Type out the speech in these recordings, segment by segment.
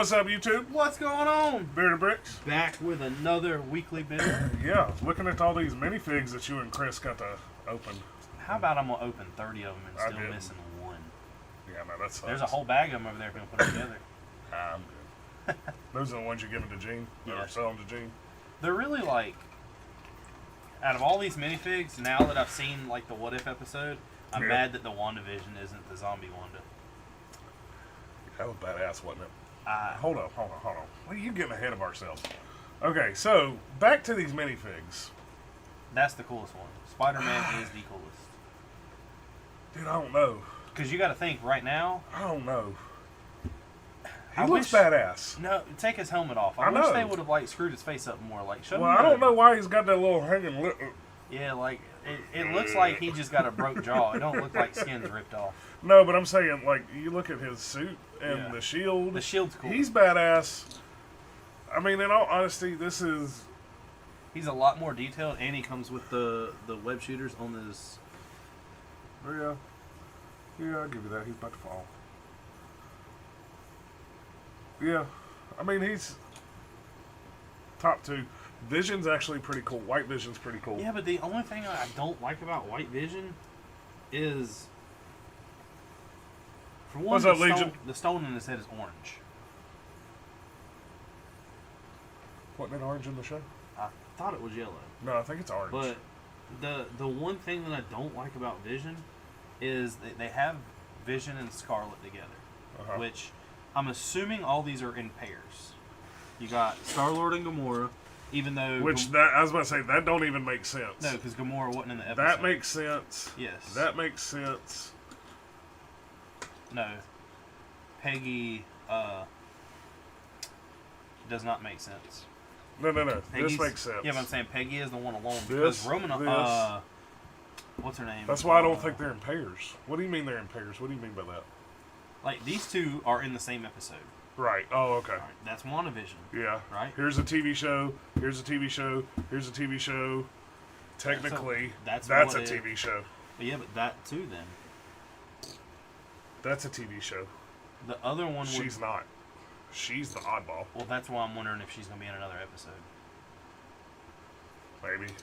What's up, YouTube? What's going on? Bearded Bricks. Back with another weekly video. Yeah, looking at all these minifigs that you and Chris got to open. How about I'm going to open 30 of them and still missing one? Yeah, no, that's. There's a whole bag of them over there if you want to put them together. I'm good. Those are the ones you're giving to Gene? Yeah. Or selling to Gene? They're really like, out of all these minifigs, now that I've seen like the What If episode, I'm mad that the WandaVision isn't the zombie Wanda. That was badass, wasn't it? Hold on. What are you getting ahead of ourselves? Okay, so back to these minifigs. That's the coolest one. Spider-Man is the coolest. Dude, I don't know. Because you got to think, right now... I don't know. He looks badass. No, take his helmet off. I wish they would have like screwed his face up more. Like, show I don't know why he's got that little hanging lip. Yeah, like, it looks like he just got a broke jaw. It don't look like skin's ripped off. No, but I'm saying, like, you look at his suit and the shield. The shield's cool. He's badass. I mean, in all honesty, this is... He's a lot more detailed, and he comes with the web shooters on his... Yeah. Yeah, I'll give you that. He's about to fall. Yeah. I mean, he's... top two. Vision's actually pretty cool. White Vision's pretty cool. Yeah, but the only thing I don't like about White Vision is... For one, What's up, Legion? The stone in his head is orange. Wasn't it orange in the show? I thought it was yellow. No, I think it's orange. But the one thing that I don't like about Vision is they have Vision and Scarlet together, which I'm assuming all these are in pairs. You got Star-Lord and Gamora, even though... I was about to say, that don't even make sense. No, because Gamora wasn't in the episode. That makes sense. Yes. That makes sense. No. Peggy does not make sense. No. This makes sense. Yeah, but I'm saying Peggy is the one alone. Because Roman... what's her name? That's why I don't think they're in pairs. What do you mean they're in pairs? What do you mean by that? Like, these two are in the same episode. Right. Oh, okay. Right. That's WandaVision. Yeah. Right? Here's a TV show. Here's a TV show. Here's a TV show. Technically, that's a TV show. But yeah, but that too, then. That's a TV show. The other one She's not. She's the oddball. Well, that's why I'm wondering if she's going to be in another episode. Maybe.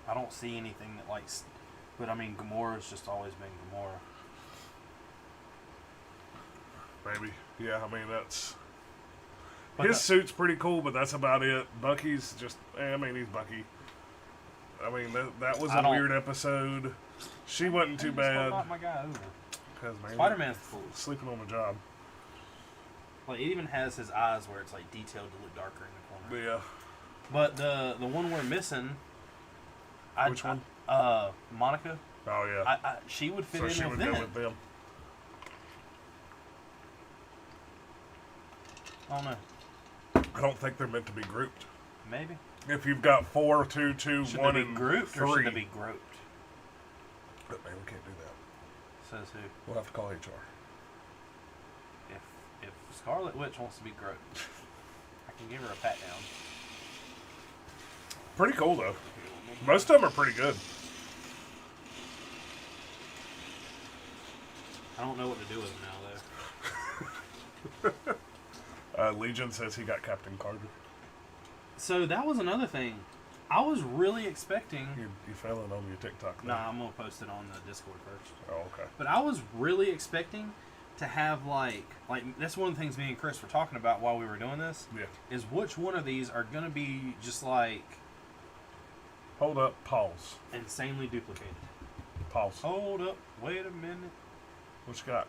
I don't see anything that, like... But, I mean, Gamora's just always been Gamora. Maybe. Yeah, I mean, that's... His suit's pretty cool, but that's about it. Bucky's just... I mean, he's Bucky. I mean, that was a weird episode. She wasn't too bad. Knock my guy over. Because, man, Spider-Man's the coolest. Sleeping on the job. Like, it even has his eyes where it's, like, detailed to look darker in the corner. Yeah. But the one we're missing... Which one? Monica. Oh, yeah. She would fit in she would them. go with them. I don't know. I don't think they're meant to be grouped. Maybe. If you've got 4, 2, 2, should 1, they be and grouped 3. or should they be groped? But man, we can't do that. Says who? We'll have to call HR. If Scarlet Witch wants to be groped, I can give her a pat down. Pretty cool though. Most of them are pretty good. I don't know what to do with them now though. Legion says he got Captain Carter. So that was another thing. I was really expecting... You failing on your TikTok thing? Nah, I'm going to post it on the Discord first. Oh, okay. But I was really expecting to have, like... That's one of the things me and Chris were talking about while we were doing this. Yeah. Is which one of these are going to be just, like... Hold up. Pause. Insanely duplicated. Pause. Hold up. Wait a minute. What you got?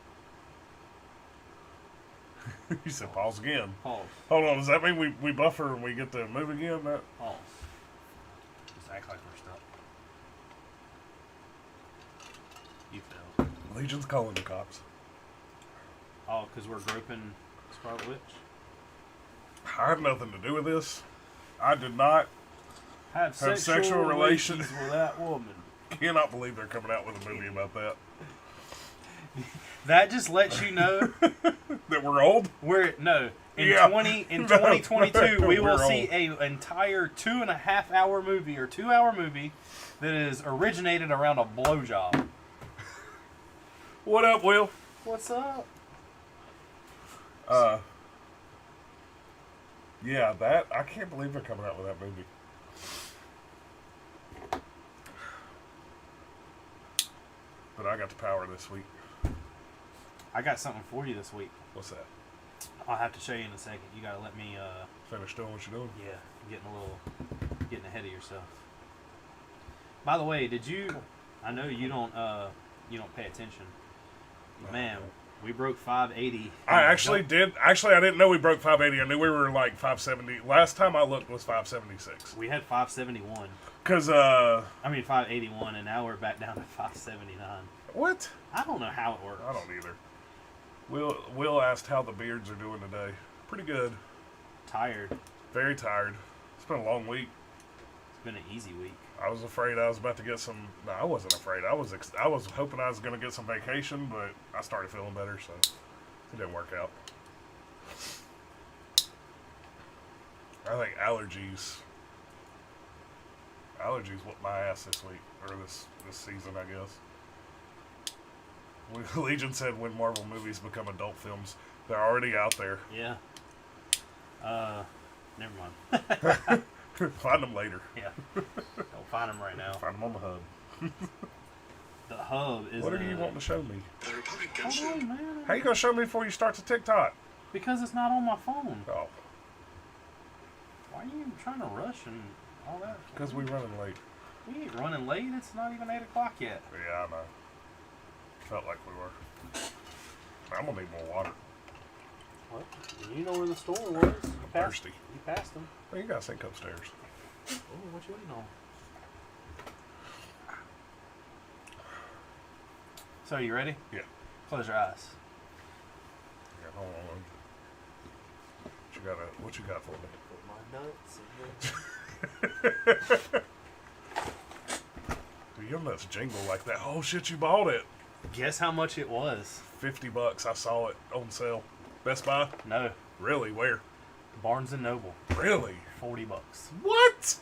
You said pause again. Pause. Hold on. Does that mean we buffer and we get to move again? Pause. Just act like we're stuck. You failed. Legion's calling the cops. Oh, because we're groping Scarlet Witch? I have nothing to do with this. I did not have sexual relations with that woman. Cannot believe they're coming out with a movie about that. That just lets you know that we're old. In 2022 we will see an entire 2.5 hour movie or 2 hour movie that is originated around a blowjob. What up, Will? What's up? Yeah, that I can't believe they're coming out with that movie. But I got the power this week. I got something for you this week. What's that? I'll have to show you in a second. You gotta let me. Finish doing what you're doing. Yeah, getting ahead of yourself. By the way, did you? I know you don't pay attention. Man, we broke 580. I actually did. Actually, I didn't know we broke 580. I knew we were like 570. Last time I looked was 576. We had 571. Cause 581, and now we're back down to 579. What? I don't know how it works. I don't either. Will asked how the beards are doing today. Pretty good. Tired. Very tired. It's been a long week. It's been an easy week. I was afraid I was about to get some. No, I wasn't afraid. I was hoping I was going to get some vacation, but I started feeling better, so it didn't work out. I think allergies whooped my ass this week, or this season, I guess. Legion said when Marvel movies become adult films, they're already out there. Yeah. Never mind. Find them later. Yeah. Don't find them right now. Find them on the hub. The hub is. What are you wanting to show me? Hold on, man. How you gonna show me before you start the TikTok? Because it's not on my phone. Oh. Why are you trying to rush and all that? Because we're running late. We ain't running late. It's not even 8 o'clock yet. Yeah, I know. Felt like we were. I'm gonna need more water. What? You know where the store was. I'm thirsty. You passed them. Well, you gotta sink upstairs. Oh, what you waiting on? So, you ready? Yeah. Close your eyes. Yeah, hold on. What you got for me? Put my nuts in here. Your nuts jingle like that. Oh shit, you bought it. Guess how much it was? $50. I saw it on sale. Best Buy? No. Really? Where? Barnes and Noble. Really? $40. What?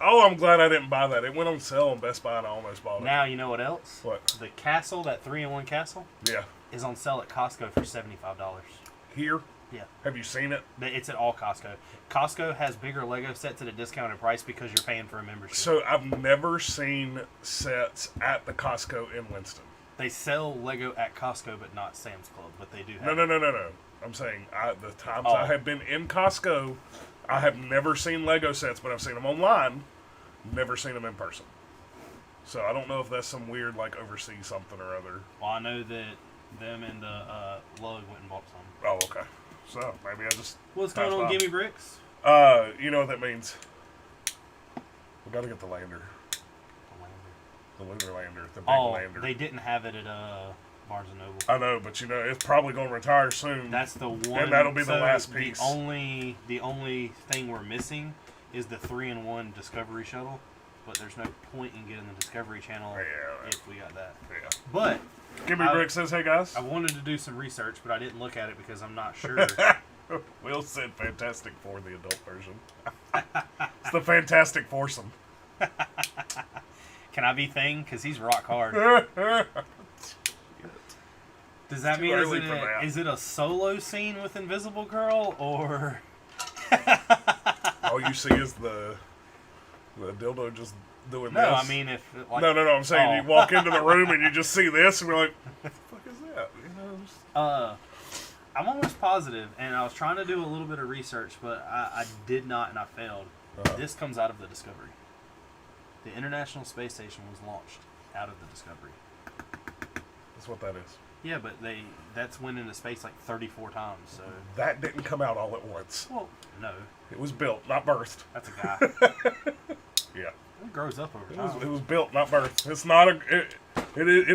Oh, I'm glad I didn't buy that. It went on sale on Best Buy and I almost bought it. Now, you know what else? What? The castle, that 3-in-1 castle, Yeah. is on sale at Costco for $75. Here? Yeah. Have you seen it? It's at all Costco. Costco has bigger Lego sets at a discounted price because you're paying for a membership. So I've never seen sets at the Costco in Winston. They sell Lego at Costco, but not Sam's Club. But they do have. No. I'm saying the times I have been in Costco, I have never seen Lego sets, but I've seen them online. Never seen them in person. So I don't know if that's some weird like overseas something or other. Well, I know that them and Lug went and bought some. Oh, okay. So maybe I just. What's going on, Gimme Bricks? You know what that means? We got to get the lander. The lunar lander, the big lander. They didn't have it at Barnes and Noble. I know, but you know it's probably going to retire soon. That's the one, and that'll be the last piece. The only thing we're missing is the 3-in-1 Discovery Shuttle, but there's no point in getting the Discovery Channel if we got that. Yeah. But Gimme Brick says, "Hey guys, I wanted to do some research, but I didn't look at it because I'm not sure." Will said Fantastic Four, the adult version. It's the Fantastic Foursome. Can I be Thing? Because he's rock hard. Does that mean is it a solo scene with Invisible Girl or? All you see is the dildo just doing this. No, I mean if like, no. I'm saying you walk into the room and you just see this and we're like, what the fuck is that? You know, I'm almost positive, and I was trying to do a little bit of research, but I did not, and I failed. This comes out of the Discovery. The International Space Station was launched out of the Discovery. That's what that is. Yeah, but that's went into space like 34 times. So that didn't come out all at once. Well, no. It was built, not birthed. That's a guy. Yeah. It grows up over time. It was built, not birthed. It's not it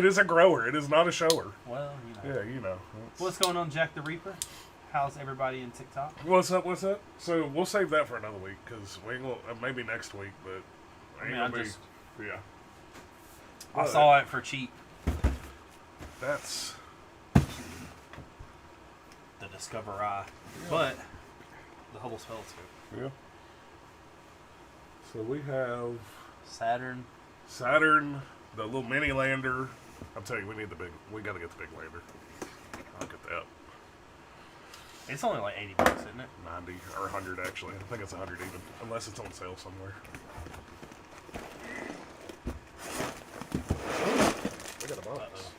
is a grower. It is not a shower. Well, you know. Yeah, you know. What's going on, Jack the Reaper? How's everybody in TikTok? What's up? So we'll save that for another week because we ain't gonna, maybe next week, but yeah. I saw it for cheap. That's the Discovery, but the Hubble telescope. Yeah. So we have Saturn, the little mini lander. I'm telling you, we got to get the big lander. I'll get that. It's only like $80, isn't it? 90 or 100 actually. I think it's 100 even, unless it's on sale somewhere. We got a box.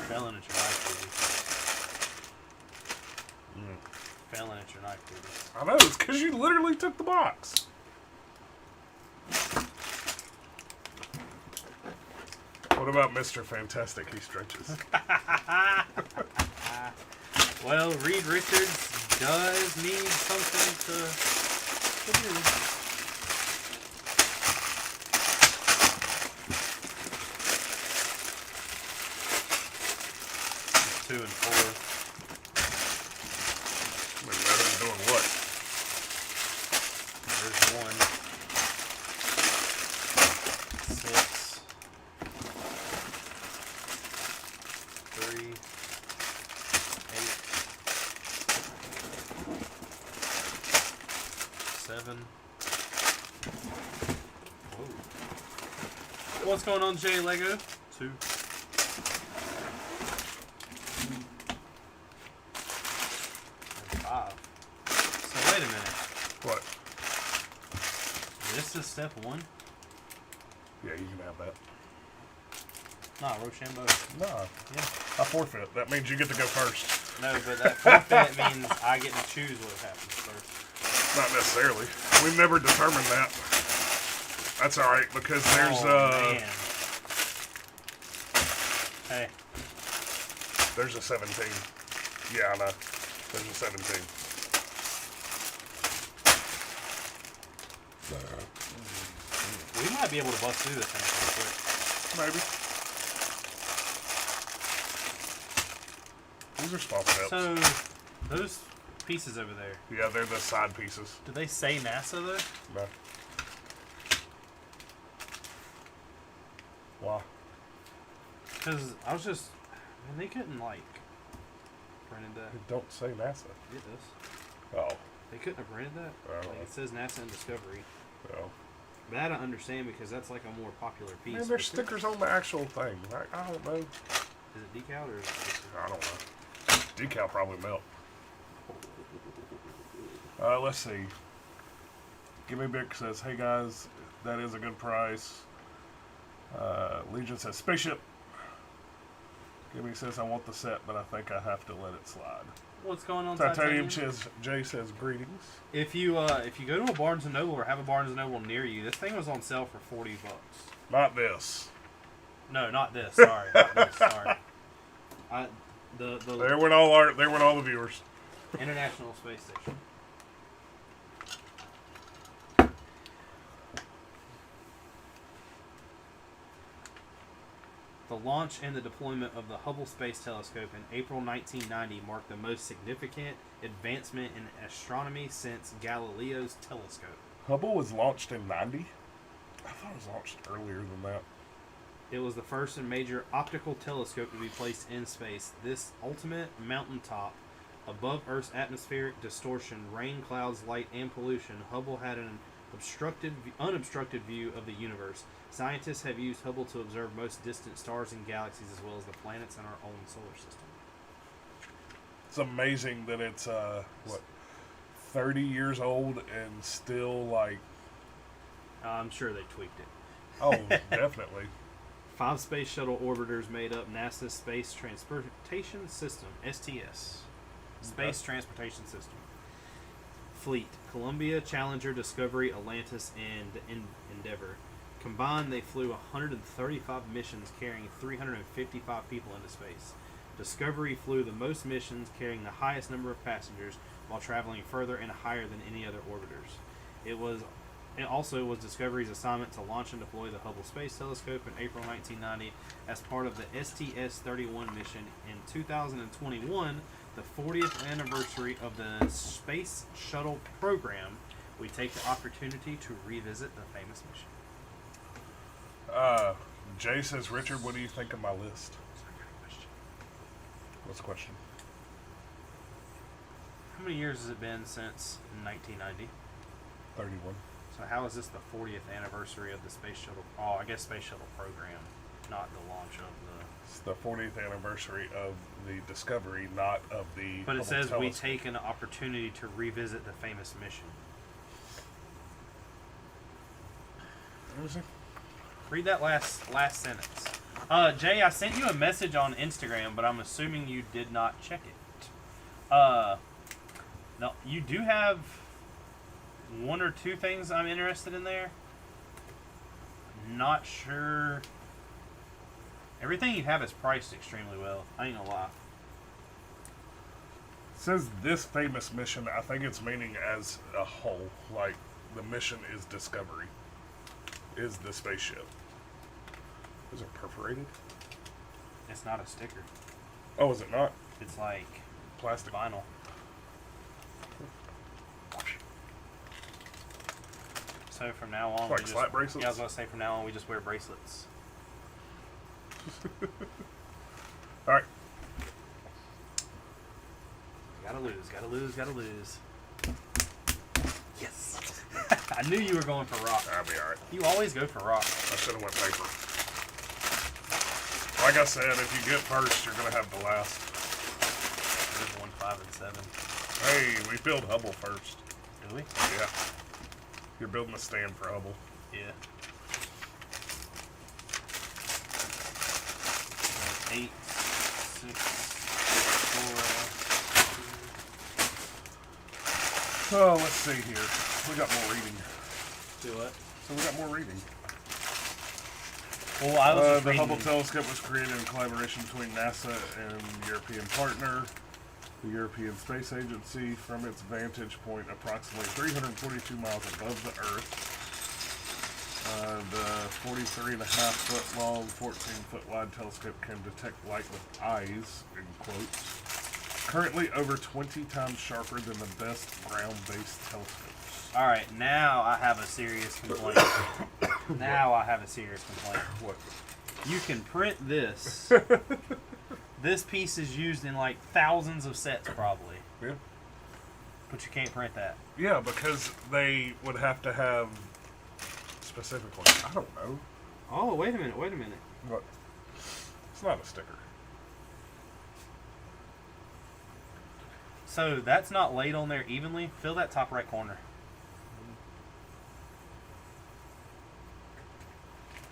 Failing at your knife duty. Failing at your knife duty. I know, it's because you literally took the box. What about Mr. Fantastic? He stretches. Well, Reed Richards does need something to do. 2 and 4. I mean, that is doing what? There's 1. 6. 3. 8. 7. Whoa. What's going on, Jay Lego? 2. So wait a minute. What? This is step 1? Yeah, you can have that. Nah, Rochambeau. Nah. Yeah. I forfeit. That means you get to go first. No, but that forfeit means I get to choose what happens first. Not necessarily. We've never determined that. That's alright, because there's, man. Hey. There's a 17. Yeah, I know. There's a 17. We might be able to bust through this thing real quick. Maybe. These are small steps. So, those pieces over there, Yeah, they're the side pieces. do they say NASA though? No. Wow. Because I was just, man, they couldn't like printed that. It don't say NASA. It does. Oh. They couldn't have printed that. Like it says NASA and Discovery. Oh. That I don't understand because that's like a more popular piece. Man, there's stickers on the actual thing. I don't know. Is it decal or is it? I don't know. Decal probably melt. Let's see. Gimme Bick says, hey guys, that is a good price. Legion says, spaceship. Gimme says, I want the set, but I think I have to let it slide. What's going on, Titanium Jay says, greetings. If you go to a Barnes & Noble or have a Barnes & Noble near you, this thing was on sale for $40. Not this. No, not this. Sorry, not this. Sorry. There went all the viewers. International Space Station. The launch and the deployment of the Hubble Space Telescope in April 1990 marked the most significant advancement in astronomy since Galileo's telescope. Hubble was launched in 90? I thought it was launched earlier than that. It was the first and major optical telescope to be placed in space. This ultimate mountaintop, above Earth's atmospheric distortion, rain, clouds, light, and pollution, Hubble had an unobstructed view of the universe. Scientists have used Hubble to observe most distant stars and galaxies as well as the planets in our own solar system. It's amazing that it's, 30 years old and still, like... I'm sure they tweaked it. Oh, definitely. 5 space shuttle orbiters made up NASA's Space Transportation System, STS. Space Transportation System. Fleet: Columbia, Challenger, Discovery, Atlantis, and Endeavour. Combined, they flew 135 missions carrying 355 people into space. Discovery flew the most missions, carrying the highest number of passengers, while traveling further and higher than any other orbiters. It also was Discovery's assignment to launch and deploy the Hubble Space Telescope in April 1990 as part of the STS-31 mission. In 2021, the 40th anniversary of the Space Shuttle program, we take the opportunity to revisit the famous mission. Jay says, Richard, what do you think of my list? What's the question? How many years has it been since 1990? 31. So how is this the 40th anniversary of the Space Shuttle? Oh, I guess Space Shuttle program, not the launch of the... It's the 40th anniversary of the discovery, not of the But it Hubble says we telescope. take an opportunity to revisit the famous mission. What was it? Read that last sentence. Jay, I sent you a message on Instagram, but I'm assuming you did not check it. No, you do have one or two things I'm interested in there. Not sure. Everything you have is priced extremely well. I ain't gonna lie. It says this famous mission. I think it's meaning as a whole. Like, the mission is discovery. Is the spaceship. Is it perforated? It's not a sticker. Oh, is it not? It's like Plastic. vinyl. So from now on, Like we just, slap bracelets? Yeah, I was gonna say from now on we just wear bracelets. Alright. Gotta lose. Yes. I knew you were going for rock. I'll be alright. You always go for rock. I should have went paper. Like I said, if you get first, you're gonna have the last. There's 1, 5, and 7. Hey, we build Hubble first. Do we? Yeah. You're building a stand for Hubble. Yeah. 8, 6, 4. Oh, let's see here. We got more reading. Do what? So we got more reading. Well, I was just the reading. Hubble telescope was created in collaboration between NASA and European partner, the European Space Agency, from its vantage point approximately 342 miles above the Earth. The 43.5-foot long, 14-foot wide telescope can detect light with eyes, in quotes. Currently over 20 times sharper than the best ground-based telescopes. All right, now I have a serious complaint. What? You can print this. This piece is used in like thousands of sets, probably. Yeah. But you can't print that. Yeah, because they would have to have specific ones. I don't know. Oh, wait a minute. What? It's not a sticker. So that's not laid on there evenly. Fill that top right corner.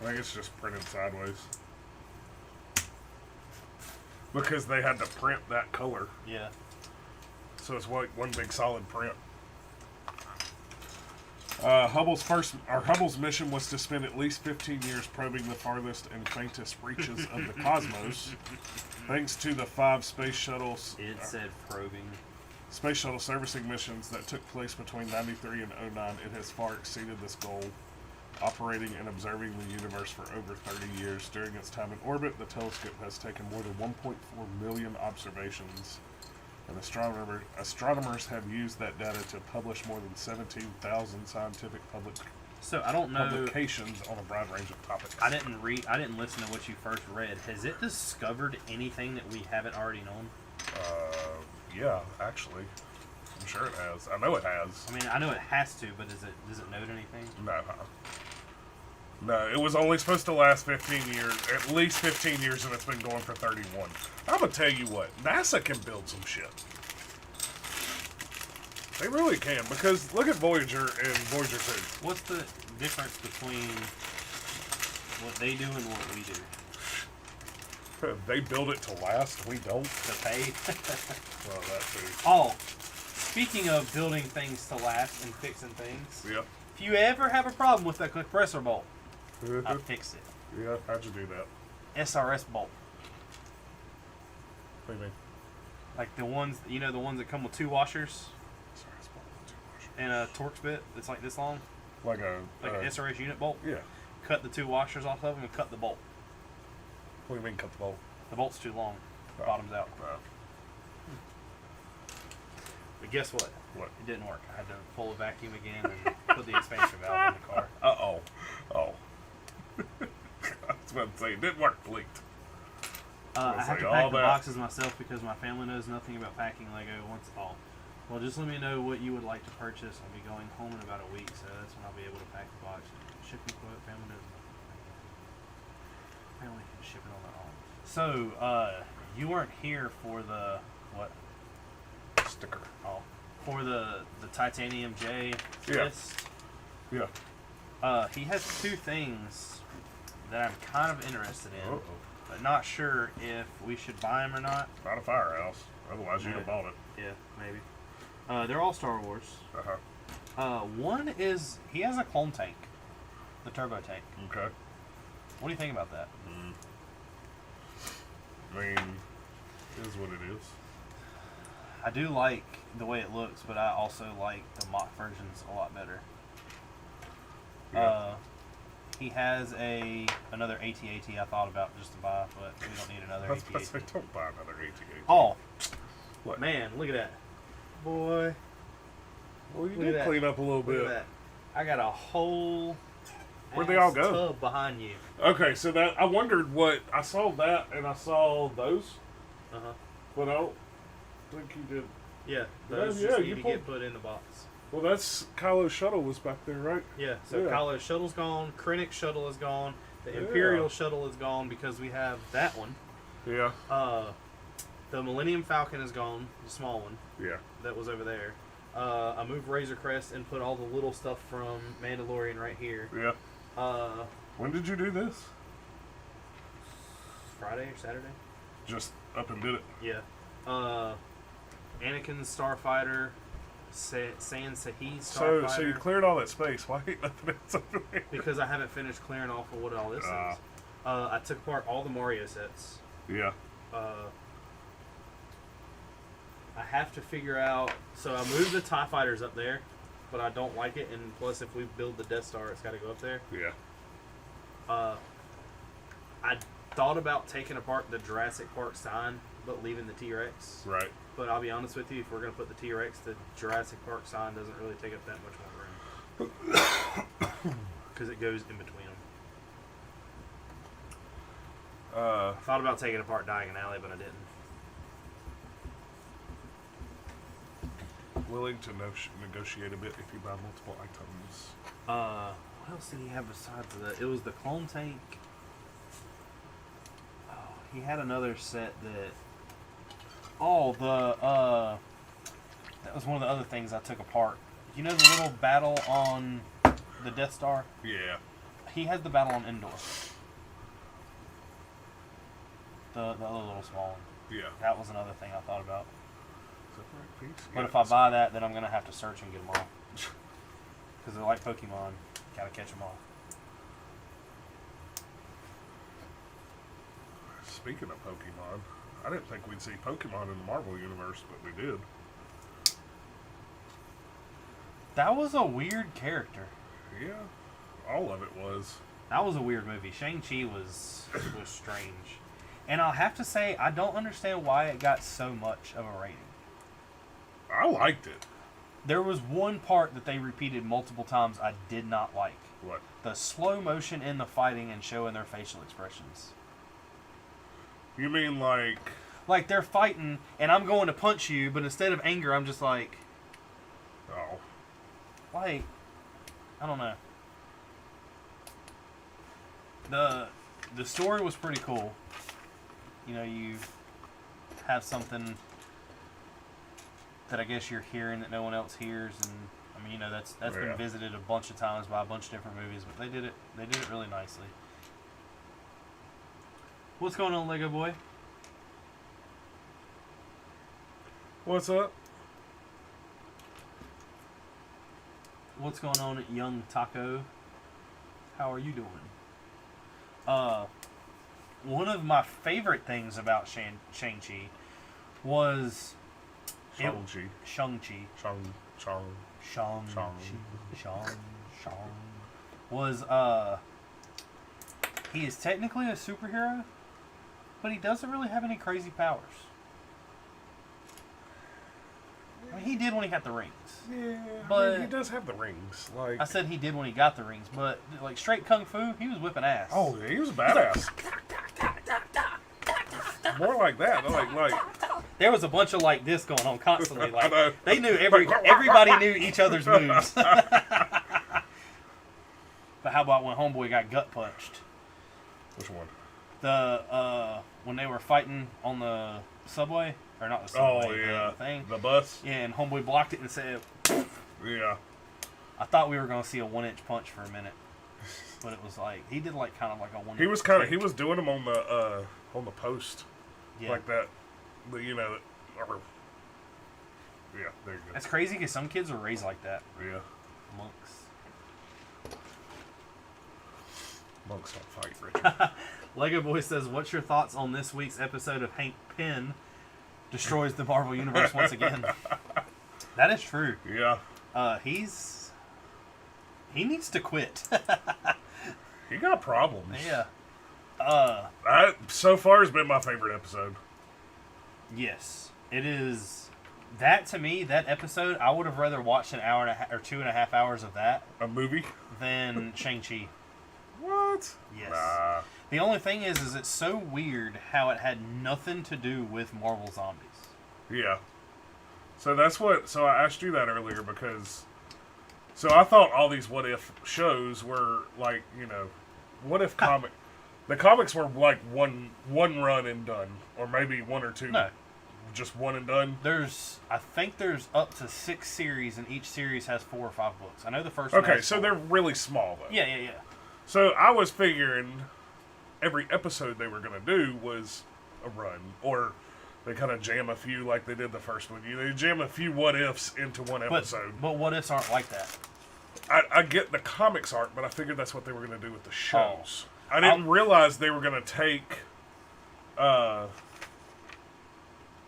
I think it's just printed sideways. Because they had to print that color. Yeah. So it's like one big solid print. Hubble's mission was to spend at least 15 years probing the farthest and faintest reaches of the cosmos. Thanks to the 5 space shuttles. It said probing. Space shuttle servicing missions that took place between 93 and 09, it has far exceeded this goal, operating and observing the universe for over 30 years. During its time in orbit, the telescope has taken more than 1.4 million observations, and astronomers have used that data to publish more than 17,000 scientific So I don't know. publications on a broad range of topics. I didn't listen to what you first read. Has it discovered anything that we haven't already known? Yeah, actually. I'm sure it has. I know it has. I mean, I know it has to, but does it note anything? No. No, it was only supposed to last 15 years, at least 15 years, and it's been going for 31. I'm going to tell you what, NASA can build some shit. They really can, because look at Voyager and Voyager 2. What's the difference between what they do and what we do? They build it to last, we don't. To pay? Well, that too. Oh, speaking of building things to last and fixing things, Yep. if you ever have a problem with a compressor bolt, I fix it. Yeah, how'd you do that? SRS bolt. What do you mean? Like the ones, the ones that come with 2 washers Sorry, it's about 2 washers. and a Torx bit that's like this long, Like an SRS unit bolt. Yeah. Cut the 2 washers off of them and cut the bolt. What do you mean cut the bolt? The bolt's too long. Oh. Bottom's out. Oh. But guess what? What? It didn't work. I had to pull a vacuum again and put the expansion valve in the car. Uh-oh. Oh. I was about to say, it didn't work, leaked. I have to all pack the that. boxes myself because my family knows nothing about packing Lego once. Oh, Well, just let me know what you would like to purchase. I'll be going home in about a week, so that's when I'll be able to pack the box. Shipping quote, family knows nothing. Family can ship it on their own. So, you weren't here for the what? Sticker. Oh, for the Titanium J list. Yeah. He has two things that I'm kind of interested in, but not sure if we should buy them or not. Not a Firehouse. Otherwise, you'd have bought it. Yeah, maybe. They're all Star Wars. One is, he has a clone tank. The turbo tank. Okay. What do you think about that? I mean, it is what it is. I do like the way it looks, but I also like the mock versions a lot better. Yeah. He has another AT-AT I thought about just to buy, but we don't need another AT-AT. I was about to say, don't buy another AT-AT. Oh, what? Man, look at that. Boy. Well, you did clean up a little bit. Look at that. I got a whole Where'd they all go? tub behind you. Okay, so that I wondered what I saw that and I saw those. But I don't think you did. Yeah, those yeah, just you need to get put in the box. Well, that's Kylo's shuttle was back there, right? Yeah, so Kylo's shuttle's gone, Krennic's shuttle is gone, the Imperial shuttle is gone because we have that one. Yeah. The Millennium Falcon is gone, the small one. Yeah. That was over there. I moved Razor Crest and put all the little stuff from Mandalorian right here. Yeah. When did you do this? Friday or Saturday? Just up and did it. Yeah. Anakin's Starfighter, San Sahi's Starfighter. So you cleared all that space. Why ain't nothing else over there? Because I haven't finished clearing off of what all this is. I took apart all the Mario sets. Yeah. I have to figure out. So I moved the TIE Fighters up there, but I don't like it. And plus, if we build the Death Star, it's got to go up there. Yeah. I thought about taking apart the Jurassic Park sign, but leaving the T-Rex. Right. But I'll be honest with you, if we're going to put the T-Rex, the Jurassic Park sign doesn't really take up that much more room. Because it goes in between them. I thought about taking apart Diagon Alley, but I didn't. Willing to negotiate a bit if you buy multiple items. What else did he have besides that? It was the clone tank. Oh, he had another set that. Oh, that was one of the other things I took apart. You know the little battle on the Death Star? Yeah. He had the battle on Endor. The other little small one. Yeah. That was another thing I thought about. Is that the right piece? But Yeah, if I buy that, then I'm going to have to search and get them all. Because they're like Pokemon. Gotta catch them all. Speaking of Pokemon, I didn't think we'd see Pokemon in the Marvel Universe, but we did. That was a weird character. Yeah. All of it was. That was a weird movie. Shang-Chi was strange. And I'll have to say, I don't understand why it got so much of a rating. I liked it. There was one part that they repeated multiple times I did not like. What? The slow motion in the fighting and showing their facial expressions. You mean like... Like they're fighting and I'm going to punch you, but instead of anger, I'm just like... Oh. Like, I don't know. The story was pretty cool. You know, you have something that I guess you're hearing that no one else hears, and I mean, you know, that's been visited a bunch of times by a bunch of different movies, but they did it really nicely. What's going on, Lego boy? What's up? What's going on, young Taco? How are you doing? One of my favorite things about Shang-Chi was Shang-Chi. Shang-Chi. Was he is technically a superhero, but he doesn't really have any crazy powers. I mean, he did when he got the rings. Yeah, but I mean, he does have the rings. Like I said, he did when he got the rings, but like straight kung fu, he was whipping ass. Oh, yeah, he was a badass. More like that. Like there was a bunch of like this going on constantly. Like know. they knew everybody knew each other's moves. But how about when Homeboy got gut punched? Which one? The when they were fighting on the subway, or not the subway? Oh yeah, the thing. The bus. Yeah, and Homeboy blocked it and said, Yeah. I thought we were gonna see a 1-inch punch for a minute, but it was like he did like kind of like a 1-inch. He was doing them on the post, yeah. like that. Or, yeah, there you go. That's crazy because some kids are raised like that. Yeah. Monks. Monks don't fight, Richard. Lego Boy says, "What's your thoughts on this week's episode of Hank Pym destroys the Marvel Universe once again?" That is true. Yeah. He needs to quit. He got problems. Yeah. So far has been my favorite episode. Yes, it is. That to me, that episode, I would have rather watched an hour and a half or 2.5 hours of that. A movie? Than Shang-Chi. What? Yes. Nah. The only thing is it's so weird how it had nothing to do with Marvel Zombies. Yeah. So so I asked you that earlier because, so I thought all these what if shows were like, what if the comics were like one run and done, or maybe one or two. No. Just one and done? I think there's up to 6 series, and each series has 4 or 5 books. I know the first Okay, one has so 4. they're really small, though. Yeah. So I was figuring every episode they were going to do was a run, or they kind of jam a few like they did the first one. They jam a few what-ifs into one episode. But what-ifs aren't like that. I get the comics art, but I figured that's what they were going to do with the shows. I didn't realize they were going to take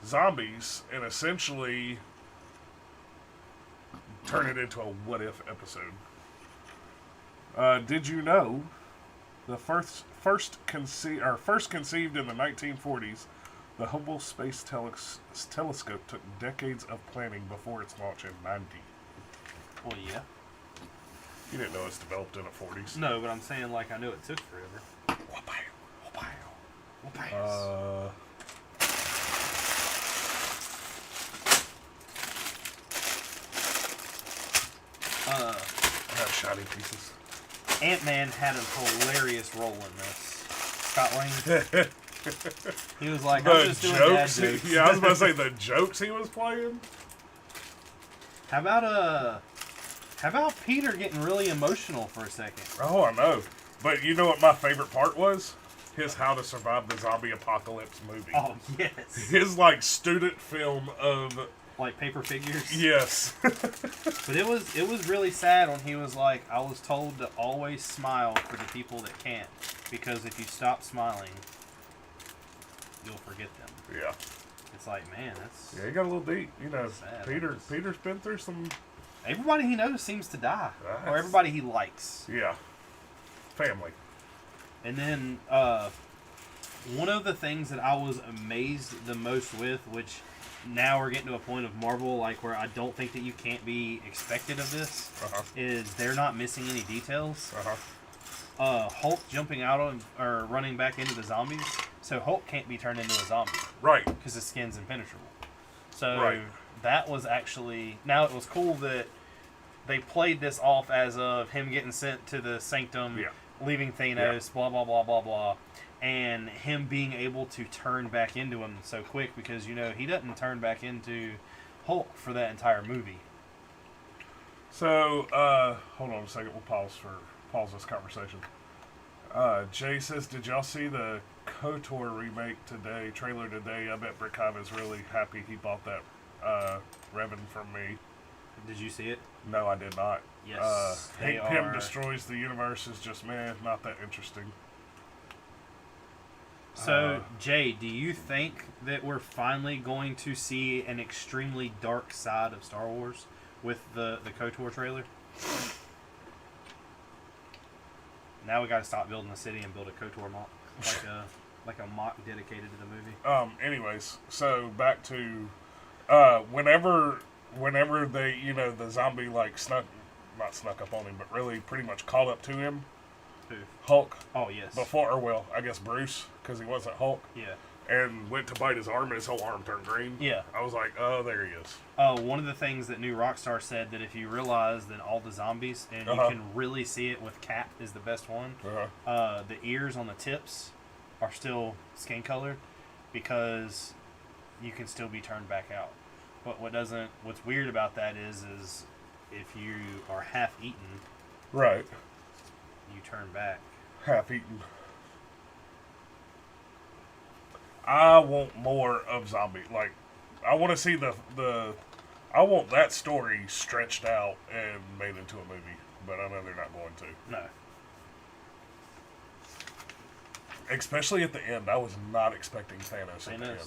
zombies and essentially turn it into a what-if episode. Did you know the first conceived in the 1940s, the Hubble Space Telescope took decades of planning before its launch in 90. Well, yeah. You didn't know it's developed in the 40s. No, but I'm saying like I knew it took forever. I got shoddy pieces. Ant-Man had a hilarious role in this. Scott Lang. He was like, I'm just doing dad jokes. Yeah, I was about to say the jokes he was playing. How about Peter getting really emotional for a second? Oh, I know. But you know what my favorite part was? His How to Survive the Zombie Apocalypse movie. Oh, yes. His, student film of... Like paper figures? Yes. But it was really sad when he was like, I was told to always smile for the people that can't. Because if you stop smiling, you'll forget them. Yeah. It's like, man, that's... Yeah, he got a little deep. sad. Peter's been through some... Everybody he knows seems to die. Or everybody he likes. Yeah. Family. And then, one of the things that I was amazed the most with, which now we're getting to a point of Marvel, where I don't think that you can't be expected of this, is they're not missing any details. Hulk jumping out of, or running back into the zombies, so Hulk can't be turned into a zombie. Right. Because his skin's impenetrable. So, that was actually, now it was cool that they played this off as of him getting sent to the Sanctum, leaving Thanos, blah, blah, blah, blah, blah. And him being able to turn back into him so quick because, he doesn't turn back into Hulk for that entire movie. So, hold on a second. We'll pause this conversation. Jay says, did y'all see the KOTOR remake trailer today? I bet Brick Hive is really happy he bought that Revan from me. Did you see it? No, I did not. Yes. Hank Pym destroys the universe is just, not that interesting. So, Jay, do you think that we're finally going to see an extremely dark side of Star Wars with the KOTOR trailer? Now we got to stop building the city and build a KOTOR mock, like a mock dedicated to the movie. Anyways, so back to whenever they, the zombie not snuck up on him, but really pretty much called up to him. Who? Hulk. Oh, yes. I guess Bruce, because he wasn't Hulk. Yeah. and went to bite his arm, and his whole arm turned green. Yeah. I was like, oh, there he is. One of the things that New Rockstar said that if you realize that all the zombies, and you can really see it with Cat is the best one, the ears on the tips are still skin colored because you can still be turned back out. But what's weird about that is if you are half eaten, right, you turn back. Half eaten. I want more of zombie. Like, I want to see I want that story stretched out and made into a movie, but I know they're not going to. No. Especially at the end, I was not expecting Thanos at the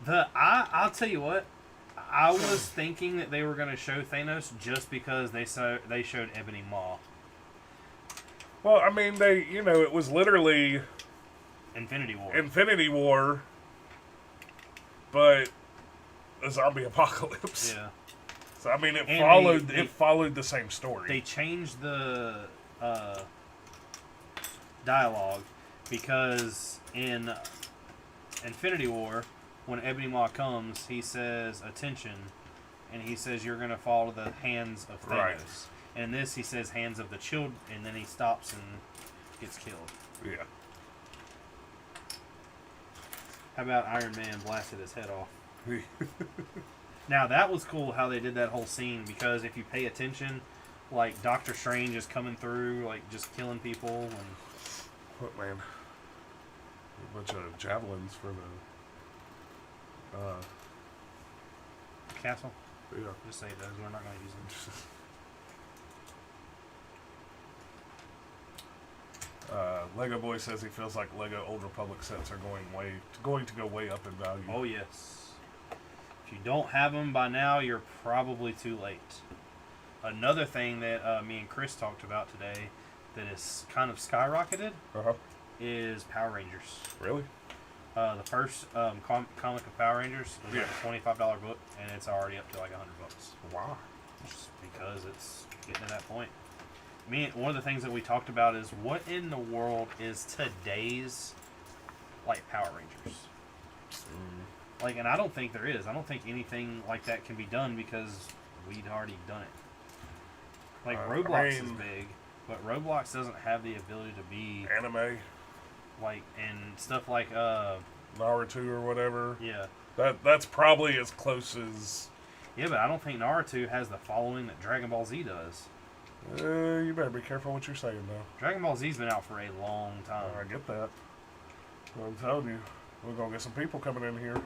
end. I'll tell you what, I was thinking that they were going to show Thanos just because they showed Ebony Maw. Well, I mean, it was literally Infinity War, but a zombie apocalypse. Yeah. So I mean, it followed the same story. They changed the dialogue because in Infinity War, when Ebony Maw comes, he says, "Attention," and he says, "You're going to fall to the hands of Thanos." Right. And in this, he says, "Hands of the children," and then he stops and gets killed. Yeah. How about Iron Man blasted his head off? Now, that was cool how they did that whole scene, because if you pay attention, like, Doctor Strange is coming through, like, just killing people. And what, man? A bunch of javelins for the castle? Yeah. Just say those. We're not going to use them. Lego Boy says he feels like Lego Old Republic sets are going to go way up in value. Oh, yes. If you don't have them by now, you're probably too late. Another thing that me and Chris talked about today that is kind of skyrocketed is Power Rangers. Really? The first comic of Power Rangers was like a $25 book, and it's already up to like $100. Wow. Just because it's getting to that point. One of the things that we talked about is what in the world is today's like Power Rangers? Like, and I don't think there is. I don't think anything like that can be done because we'd already done it. Like Roblox is big, but Roblox doesn't have the ability to be anime, like, and stuff like Naruto or whatever. Yeah, that's probably as close as. Yeah, but I don't think Naruto has the following that Dragon Ball Z does. You better be careful what you're saying, though. Dragon Ball Z's been out for a long time. I get that. Well, I'm telling you, we're going to get some people coming in here.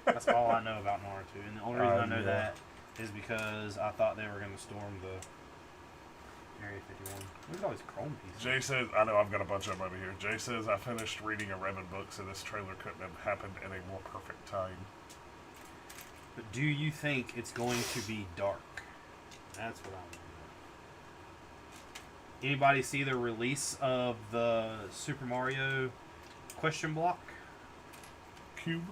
That's all I know about Naruto. And the only reason I know that is because I thought they were going to storm the Area 51. Look at all these chrome pieces. Jay says, I know I've got a bunch of them over here. Jay says, I finished reading 11 books, so this trailer couldn't have happened in a more perfect time. But do you think it's going to be dark? That's what I want to know. Anybody see the release of the Super Mario question block? Cube?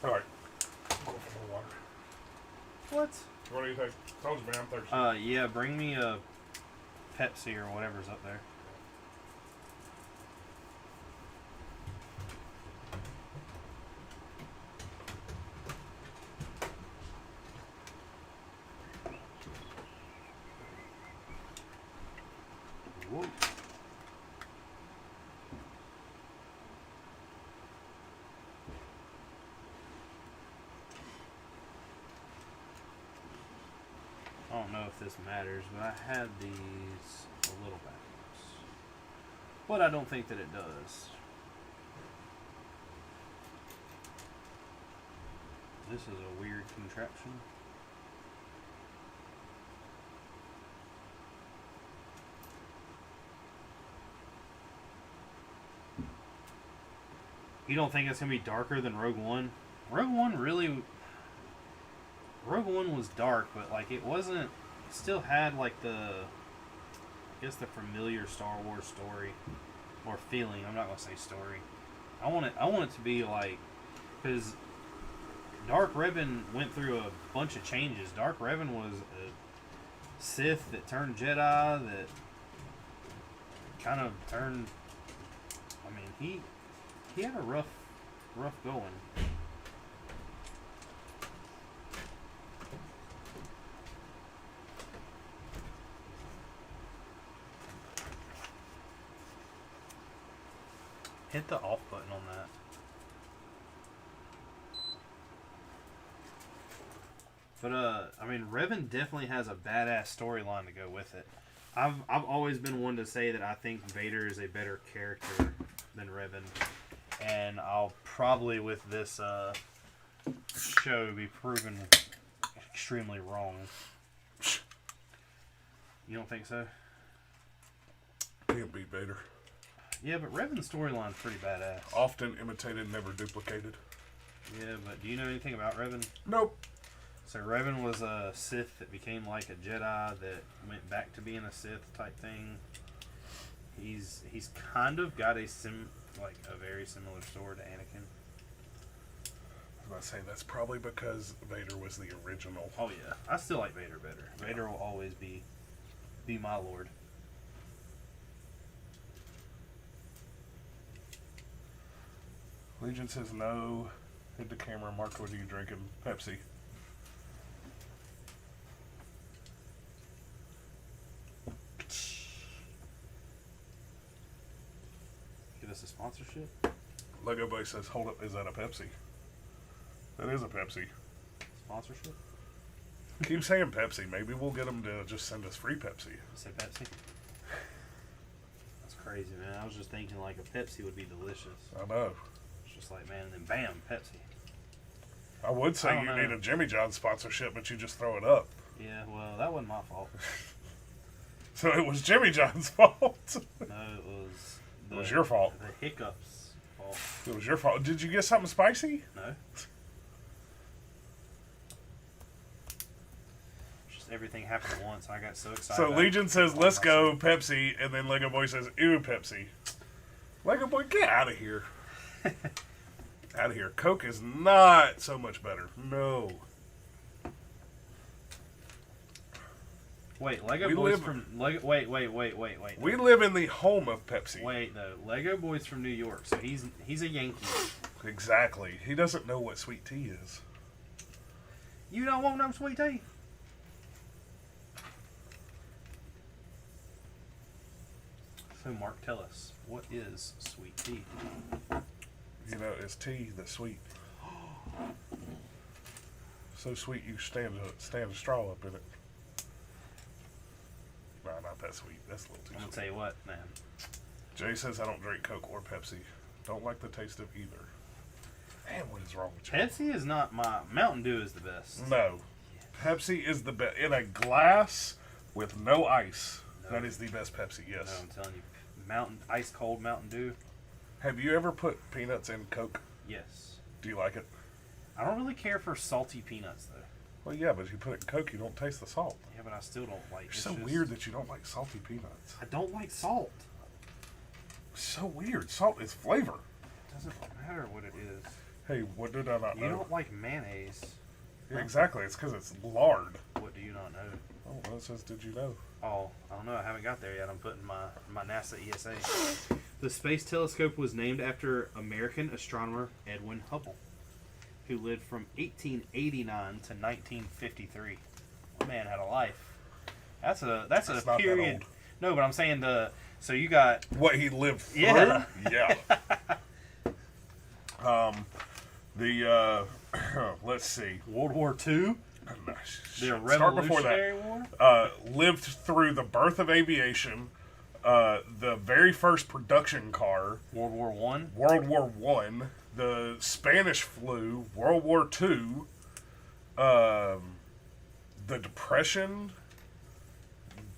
Alright. Go for more water. What? What do you think? Told you, man, I'm thirsty. Yeah, bring me a Pepsi or whatever's up there. Whoa. I don't know if this matters, but I had these a little backwards. But I don't think that it does. This is a weird contraption. You don't think it's going to be darker than Rogue One? Rogue One was dark, but like it wasn't. It still had like the familiar Star Wars story or feeling. I'm not gonna say story. I want it to be like, because Dark Revan went through a bunch of changes. Dark Revan was a Sith that turned Jedi, that kind of turned. I mean, he had a rough going. Hit the off button on that. But I mean, Revan definitely has a badass storyline to go with it. I've always been one to say that I think Vader is a better character than Revan, and I'll probably with this show be proven extremely wrong. You don't think so? Can't beat Vader. Yeah, but Revan's storyline's pretty badass. Often imitated, never duplicated. Yeah, but do you know anything about Revan? Nope. So Revan was a Sith that became like a Jedi that went back to being a Sith type thing. He's kind of got a very similar story to Anakin. I was about to say that's probably because Vader was the original. Oh yeah, I still like Vader better. Vader will always be my lord. Legion says no. Hit the camera. Mark, what are you drinking? Pepsi. Give us a sponsorship. Lego Boy says, hold up, is that a Pepsi? That is a Pepsi. Sponsorship? Keep saying Pepsi. Maybe we'll get them to just send us free Pepsi. You say Pepsi? That's crazy, man. I was just thinking like a Pepsi would be delicious. I know. It's just like, man, and then bam, Pepsi. I would say you need a Jimmy John's sponsorship, but you just throw it up. Yeah, well, that wasn't my fault. So it was Jimmy John's fault. No, it was your fault. The hiccups fault. It was your fault. Did you get something spicy? No. Just everything happened at once. I got so excited. So Legion says, let's go, Pepsi, and then Lego Boy says, ew, Pepsi. Lego Boy, get out of here. Out of here. Coke is not so much better. No. Wait, Lego Boy's from Lego. Wait. We live in the home of Pepsi. Wait, though. Lego Boy's from New York, so he's a Yankee. Exactly. He doesn't know what sweet tea is. You don't want no sweet tea? So, Mark, tell us, what is sweet tea? You know, it's tea that's sweet. So sweet you stand a straw up in it. No, not that sweet. That's a little too I'm gonna sweet. tell you what, man. Jay says I don't drink Coke or Pepsi. Don't like the taste of either. Man, what is wrong with you? Pepsi is not my... Mountain Dew is the best. No. Pepsi is the best. In a glass with no ice. No. That is the best Pepsi, yes. No, I'm telling you. Ice cold Mountain Dew. Have you ever put peanuts in Coke? Yes. Do you like it? I don't really care for salty peanuts, though. Well, yeah, but if you put it in Coke, you don't taste the salt. Yeah, but I still don't like it. It's so weird that you don't like salty peanuts. I don't like salt. So weird. Salt is flavor. It doesn't matter what it is. Hey, what did I not know? You don't like mayonnaise. Yeah, exactly. It's because it's lard. What do you not know? Oh, well, it says, did you know? Oh, I don't know. I haven't got there yet. I'm putting my NASA ESA. The space telescope was named after American astronomer Edwin Hubble, who lived from 1889 to 1953. That man had a life. That's a not period. that old. No, but I'm saying so you got what he lived through. Yeah. Yeah. Let's see. World War II. The Revolutionary War. Lived through the birth of aviation, the very first production car, World War I. World War I, the Spanish flu, World War II, the Depression.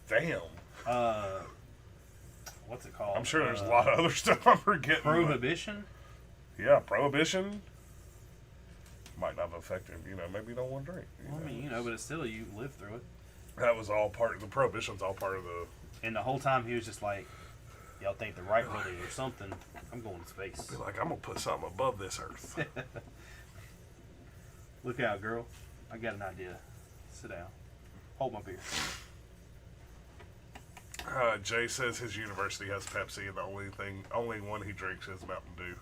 Damn. What's it called? I'm sure there's a lot of other stuff I'm forgetting. Prohibition. Yeah, Prohibition. Might not have affected him. Maybe you don't want to drink. I mean, but it's still, you lived through it. That was all part of the Prohibition's all part of the... And the whole time he was just like, y'all think the right building or something, I'm going to space. Be like, I'm going to put something above this earth. Look out, girl. I got an idea. Sit down. Hold my beer. Jay says his university has Pepsi, and the only one he drinks is Mountain Dew.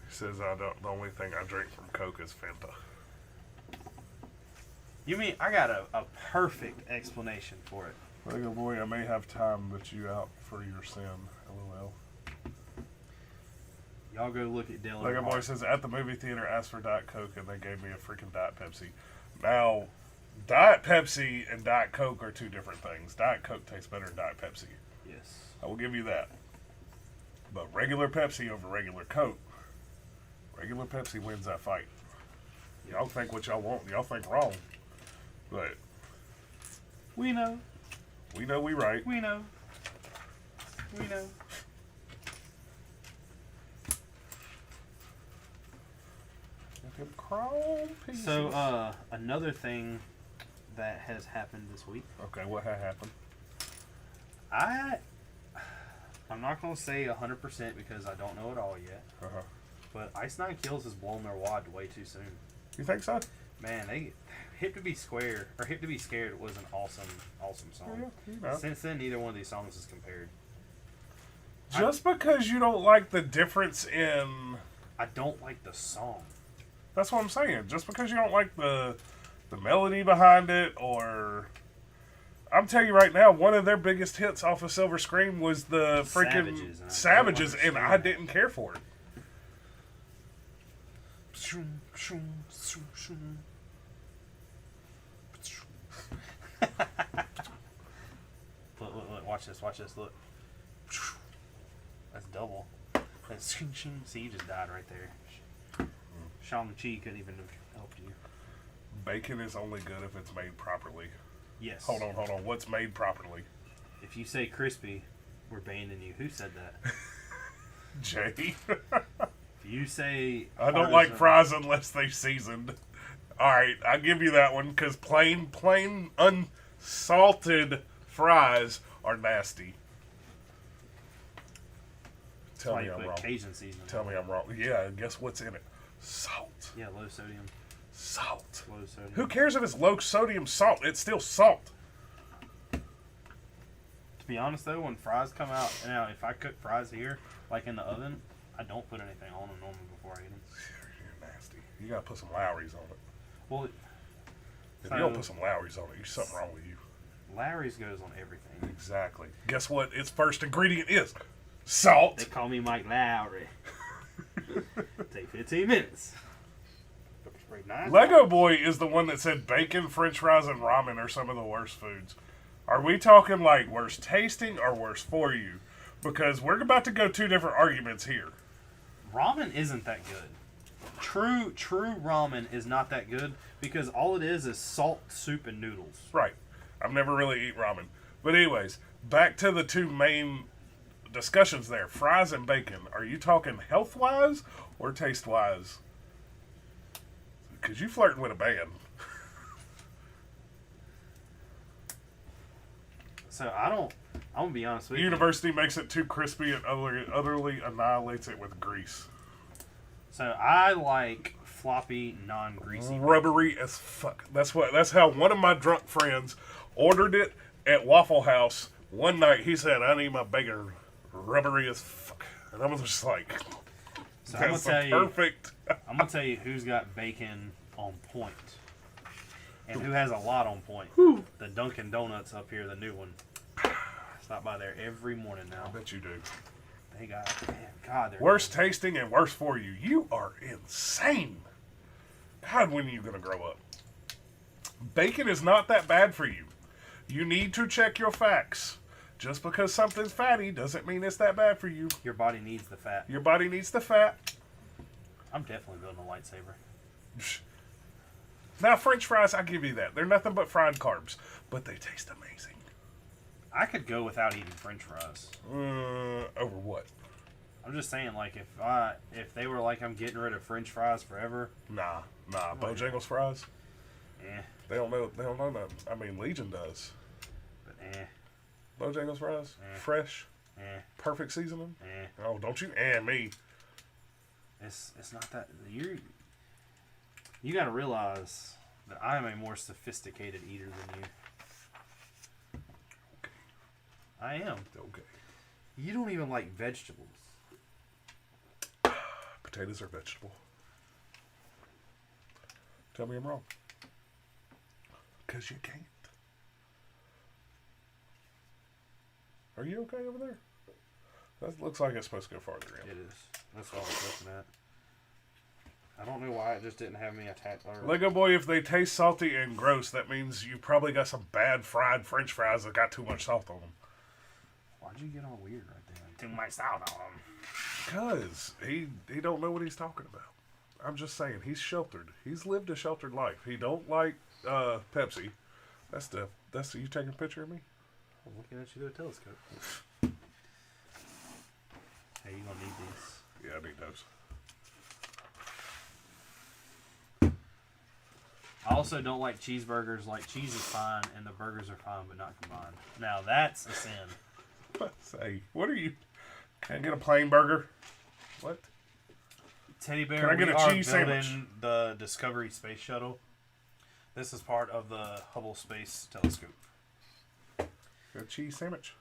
He says the only thing I drink from Coke is Fanta. You mean I got a perfect explanation for it? Lego boy, I may have time, but you out for your sin. LOL. Y'all go look at Dale. Lego boy says at the movie theater asked for Diet Coke and they gave me a freaking Diet Pepsi. Now, Diet Pepsi and Diet Coke are two different things. Diet Coke tastes better than Diet Pepsi. Yes. I will give you that. But regular Pepsi over regular Coke, regular Pepsi wins that fight. Y'all think what y'all want. Y'all think wrong. But we know. We know we right. We know. We know. So, another thing that has happened this week. Okay, what had happened? I'm not going to say 100% because I don't know it all yet. Uh-huh. But Ice Nine Kills has blown their wad way too soon. You think so? Man, Hip to Be Scared was an awesome song. Yeah, you know. Since then, neither one of these songs is compared. Just because you don't like the difference in... I don't like the song. That's what I'm saying. Just because you don't like the melody behind it, or... I'm telling you right now, one of their biggest hits off of Silver Scream was the freaking Savages, and I didn't care for it. Look, watch this, look. That's double. That's see, you just died right there. Shang-Chi couldn't even have helped you. Bacon is only good if it's made properly. Yes. Hold on. What's made properly? If you say crispy, we're banning you. Who said that? Jay. If you say... I don't like fries unless they seasoned. Alright, I'll give you that one, because plain, unsalted fries are nasty. Tell me I'm wrong. Cajun seasoning. Tell me I'm wrong. Yeah, guess what's in it? Salt. Yeah, low sodium. Salt. Low sodium. Who cares if it's low sodium salt? It's still salt. To be honest, though, when fries come out, now if I cook fries here, like in the oven, I don't put anything on them normally before I eat them. You're nasty. You gotta put some Lowry's on it. Well, if you don't put some Lowry's on it, there's something wrong with you. Lowry's goes on everything. Exactly. Guess what its first ingredient is? Salt. They call me Mike Lowry. Take 15 minutes. Lego Boy is the one that said bacon, french fries, and ramen are some of the worst foods. Are we talking like worst tasting or worst for you? Because we're about to go two different arguments here. Ramen isn't that good. True ramen is not that good because all it is salt, soup, and noodles. Right. I've never really eaten ramen. But anyways, back to the two main discussions there. Fries and bacon. Are you talking health-wise or taste-wise? Because you flirting with a band. So I'm going to be honest with you. University makes it too crispy and utterly annihilates it with grease. So I like floppy, non-greasy. Rubbery as fuck. That's how one of my drunk friends ordered it at Waffle House one night. He said, I need my bacon rubbery as fuck. And I was just like, so that's perfect. I'm going to tell you who's got bacon on point. And who has a lot on point. Whew. The Dunkin' Donuts up here, the new one. Stop by there every morning now. I bet you do. They got, man, God, they're worst tasting and worst for you. You are insane. God, when are you going to grow up? Bacon is not that bad for you. You need to check your facts. Just because something's fatty doesn't mean it's that bad for you. Your body needs the fat. Your body needs the fat. I'm definitely building a lightsaber. Now, French fries, I give you that. They're nothing but fried carbs, but they taste amazing. I could go without eating French fries. Over what? I'm just saying, like, if they were like, I'm getting rid of French fries forever. Nah. Bojangles fries? Eh. They don't know nothing. I mean, Legion does. But Bojangles fries? Fresh? Perfect seasoning? Oh, don't you me. It's not that... You got to realize that I am a more sophisticated eater than you. I am. Okay. You don't even like vegetables. Potatoes are vegetable. Tell me I'm wrong. Because you can't. Are you okay over there? That looks like it's supposed to go farther in. It is. That's all I was looking at. I don't know why it just didn't have me attached. Lego Boy, if they taste salty and gross, that means you probably got some bad fried French fries that got too much salt on them. Why'd you get all weird right there? Too much salt on them. Because he don't know what he's talking about. I'm just saying, he's sheltered. He's lived a sheltered life. He don't like Pepsi. That's you taking a picture of me? I'm looking at you through a telescope. Hey, you gonna need these? Yeah, I need those. I also don't like cheeseburgers. Like, cheese is fine, and the burgers are fine, but not combined. Now, that's a sin. Say, what are you? Can I get a plain burger? What? Teddy Bear, Can I get we a are cheese building sandwich? the Discovery Space Shuttle. This is part of the Hubble Space Telescope. Got a cheese sandwich?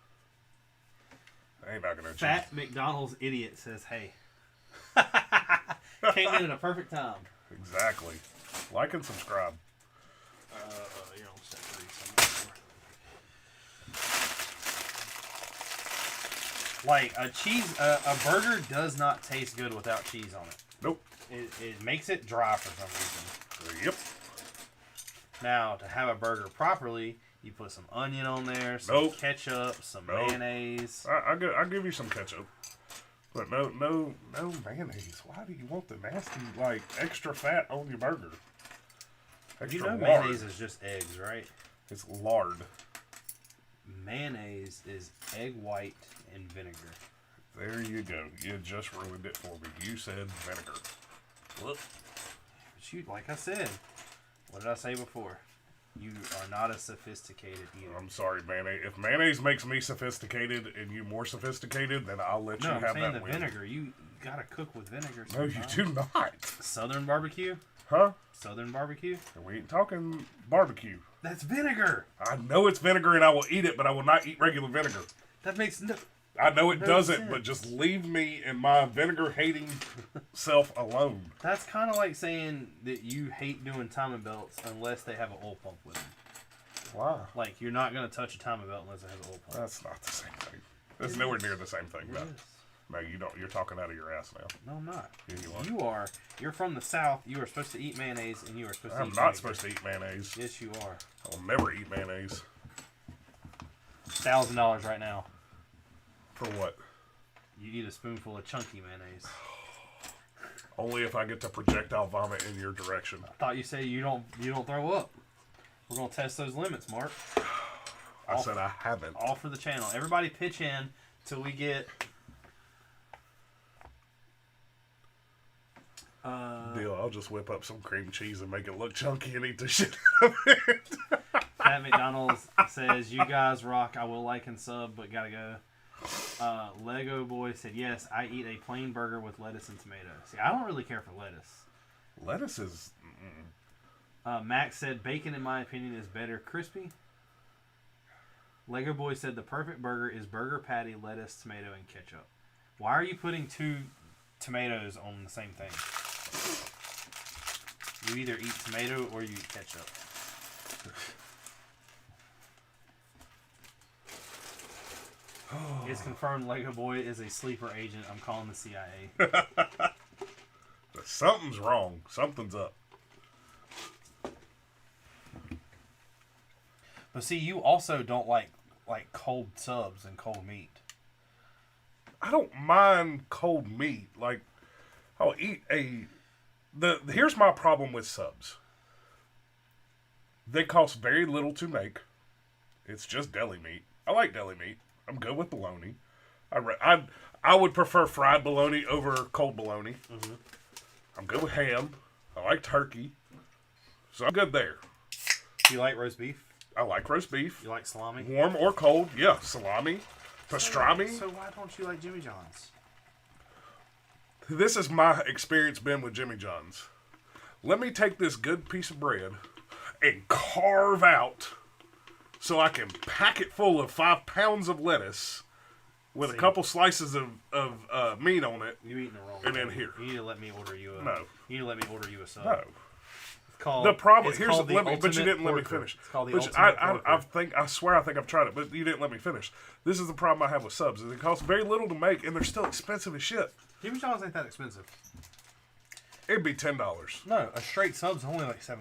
I ain't not gonna cheese. Fat McDonald's idiot says, hey. Came in at a perfect time. Exactly. Like and subscribe. You're on step 3 somewhere. Like, a burger does not taste good without cheese on it. Nope. It makes it dry for some reason. Yep. Now, to have a burger properly, you put some onion on there, some ketchup, some mayonnaise. I'll give you some ketchup. But no mayonnaise. Why do you want the nasty, like, extra fat on your burger? Extra You know lard. mayonnaise is just eggs, right? It's lard. Mayonnaise is egg white and vinegar. There you go. You just ruined it for me. You said vinegar. Look. But you, like I said, what did I say before? You are not as sophisticated either. I'm sorry, mayonnaise. If mayonnaise makes me sophisticated and you more sophisticated, then I'll let you have that. No, I'm saying the vinegar. You gotta cook with vinegar sometimes. No, you do not. Southern barbecue? Huh? Southern barbecue? We ain't talking barbecue. That's vinegar. I know it's vinegar and I will eat it, but I will not eat regular vinegar. That makes no... I know it doesn't, sense. but just leave me and my vinegar-hating self alone. That's kind of like saying that you hate doing timing belts unless they have an oil pump with them. Why? Like, you're not going to touch a timing belt unless it has an oil pump. That's not the same thing. That's nowhere near the same thing. No. No, you don't. You're talking out of your ass now. No, I'm not. Yeah, you are. You're from the South. You are supposed to eat mayonnaise, and you are supposed to eat I'm not supposed to eat mayonnaise. Yes, you are. I'll never eat mayonnaise. $1,000 right now. For what? You eat a spoonful of chunky mayonnaise. Only if I get to projectile vomit in your direction. I thought you said you don't throw up. We're gonna test those limits, Mark. I said I haven't. All for the channel. Everybody pitch in till we get. Deal. I'll just whip up some cream cheese and make it look chunky and eat the shit out of it. Fat McDonald's says, "You guys rock. I will like and sub, but gotta go." Lego Boy said, "Yes, I eat a plain burger with lettuce and tomato." See, I don't really care for lettuce. Lettuce is... Max said, "Bacon, in my opinion, is better crispy." Lego Boy said, "The perfect burger is burger patty, lettuce, tomato, and ketchup." Why are you putting 2 tomatoes on the same thing? You either eat tomato or you eat ketchup. It's confirmed Lego Boy is a sleeper agent. I'm calling the CIA. Something's wrong. Something's up. But see, you also don't like cold subs and cold meat. I don't mind cold meat. Like, I'll eat here's my problem with subs. They cost very little to make. It's just deli meat. I like deli meat. I'm good with bologna. I would prefer fried bologna over cold bologna. Mm-hmm. I'm good with ham. I like turkey. So I'm good there. Do you like roast beef? I like roast beef. You like salami? Warm or cold. Yeah, salami. Pastrami. So why don't you like Jimmy John's? This is my experience been with Jimmy John's. Let me take this good piece of bread and carve out so I can pack it full of 5 pounds of lettuce with a couple slices of meat on it. You eating the wrong. And then here. You need to let me order you a. No. You need to let me order you a sub. No. It's called, The problem it's here's called the but you didn't let me porker. finish. It's called the Which ultimate I porker. I swear I think I've tried it, but you didn't let me finish. This is the problem I have with subs. Is it costs very little to make, and they're still expensive as shit. Jimmy John's ain't that expensive. It'd be $10. No, a straight sub's only like $7.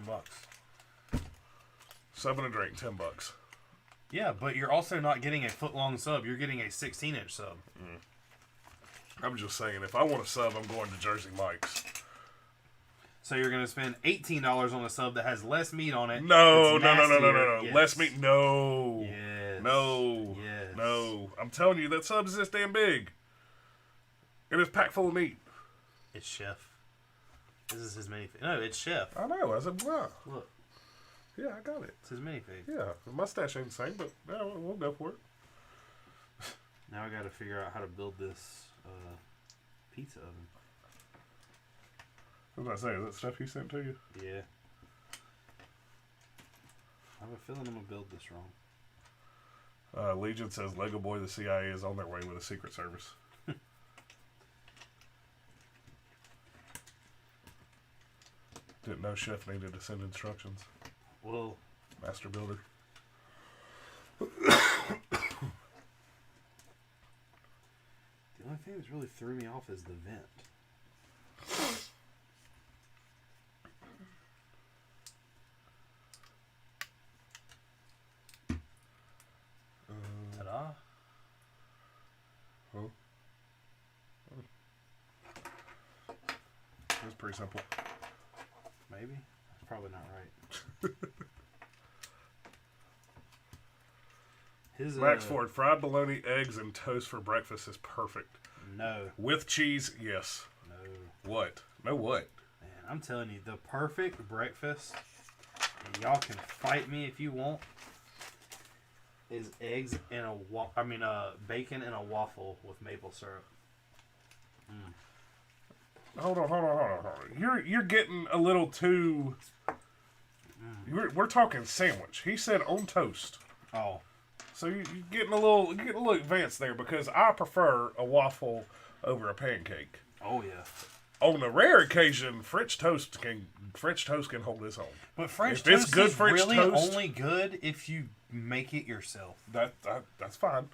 Sub and a drink, $10. Yeah, but you're also not getting a foot-long sub. You're getting a 16-inch sub. I'm just saying, if I want a sub, I'm going to Jersey Mike's. So you're going to spend $18 on a sub that has less meat on it. No. Yes. Less meat, no. Yes. No. Yes. No. I'm telling you, that sub is this damn big. And it's packed full of meat. It's Chef. This is his minifig. No, it's Chef. I know. I said, wow. Look, Yeah, I got it. it's his minifig. Yeah, the mustache ain't the same, but yeah, we'll go for it. Now I got to figure out how to build this pizza oven. What was I say? Is that stuff he sent to you? Yeah. I have a feeling I'm going to build this wrong. Legion says Lego Boy, the CIA is on their way with a Secret Service. Didn't know Chef needed to send instructions. Well, Master Builder. the only thing that's really threw me off is the vent. Ta-da. Oh. That's pretty simple. Maybe? That's probably not right. His Max Ford, fried bologna, eggs, and toast for breakfast is perfect. No. With cheese, yes. No. What? No what? Man, I'm telling you, the perfect breakfast, and y'all can fight me if you want, is eggs and bacon and a waffle with maple syrup. Hold on. You're getting a little too. We're talking sandwich. He said on toast. Oh. So you're getting a little advanced there because I prefer a waffle over a pancake. Oh yeah. On a rare occasion, French toast can hold its own. But French If it's toast good is French really toast- only good if you make it yourself. That's fine.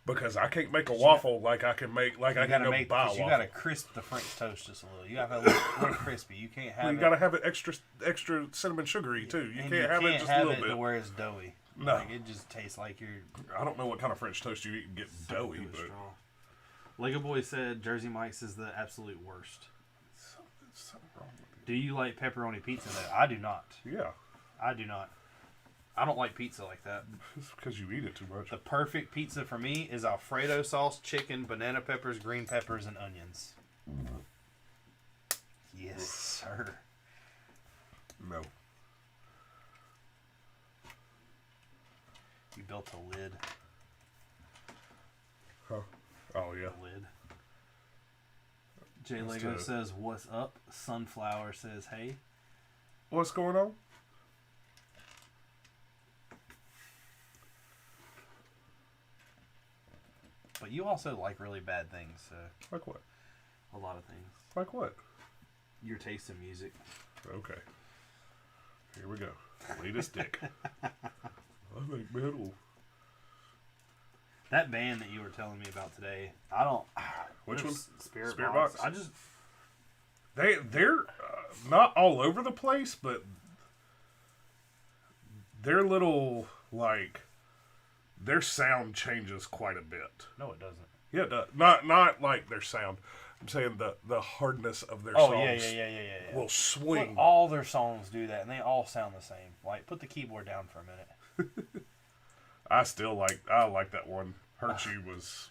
Because I can't make a waffle like I can make I can go buy a waffle. You gotta crisp the French toast just a little. You gotta have a little crispy. You can't have You gotta have it extra cinnamon sugary too. You can't have it just a little bit. to where it's doughy. No. Like, it just tastes like you're. I don't know what kind of French toast you eat and get doughy, Too but strong. Lego Boy said Jersey Mike's is the absolute worst. something wrong with Do you like pepperoni pizza though? I do not. it. Yeah, I do not. I don't like pizza like that. it's because you eat it too much. The perfect pizza for me is Alfredo sauce, chicken, banana peppers, green peppers, and onions. Yes, sir. No. You built a lid. Huh? Oh yeah. A lid. Jay Let's Lego do it. says, "What's up?" Sunflower says, "Hey." What's going on? But you also like really bad things, so Like what? a lot of things. Like what? Your taste in music. Okay. Here we go. Latest dick. I think metal. That band that you were telling me about today, I don't. Which one? Spirit Spirit Box. Box? I just. They're not all over the place, but they're little like their sound changes quite a bit. No, it doesn't. Yeah, it does. Not like their sound. I'm saying the hardness of their Oh songs yeah. will swing. But all their songs do that, and they all sound the same. Like, put the keyboard down for a minute. I like that one. Hurt You was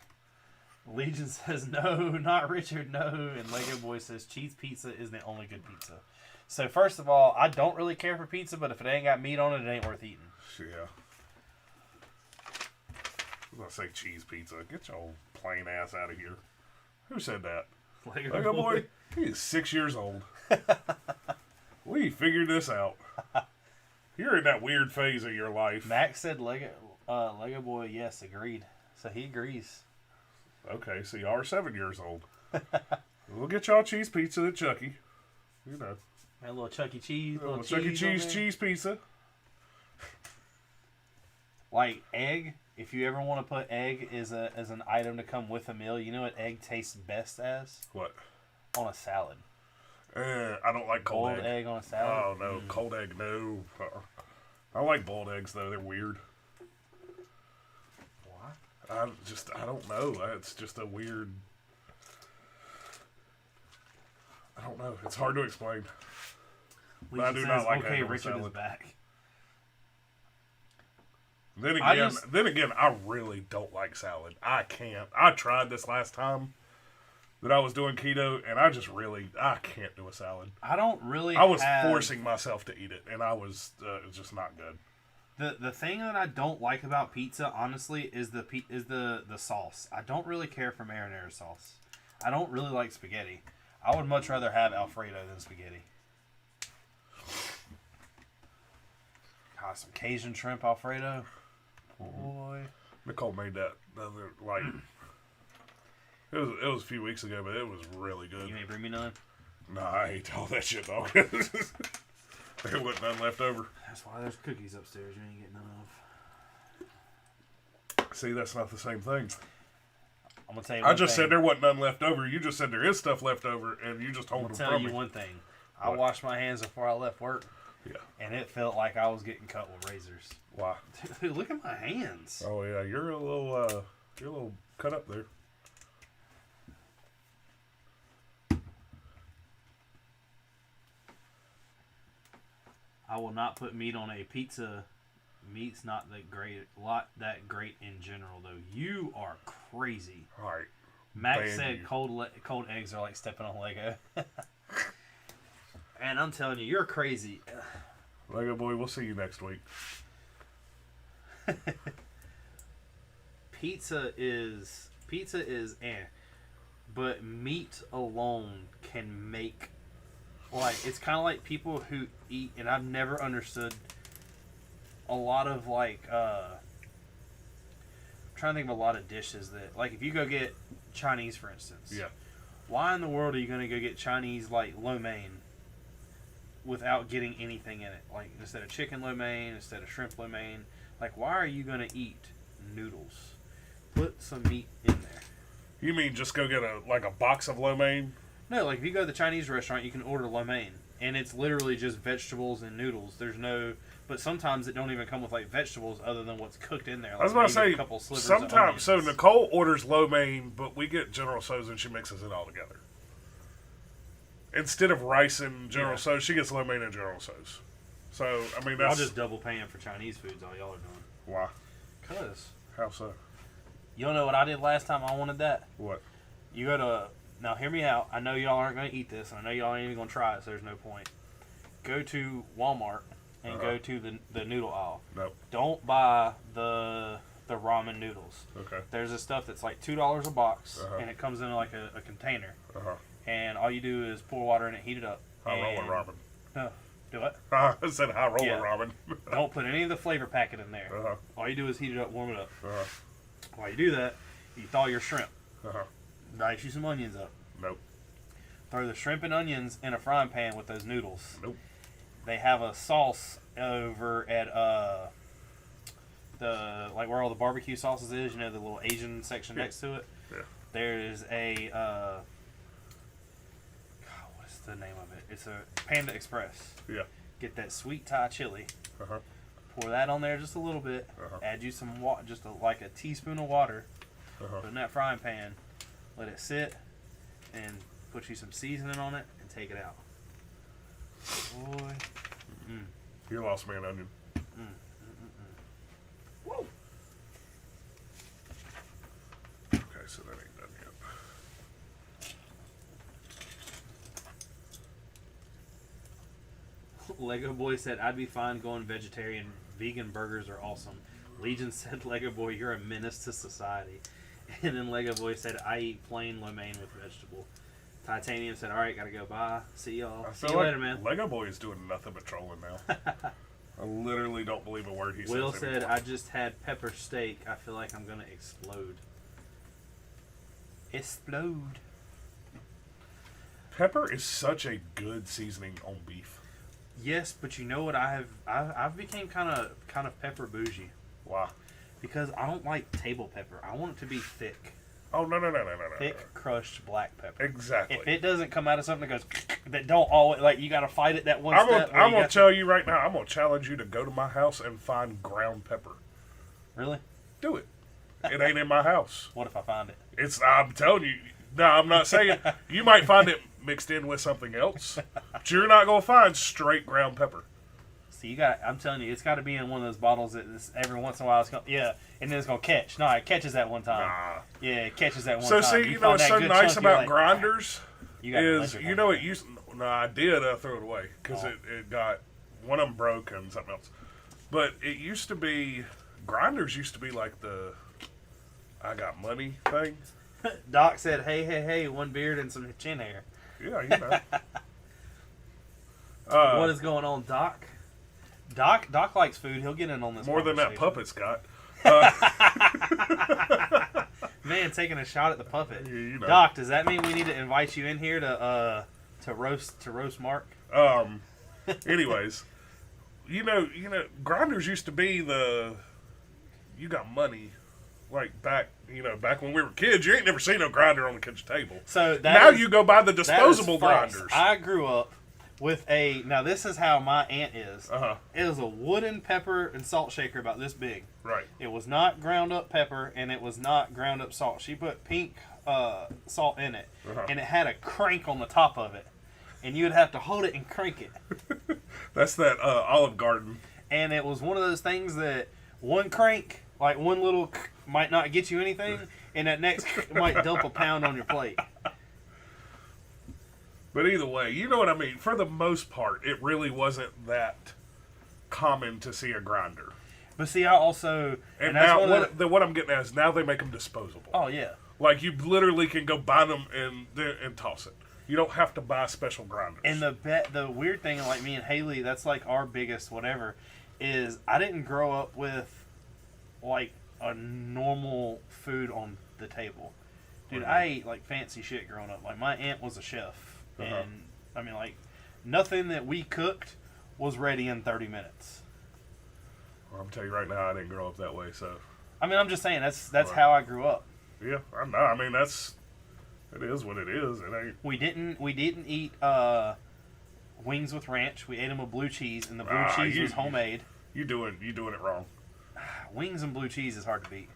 Legion says no, not Richard, no, and Lego Boy says cheese pizza is the only good pizza. So first of all, I don't really care for pizza, but if it ain't got meat on it, it ain't worth eating. yeah. I was gonna say cheese pizza. Get your old plain ass out of here. Who said that? Lego Boy. He is 6 years old. We figured this out. You're in that weird phase of your life. Max said Lego Boy, yes, agreed. So he agrees. Okay, so y'all are 7 years old. We'll get y'all cheese pizza at Chucky. You know. A little Chuck E. Cheese. A little Chuck E. Cheese cheese pizza. Like egg, if you ever want to put egg as an item to come with a meal, you know what egg tastes best as? What? On a salad. I don't like cold Boiled egg on a salad? Oh, no. Cold egg, no. I like boiled eggs, though. They're weird. Why? I don't know. It's just a weird... I don't know. It's hard to explain. But I do not like egg on Richard salad. is back. Then again, I really don't like salad. I can't. I tried this last time that I was doing keto, and I can't do a salad. I don't really. I was forcing myself to eat it, and it was just not good. The thing that I don't like about pizza, honestly, is the sauce. I don't really care for marinara sauce. I don't really like spaghetti. I would much rather have Alfredo than spaghetti. God, some Cajun shrimp Alfredo. Boy. Nicole made that the other, like, it was a few weeks ago, but it was really good. You ain't bring me none? Nah, I ate all that shit, dog. There wasn't none left over. That's why there's cookies upstairs you ain't getting none of. See, that's not the same thing. I'm gonna tell you I just said there wasn't none left over. You just said there is stuff left over, and you just told them from me. I'm gonna tell you one thing. I washed my hands before I left work. Yeah. And it felt like I was getting cut with razors. Why? Dude, look at my hands. Oh yeah, you're a little cut up there. I will not put meat on a pizza. Meat's not that great in general, though. You are crazy. All right. Max said cold eggs are like stepping on Lego. And I'm telling you, you're crazy. Lego boy, we'll see you next week. Pizza is but meat alone can make, like, it's kind of like people who eat, and I've never understood a lot of, like, I'm trying to think of a lot of dishes that, like, if you go get Chinese, for instance. Yeah. Why in the world are you going to go get Chinese, like, lo mein without getting anything in it? Like, instead of chicken lo mein, instead of shrimp lo mein, like, why are you going to eat noodles? Put some meat in there. You mean just go get a box of lo mein? No, like, if you go to the Chinese restaurant, you can order lo mein, and it's literally just vegetables and noodles. There's no, but sometimes it don't even come with, like, vegetables other than what's cooked in there. Like, I was about to say, a couple slivers sometimes, of so Nicole orders lo mein, but we get General Tso's and she mixes it all together. Instead of rice and General Tso's, she gets lo mein and General Tso's. So, I mean, that's... Y'all just double paying for Chinese foods, all y'all are doing. Why? Because. How so? You don't know what I did last time I wanted that? What? You go to... Now, hear me out. I know y'all aren't going to eat this, and I know y'all ain't even going to try it, so there's no point. Go to Walmart and go to the noodle aisle. Nope. Don't buy the ramen noodles. Okay. There's this stuff that's like $2 a box, and it comes in like a container. And all you do is pour water in it, heat it up. High roller ramen. No. Do what? I said high roller ramen. Don't put any of the flavor packet in there. All you do is heat it up, warm it up. While you do that, you thaw your shrimp. Dice you some onions up. Nope. Throw the shrimp and onions in a frying pan with those noodles. Nope. They have a sauce over at the, like, where all the barbecue sauces is, you know, the little Asian section next to it. Yeah. There's a God, what is the name of it? It's a Panda Express. Yeah. Get that sweet Thai chili. Pour that on there just a little bit. Add you some water, just like a teaspoon of water. Put in that frying pan. Let it sit, and put you some seasoning on it, and take it out. Boy. You lost me an onion. Woo. Okay, so that ain't done yet. Lego Boy said, I'd be fine going vegetarian. Vegan burgers are awesome. Legion said, Lego Boy, you're a menace to society. And then Lego Boy said, I eat plain lo mein with vegetable. Titanium said, alright, gotta go, bye. See y'all. See you later, man. Lego Boy is doing nothing but trolling now. I literally don't believe a word he says. Will said, anymore. I just had pepper steak. I feel like I'm going to explode. Explode. Pepper is such a good seasoning on beef. Yes, but you know what? I've became kind of pepper bougie. Why? Because I don't like table pepper. I want it to be thick. Oh, no. Thick, crushed black pepper. Exactly. If it doesn't come out of something that goes, that don't always, like, you got to fight it that one step. I'm going to tell you right now, I'm going to challenge you to go to my house and find ground pepper. Really? Do it. It ain't in my house. What if I find it? I'm telling you. No, I'm not saying. You might find it mixed in with something else. But you're not going to find straight ground pepper. See, I'm telling you, it's got to be in one of those bottles that every once in a while it's going and then it's going to catch. No, it catches that one time. Nah. Yeah, it catches that one So time. see, you know what's so nice about grinders is, it used. No, I did throw it away because it got one of them broke and something else. But it used to be grinders used to be like the I got money thing. Doc said, "Hey, one beard and some chin hair." Yeah, you know. What is going on, Doc? Doc likes food. He'll get in on this more than that puppet's got. Man, taking a shot at the puppet. Yeah, you know. Doc, does that mean we need to invite you in here to roast Mark? Anyways, you know, grinders used to be you got money, like back when we were kids. You ain't never seen no grinder on the kitchen table. So now you go buy the disposable false. grinders. I grew up with now this is how my aunt is. It was a wooden pepper and salt shaker about this big. Right. It was not ground up pepper and it was not ground up salt. She put pink salt in it, and it had a crank on the top of it, and you would have to hold it and crank it. That's that Olive Garden. And it was one of those things that one crank, like one little might not get you anything, and that next might dump a pound on your plate. But either way, you know what I mean. For the most part, it really wasn't that common to see a grinder. But see, I also and now what I'm getting at is now they make them disposable. Oh yeah, like you literally can go buy them and toss it. You don't have to buy special grinders. And the weird thing, like me and Haley, that's like our biggest whatever, is I didn't grow up with like a normal food on the table. Dude, I ate like fancy shit growing up. Like my aunt was a chef. And I mean, like, nothing that we cooked was ready in 30 minutes. Well, I'm telling you right now, I didn't grow up that way. So, I mean, I'm just saying that's how I grew up. Yeah, I know. I mean, it is what it is. It ain't. We didn't eat wings with ranch. We ate them with blue cheese, and the blue cheese was homemade. You doing it wrong. Wings and blue cheese is hard to beat.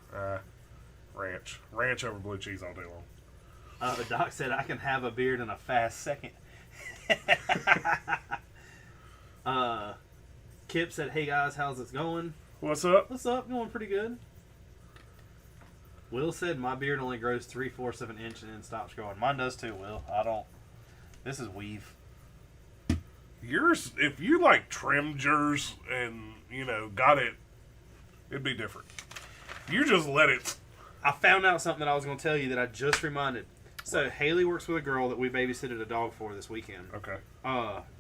Ranch over blue cheese all day long. The doc said I can have a beard in a fast second. Kip said, "Hey guys, how's it going?" What's up? What's up? Going pretty good. Will said, "My beard only grows 3/4 of an inch and then stops growing." Mine does too, Will. I don't. This is weave. Yours, if you like trimmed yours and got it, it'd be different. You just let it. I found out something that I was going to tell you that I just reminded. So Haley works with a girl that we babysitted a dog for this weekend. Okay.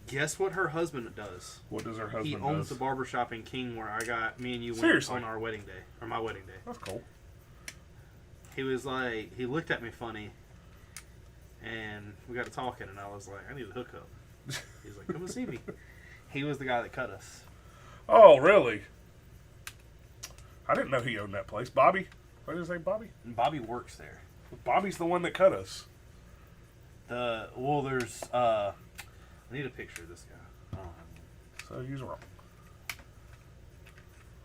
Guess what her husband does? What does her husband do? He owns the barbershop in King where me and you went Seriously? on our wedding day, or my wedding day. That's cool. He was like, he looked at me funny, and we got to talking, and I was like, I need a hookup. He's like, come and see me. He was the guy that cut us. Oh, really? I didn't know he owned that place. Bobby? What is his name, Bobby? Bobby works there. Bobby's the one that cut us. There's I need a picture of this guy. So you're wrong.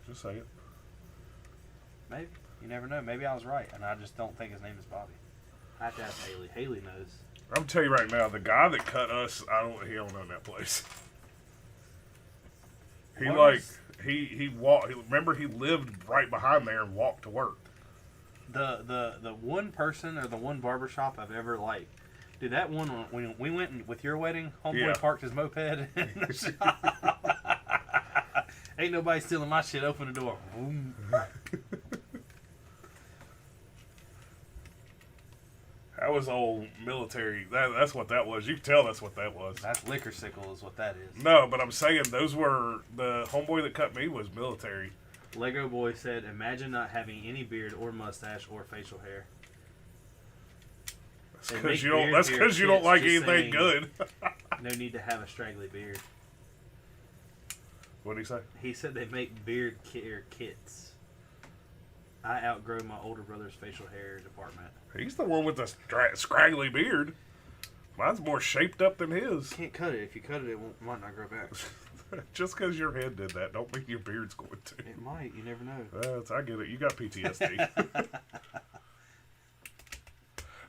Just say it. Maybe. You never know. Maybe I was right, and I just don't think his name is Bobby. I have to ask Haley. Haley knows. I'm telling you right now, the guy that cut us, he don't own that place. He walked. Remember, he lived right behind there and walked to work. The one person or the one barbershop I've ever liked. Dude, that one when we went with your wedding, homeboy parked his moped in the shop. Ain't nobody stealing my shit. Open the door. That was old military. That's what that was. You can tell that's what that was. That's liquor sickle is what that is. No, but I'm saying those were the homeboy that cut me was military. Lego Boy said, "Imagine not having any beard or mustache or facial hair." That's because you don't. That's because you don't like anything good. No need to have a straggly beard. What did he say? He said they make beard care kits. I outgrow my older brother's facial hair department. He's the one with the scraggly beard. Mine's more shaped up than his. Can't cut it. If you cut it, might not grow back. Just because your head did that, don't mean your beard's going to. It might. You never know. I get it. You got PTSD.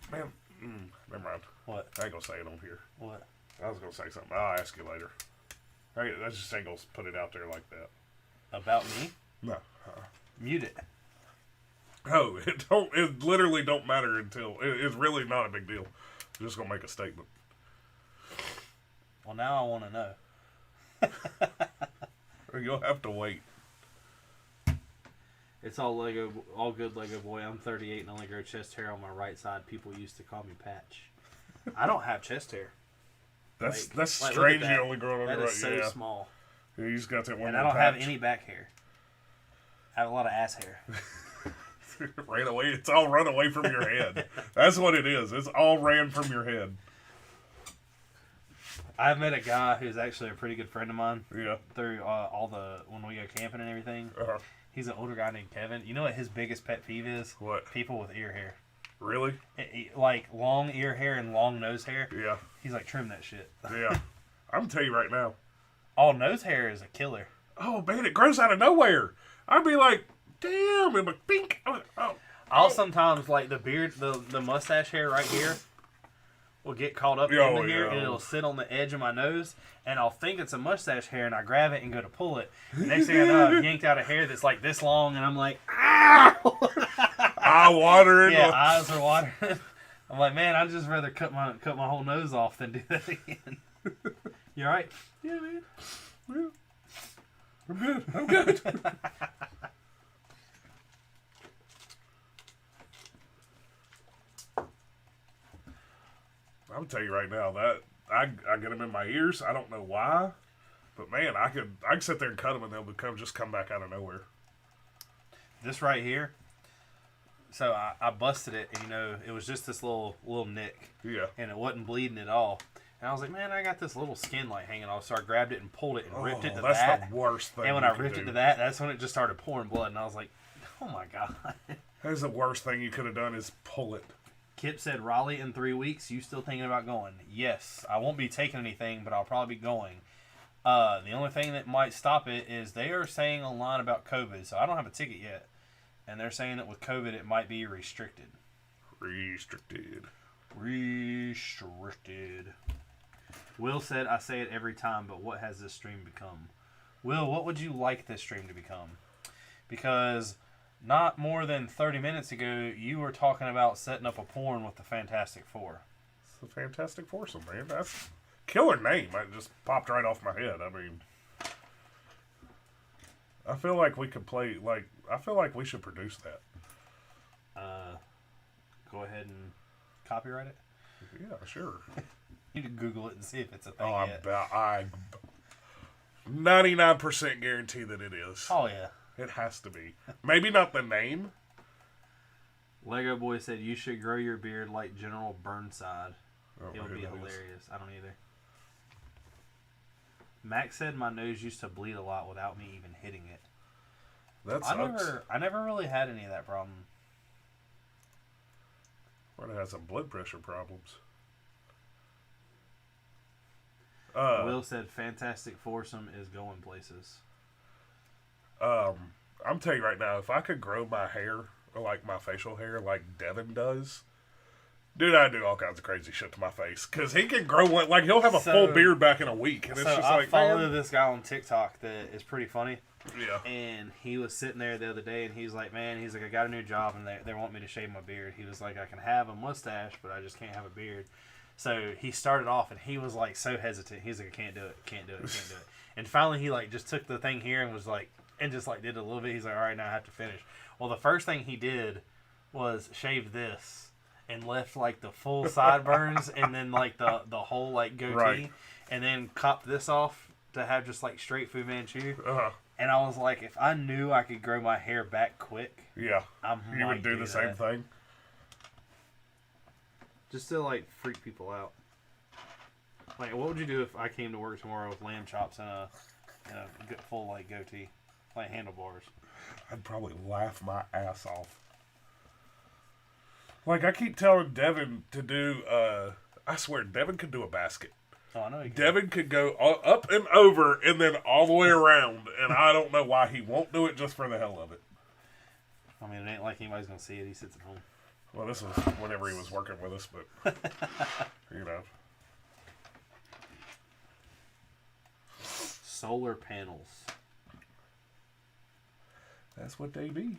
Man, never mind. What? I ain't gonna say it on here. What? I was gonna say something. I'll ask you later. I just ain't gonna put it out there like that. About me? No. Mute it. Oh, it literally don't matter until it's really not a big deal. I'm just gonna make a statement. Well, now I want to know. You'll have to wait. It's all good Lego Boy. I'm 38 and only grow chest hair on my right side. People used to call me Patch. I don't have chest hair. That's strange. You only grow on the right. That is so small. Yeah, you just got that one. And I don't have any back hair. I have a lot of ass hair. Ran away. It's all run away from your head. That's what it is. It's all ran from your head. I've met a guy who's actually a pretty good friend of mine. Yeah. Through when we go camping and everything. Uh-huh. He's an older guy named Kevin. You know what his biggest pet peeve is? What? People with ear hair. Really? Like long ear hair and long nose hair. Yeah. He's like, trim that shit. Yeah. I'm gonna tell you right now. All nose hair is a killer. Oh man, it grows out of nowhere. I'd be like, damn, and like, pink. I'll sometimes like the beard, the mustache hair right here will get caught up in here, and it'll sit on the edge of my nose, and I'll think it's a mustache hair, and I grab it and go to pull it. The next thing I know, I've yanked out a hair that's like this long, and I'm like, ow! Eye watering. Yeah, eyes are watering. I'm like, man, I'd just rather cut my whole nose off than do that again. You all right? Yeah, man. Yeah. I'm good. I'm good. I'm gonna tell you right now that I get them in my ears. I don't know why, but man, I could sit there and cut them and they'll come back out of nowhere. This right here. So I busted it, and it was just this little nick. Yeah. And it wasn't bleeding at all. And I was like, man, I got this little skin like hanging off. So I grabbed it and pulled it and ripped it to that. That's the worst thing. And when I ripped it to that, that's when it just started pouring blood. And I was like, oh my god. That's the worst thing you could have done is pull it. Kip said, Raleigh in 3 weeks. You still thinking about going? Yes. I won't be taking anything, but I'll probably be going. The only thing that might stop it is they are saying online about COVID. So I don't have a ticket yet. And they're saying that with COVID, it might be restricted. Restricted. Will said, I say it every time, but what has this stream become? Will, what would you like this stream to become? Because not more than 30 minutes ago, you were talking about setting up a porn with the Fantastic Four. It's the Fantastic Foursome, man. That's killer name. It just popped right off my head. I mean, I feel like we could play, I feel like we should produce that. Go ahead and copyright it? Yeah, sure. You need to Google it and see if it's a thing yet. I 99% guarantee that it is. Oh, yeah. It has to be. Maybe not the name. Lego Boy said, you should grow your beard like General Burnside. It would be hilarious. Is. I don't either. Max said my nose used to bleed a lot without me even hitting it. That sucks. I never really had any of that problem. Or it has some blood pressure problems. Will said Fantastic Foursome is going places. I'm telling you right now, if I could grow my hair, or like my facial hair, like Devin does, dude, I'd do all kinds of crazy shit to my face. Because he can grow one, like he'll have a full beard back in a week. And it's just I like, follow this guy on TikTok that is pretty funny. Yeah. And he was sitting there the other day and he's like, I got a new job and they want me to shave my beard. He was like, I can have a mustache, but I just can't have a beard. So he started off and he was like so hesitant. He's like, I can't do it. And finally he like just took the thing here and was like, and just like did it a little bit. He's like, all right, now I have to finish. Well, the first thing he did was shave this. and left like the full sideburns and then like the whole like goatee, Right. and then copped this off to have just like straight Fu Manchu. Uh-huh. And I was like, if I knew I could grow my hair back quick, Yeah. I You might would do the same thing. just to like freak people out. Like, what would you do if I came to work tomorrow with lamb chops and a full like goatee, like handlebars? I'd probably laugh my ass off. Like, I keep telling Devin to do, I swear, Devin could do a basket. Oh, I know. Devin could go up and over and then all the way around, and I don't know why he won't do it just for the hell of it. I mean, it ain't like anybody's going to see it. He sits at home. Well, this was whenever he was working with us, but, you know. Solar panels. That's what they be.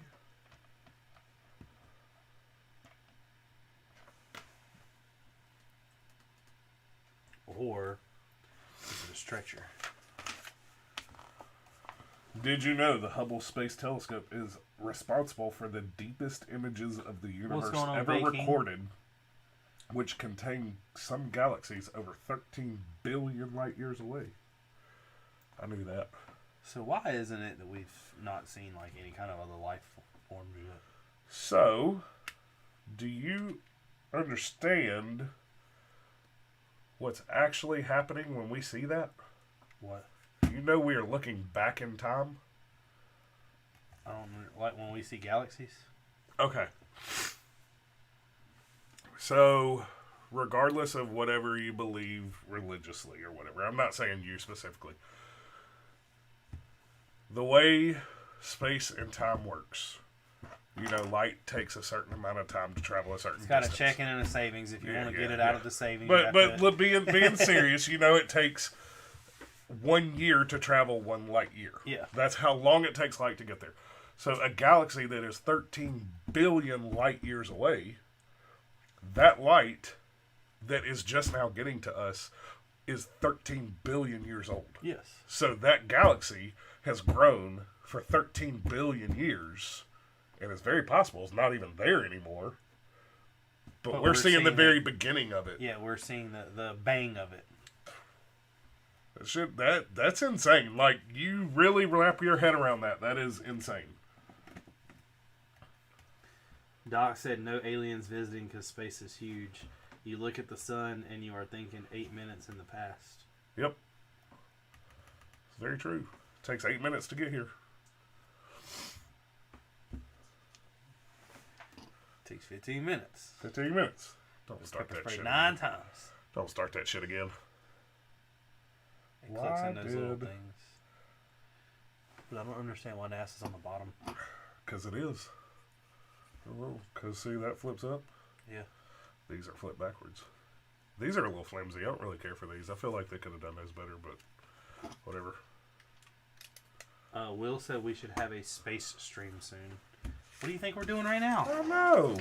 Or is it a stretcher? Did you know the Hubble Space Telescope is responsible for the deepest images of the universe ever recorded, which contain some galaxies over 13 billion light years away? I knew that. So why isn't it that we've not seen like any kind of other life forms yet? So, do you understand what's actually happening when we see that? What? You know we are looking back in time? I don't know. Like when we see galaxies? Okay. So, regardless of whatever you believe religiously or whatever, I'm not saying you specifically, the way space and time works, you know, light takes a certain amount of time to travel a certain distance. It's got a check-in and a savings. If you want to get it out of the savings. But look, being serious, you know, it takes 1 year to travel 1 light year. Yeah. That's how long it takes light to get there. So a galaxy that is 13 billion light years away, that light that is just now getting to us is 13 billion years old. Yes. So that galaxy has grown for 13 billion years, and it's very possible it's not even there anymore. But we're seeing the very beginning of it. Yeah, we're seeing the bang of it. That's insane. Like, you really wrap your head around that. That is insane. Doc said no aliens visiting because space is huge. You look at the sun and you are thinking 8 minutes in the past. Yep. It's very true. It takes 8 minutes to get here. Takes 15 minutes. 15 minutes. Don't start that shit 9 again. times. Don't start that shit again. It clicks in those little things. But I don't understand why NASA's on the bottom. Because it is. Oh, because see, that flips up. Yeah. These are flipped backwards. These are a little flimsy. I don't really care for these. I feel like they could have done those better, but whatever. Will said we should have a space stream soon. What do you think we're doing right now? I don't know.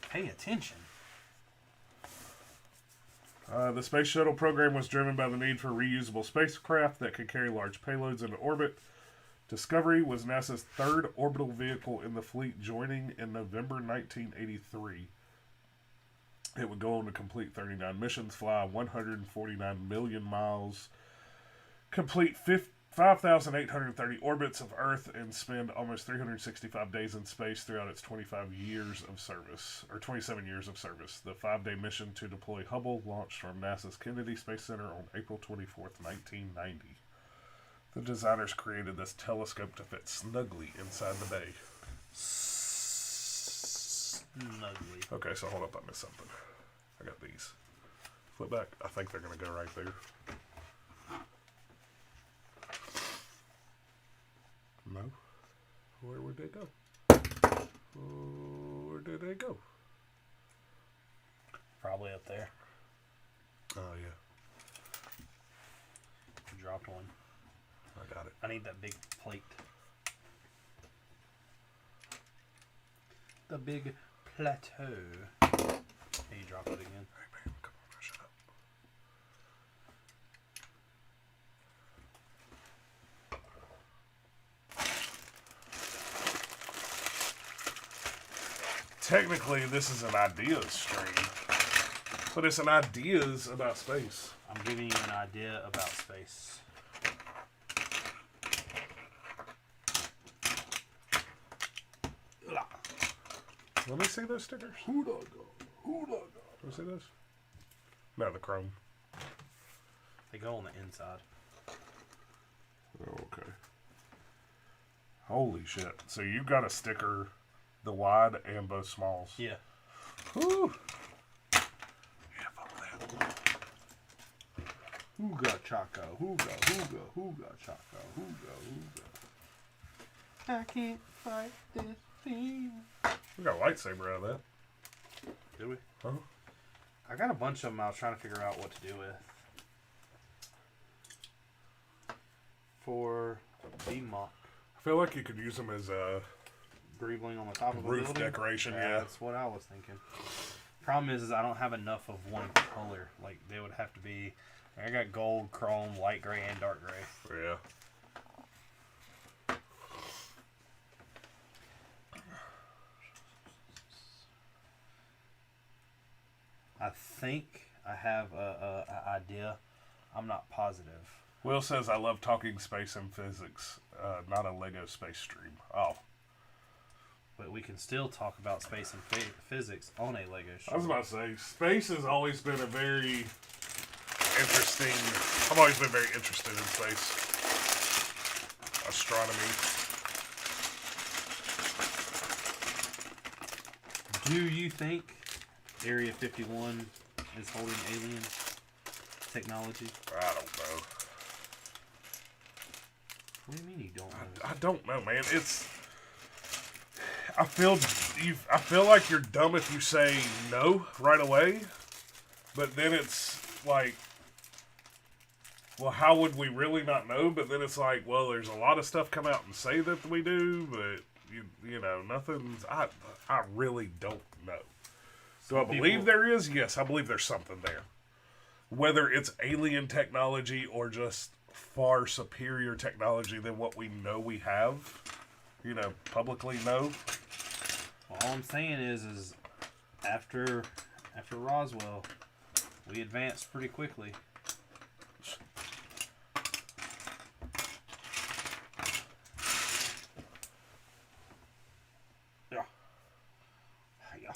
Pay attention. The Space Shuttle program was driven by the need for reusable spacecraft that could carry large payloads into orbit. Discovery was NASA's third orbital vehicle in the fleet, joining in November 1983. It would go on to complete 39 missions, fly 149 million miles, complete 5,830 orbits of Earth, and spend almost 365 days in space throughout its 25 years of service, or 27 years of service. The 5-day mission to deploy Hubble launched from NASA's Kennedy Space Center on April 24th, 1990. The designers created this telescope to fit snugly inside the bay. Snugly. Okay, so hold up, I missed something. I got these. Flip back. I think they're going to go right there. No. Where would they go? Where did they go? Probably up there. Oh, yeah. Dropped one. I got it. I need that big plate. The big plateau. Hey, you dropped it again. Hey, man, come on, shut up. technically this is an ideas stream, but it's an ideas about space. I'm giving you an idea about space. Let me see those stickers. Who da go? Let me see those. No, the chrome. They go on the inside. Oh, okay. Holy shit. So you got a sticker, the wide and both smalls. Yeah. Whew. Yeah, follow that. Hooga Chaco, hooga, hooga, hooga Chaco, hooga, hooga. I can't fight this feeling. We got a lightsaber out of that. Do we? Huh? I got a bunch of them I was trying to figure out what to do with. For the mock. I feel like you could use them as a Greebling on the top of the roof building. decoration, yeah. That's what I was thinking. Problem is I don't have enough of one color. Like, they would have to be... I got gold, chrome, light gray, and dark gray. Yeah. I think I have a idea. I'm not positive. Will says, I love talking space and physics, not a Lego space stream. Oh. But we can still talk about space and physics on a Lego stream. I was about to say, space has always been a very interesting... I've always been very interested in space. Astronomy. Do you think Area 51 is holding alien technology? I don't know. What do you mean you don't know? I don't know, man. It's... I feel like you're dumb if you say no right away, but then it's like, well, how would we really not know? But then it's like, well, there's a lot of stuff come out and say that we do, but you know, nothing's. I really don't know. Do I believe there is? Yes, I believe there's something there. Whether it's alien technology or just far superior technology than what we know we have, you know, publicly know. Well, all I'm saying is after Roswell, we advanced pretty quickly. Yeah. Yeah.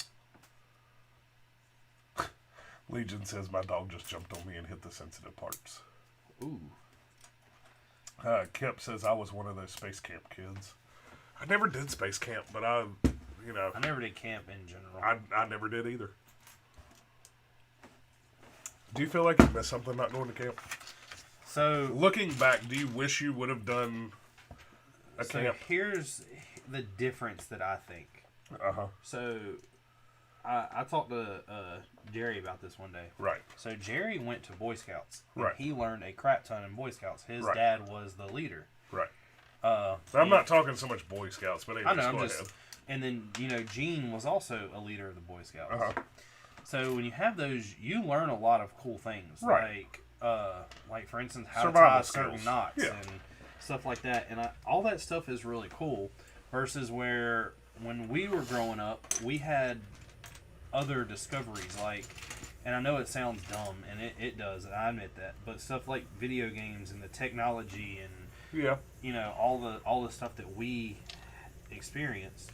Legion says my dog just jumped on me and hit the sensitive parts. Ooh. Kip says I was one of those space camp kids. I never did space camp, but you know. I never did camp in general. I never did either. Do you feel like you missed something not going to camp? So, looking back, do you wish you would have done a camp? Here's the difference that I think. Uh-huh. So, I talked to Jerry about this one day. Right. So, Jerry went to Boy Scouts. Right. He learned a crap ton in Boy Scouts. His right. dad was the leader. Right. I'm not talking so much Boy Scouts, but anyways, I know, go ahead. And then, you know, Gene was also a leader of the Boy Scouts. Uh-huh. So when you have those, you learn a lot of cool things. Right. Like for instance, how survival to tie skills. certain knots Yeah. and stuff like that. And all that stuff is really cool versus where when we were growing up, we had other discoveries like, and I know it sounds dumb, and it does, and I admit that, but stuff like video games and the technology and, yeah, you know, all the stuff that we experienced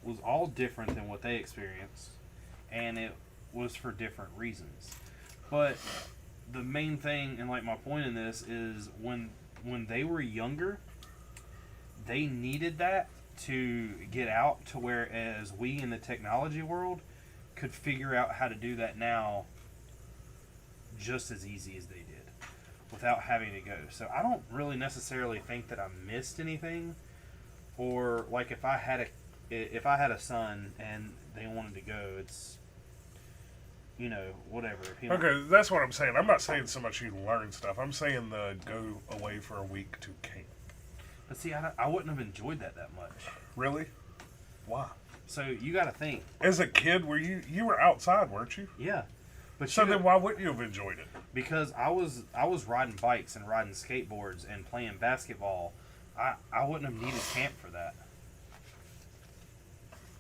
was all different than what they experienced, and it was for different reasons. But the main thing, and like my point in this, is when they were younger, they needed that to get out to whereas we in the technology world could figure out how to do that now just as easy as they did without having to go. So I don't really necessarily think that I missed anything, or like if I had a son and they wanted to go, it's, you know, whatever. Okay, that's what I'm saying. I'm not saying so much you learn stuff. I'm saying the go away for a week to camp. But see, I wouldn't have enjoyed that much. Really? Why? So you got to think. As a kid, you were outside, weren't you? Yeah. But so then why wouldn't you have enjoyed it? Because I was riding bikes and riding skateboards and playing basketball. I wouldn't have needed camp for that.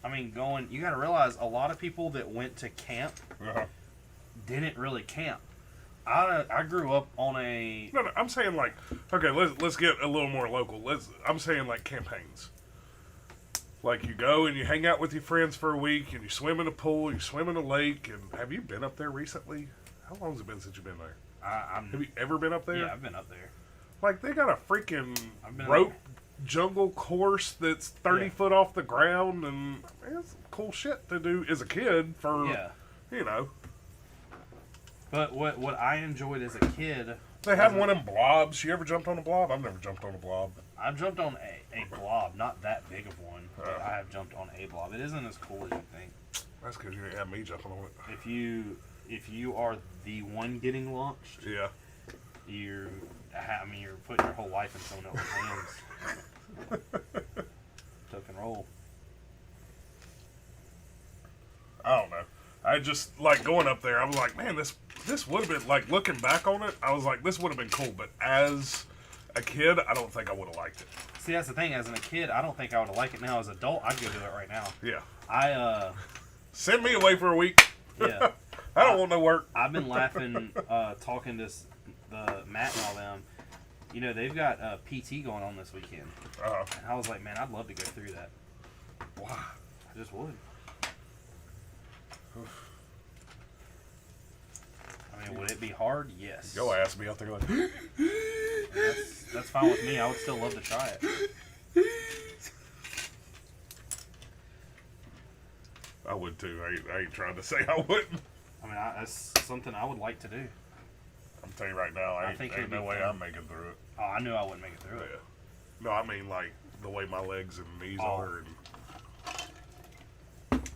I mean, you got to realize a lot of people that went to camp didn't really camp. I grew up on a... No, I'm saying like, okay, let's get a little more local. I'm saying like campaigns. Like you go and you hang out with your friends for a week and you swim in a pool, you swim in a lake. And have you been up there recently? How long has it been since you've been there? Have you ever been up there? Yeah, I've been up there. Like they got a freaking rope jungle course that's 30 foot off the ground, and it's cool shit to do as a kid for, you know. But what I enjoyed as a kid... They have one in blobs. You ever jumped on a blob? I've never jumped on a blob. I've jumped on a blob, not that big of one, but I have jumped on a blob. It isn't as cool as you think. That's because you didn't have me jumping on it. If you are the one getting launched, you're putting your whole life in someone else's hands. Tuck and roll. I don't know. I just, like, going up there, I was like, man, this would have been, like, looking back on it, I was like, this would have been cool. But as a kid, I don't think I would have liked it. See, that's the thing. As a kid, I don't think I would have liked it. Now, as an adult, I'd go do it right now. Yeah. Send me away for a week. Yeah. I don't want no work. I've been laughing, talking to the Matt and all them. You know, they've got PT going on this weekend. And I was like, man, I'd love to go through that. Why? I just would. I mean, would it be hard? Yes. Your ass be out there like... that's fine with me. I would still love to try it. I would too. I ain't trying to say I wouldn't. I mean, that's something I would like to do. I'm telling you right now, I think ain't no way fun. I'm making through it. Oh, I knew I wouldn't make it through it. No, I mean like the way my legs and knees are. And...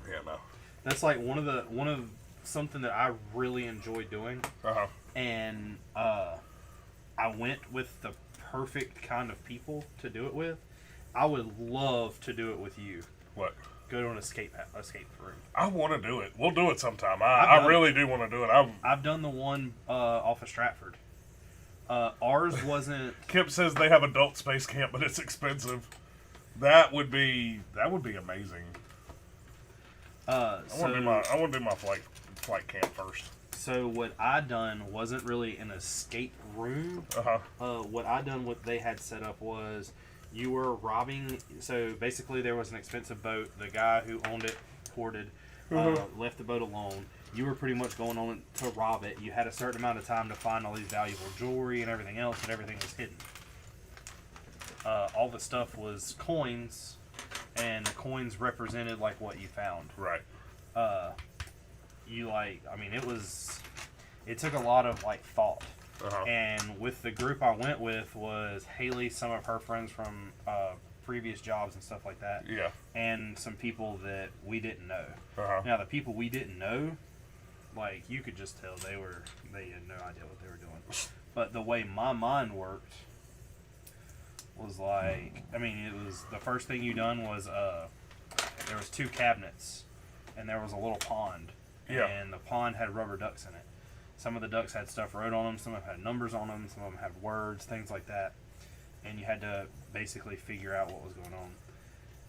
Yeah, no. That's like one of something that I really enjoy doing. And I went with the perfect kind of people to do it with. I would love to do it with you. What? Go to an escape room. I want to do it. We'll do it sometime. I really do want to do it. I've done the one off of Stratford. Ours wasn't. Kip says they have adult space camp, but it's expensive. That would be amazing. I want to do my flight camp first. So what I done wasn't really an escape room. What I done, what they had set up was you were robbing. So basically, there was an expensive boat. The guy who owned it ported, left the boat alone. You were pretty much going on to rob it. You had a certain amount of time to find all these valuable jewelry and everything else, and everything was hidden. All the stuff was coins, and the coins represented like what you found. Right. It took a lot of like thought. And with the group I went with was Haley, some of her friends from previous jobs and stuff like that. Yeah. And some people that we didn't know. Now the people we didn't know, like you could just tell they had no idea what they were doing. But the way my mind worked was like, I mean, it was the first thing you done was there was 2 cabinets and there was a little pond. Yeah. And the pond had rubber ducks in it. Some of the ducks had stuff wrote on them, some of them had numbers on them, some of them had words, things like that. And you had to basically figure out what was going on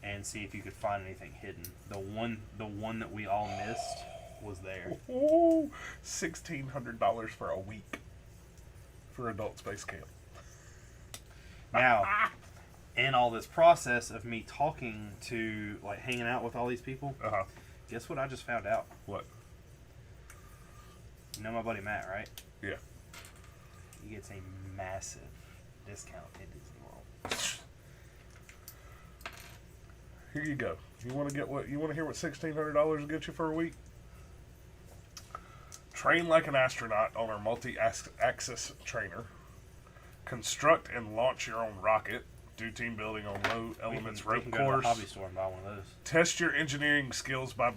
and see if you could find anything hidden. The one that we all missed was there. Ooh, $1,600 for a week for adult space camp. Now, in all this process of me talking to, like, hanging out with all these people, guess what I just found out? What? You know my buddy Matt, right? Yeah. He gets a massive discount in Disney World. Here you go. You want to hear what $1,600 will get you for a week? Train like an astronaut on our multi-axis trainer. Construct and launch your own rocket. Do team building on low elements rope we can course. Go to the hobby store and buy one of those. Test your engineering skills by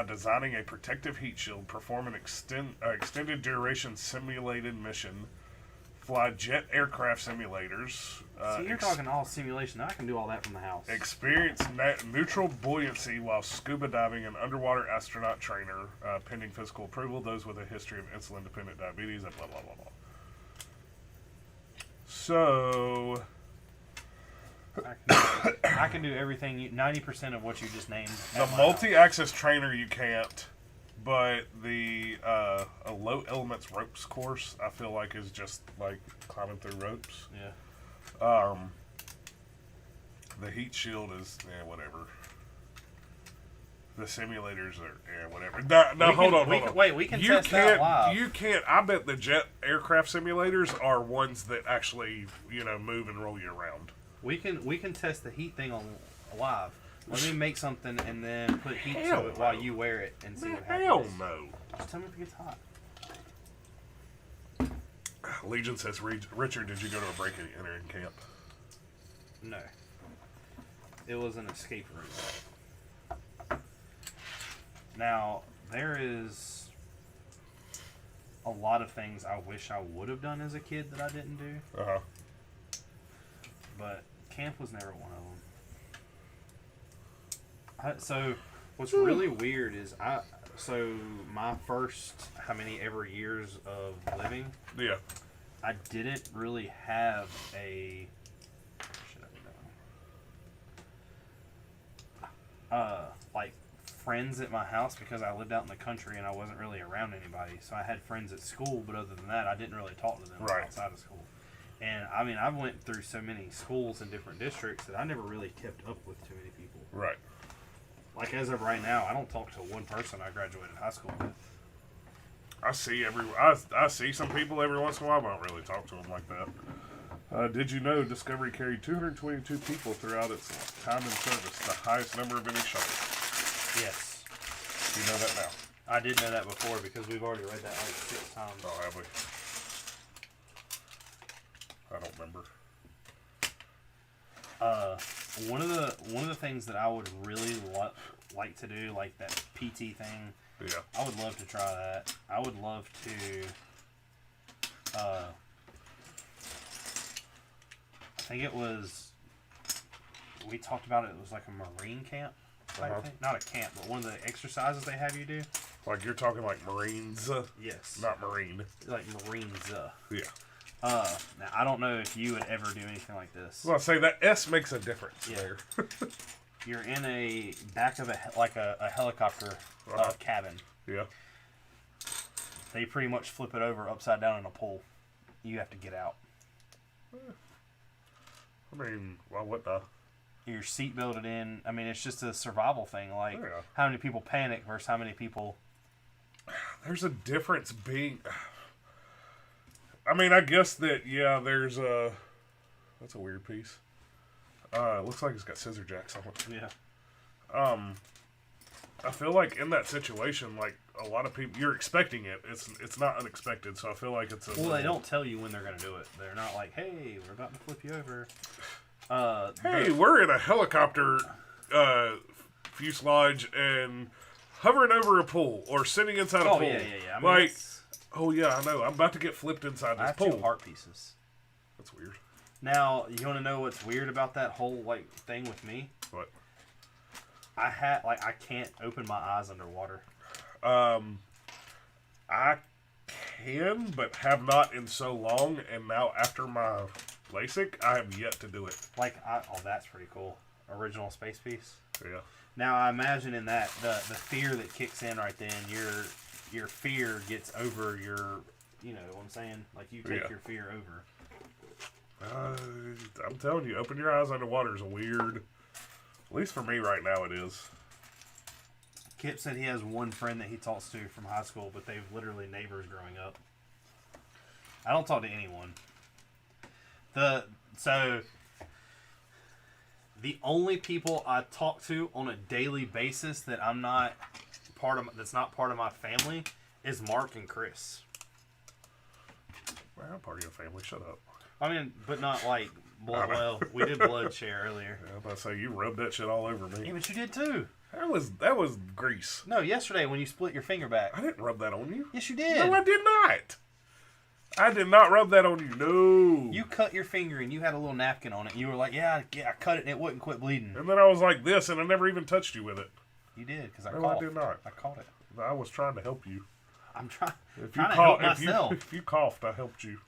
designing a protective heat shield. Perform an extended duration simulated mission. Fly jet aircraft simulators. See, you're talking all simulation. I can do all that from the house. Experience neutral buoyancy while scuba diving an underwater astronaut trainer. Pending physical approval. Those with a history of insulin-dependent diabetes. Blah, blah, blah, blah. So... I I can do everything. 90% of what you just named. The multi-axis trainer you can't, but the a low elements ropes course I feel like is just like climbing through ropes. Yeah. The heat shield is whatever. The simulators are whatever. No, hold on. Wait, we can test that live. You can't. I bet the jet aircraft simulators are ones that actually move and roll you around. We can test the heat thing on live. Let me make something and then put heat to it while you wear it and see what happens. Hell no. Just tell me if it gets hot. Legion says, Richard, did you go to a break and enter in camp? No. It was an escape room. Now, there is a lot of things I wish I would have done as a kid that I didn't do. Uh-huh. But camp was never one of them. So, what's really weird is my first how many ever years of living, yeah, I didn't really have a like friends at my house because I lived out in the country and I wasn't really around anybody. So I had friends at school, but other than that, I didn't really talk to them outside of school. And I mean, I went through so many schools in different districts that I never really kept up with too many people. Right. Like as of right now, I don't talk to one person I graduated high school with. I see some people every once in a while, but I don't really talk to them like that. Did you know Discovery carried 222 people throughout its time in service, the highest number of any shuttle? Yes. You know that now? I did know that before because we've already read that like 6 times. Oh, have we? I don't remember. One of the things that I would really like to do, like that PT thing. Yeah. I would love to try that. I would love to. I think it was. We talked about it. It was like a Marine camp type thing. Not a camp, but one of the exercises they have you do. Like you're talking like Marines. Yes. Not Marine. Like Marines. Yeah. Now I don't know if you would ever do anything like this. Well, I say that S makes a difference there. You're in a back of a helicopter cabin. Yeah. They pretty much flip it over upside down in a pool. You have to get out. I mean, well, what the? Your seat belted in. I mean, it's just a survival thing. Like, how many people panic versus how many people. There's a difference being. I mean, I guess that, there's a. That's a weird piece. Looks like it's got scissor jacks on it. Yeah. I feel like in that situation, like a lot of people, you're expecting it. It's not unexpected, so I feel like it's a. Well, they don't tell you when they're going to do it. They're not like, "Hey, we're about to flip you over." Hey, we're in a helicopter fuselage and hovering over a pool or sitting inside a pool. Yeah. I mean, oh yeah, I know. I'm about to get flipped inside this pool. I have 2 heart pieces. That's weird. Now, you want to know what's weird about that whole thing with me? What? I can't open my eyes underwater. I can, but have not in so long, and now after my LASIK, I have yet to do it. That's pretty cool. Original space piece. Yeah. Now I imagine in that the fear that kicks in right then, your fear gets over your, you know what I'm saying? Like you take your fear over. I'm telling you, open your eyes underwater is a weird. At least for me right now, it is. Kip said he has one friend that he talks to from high school, but they've literally neighbors growing up. I don't talk to anyone. So the only people I talk to on a daily basis that I'm not that's not part of my family is Mark and Chris. Well, I'm part of your family. Shut up. I mean, but not like blood. Well, we did blood share earlier. Yeah, I'm about to say you rubbed that shit all over me. Yeah, but you did too. That was grease. No, yesterday when you split your finger back. I didn't rub that on you. Yes, you did. No, I did not. I did not rub that on you. No. You cut your finger and you had a little napkin on it. You were like, yeah, I cut it and it wouldn't quit bleeding. And then I was like this, and I never even touched you with it. You did, because I coughed. No, I did not. I caught it. I was trying to help you. I'm trying to help myself. If you coughed, I helped you.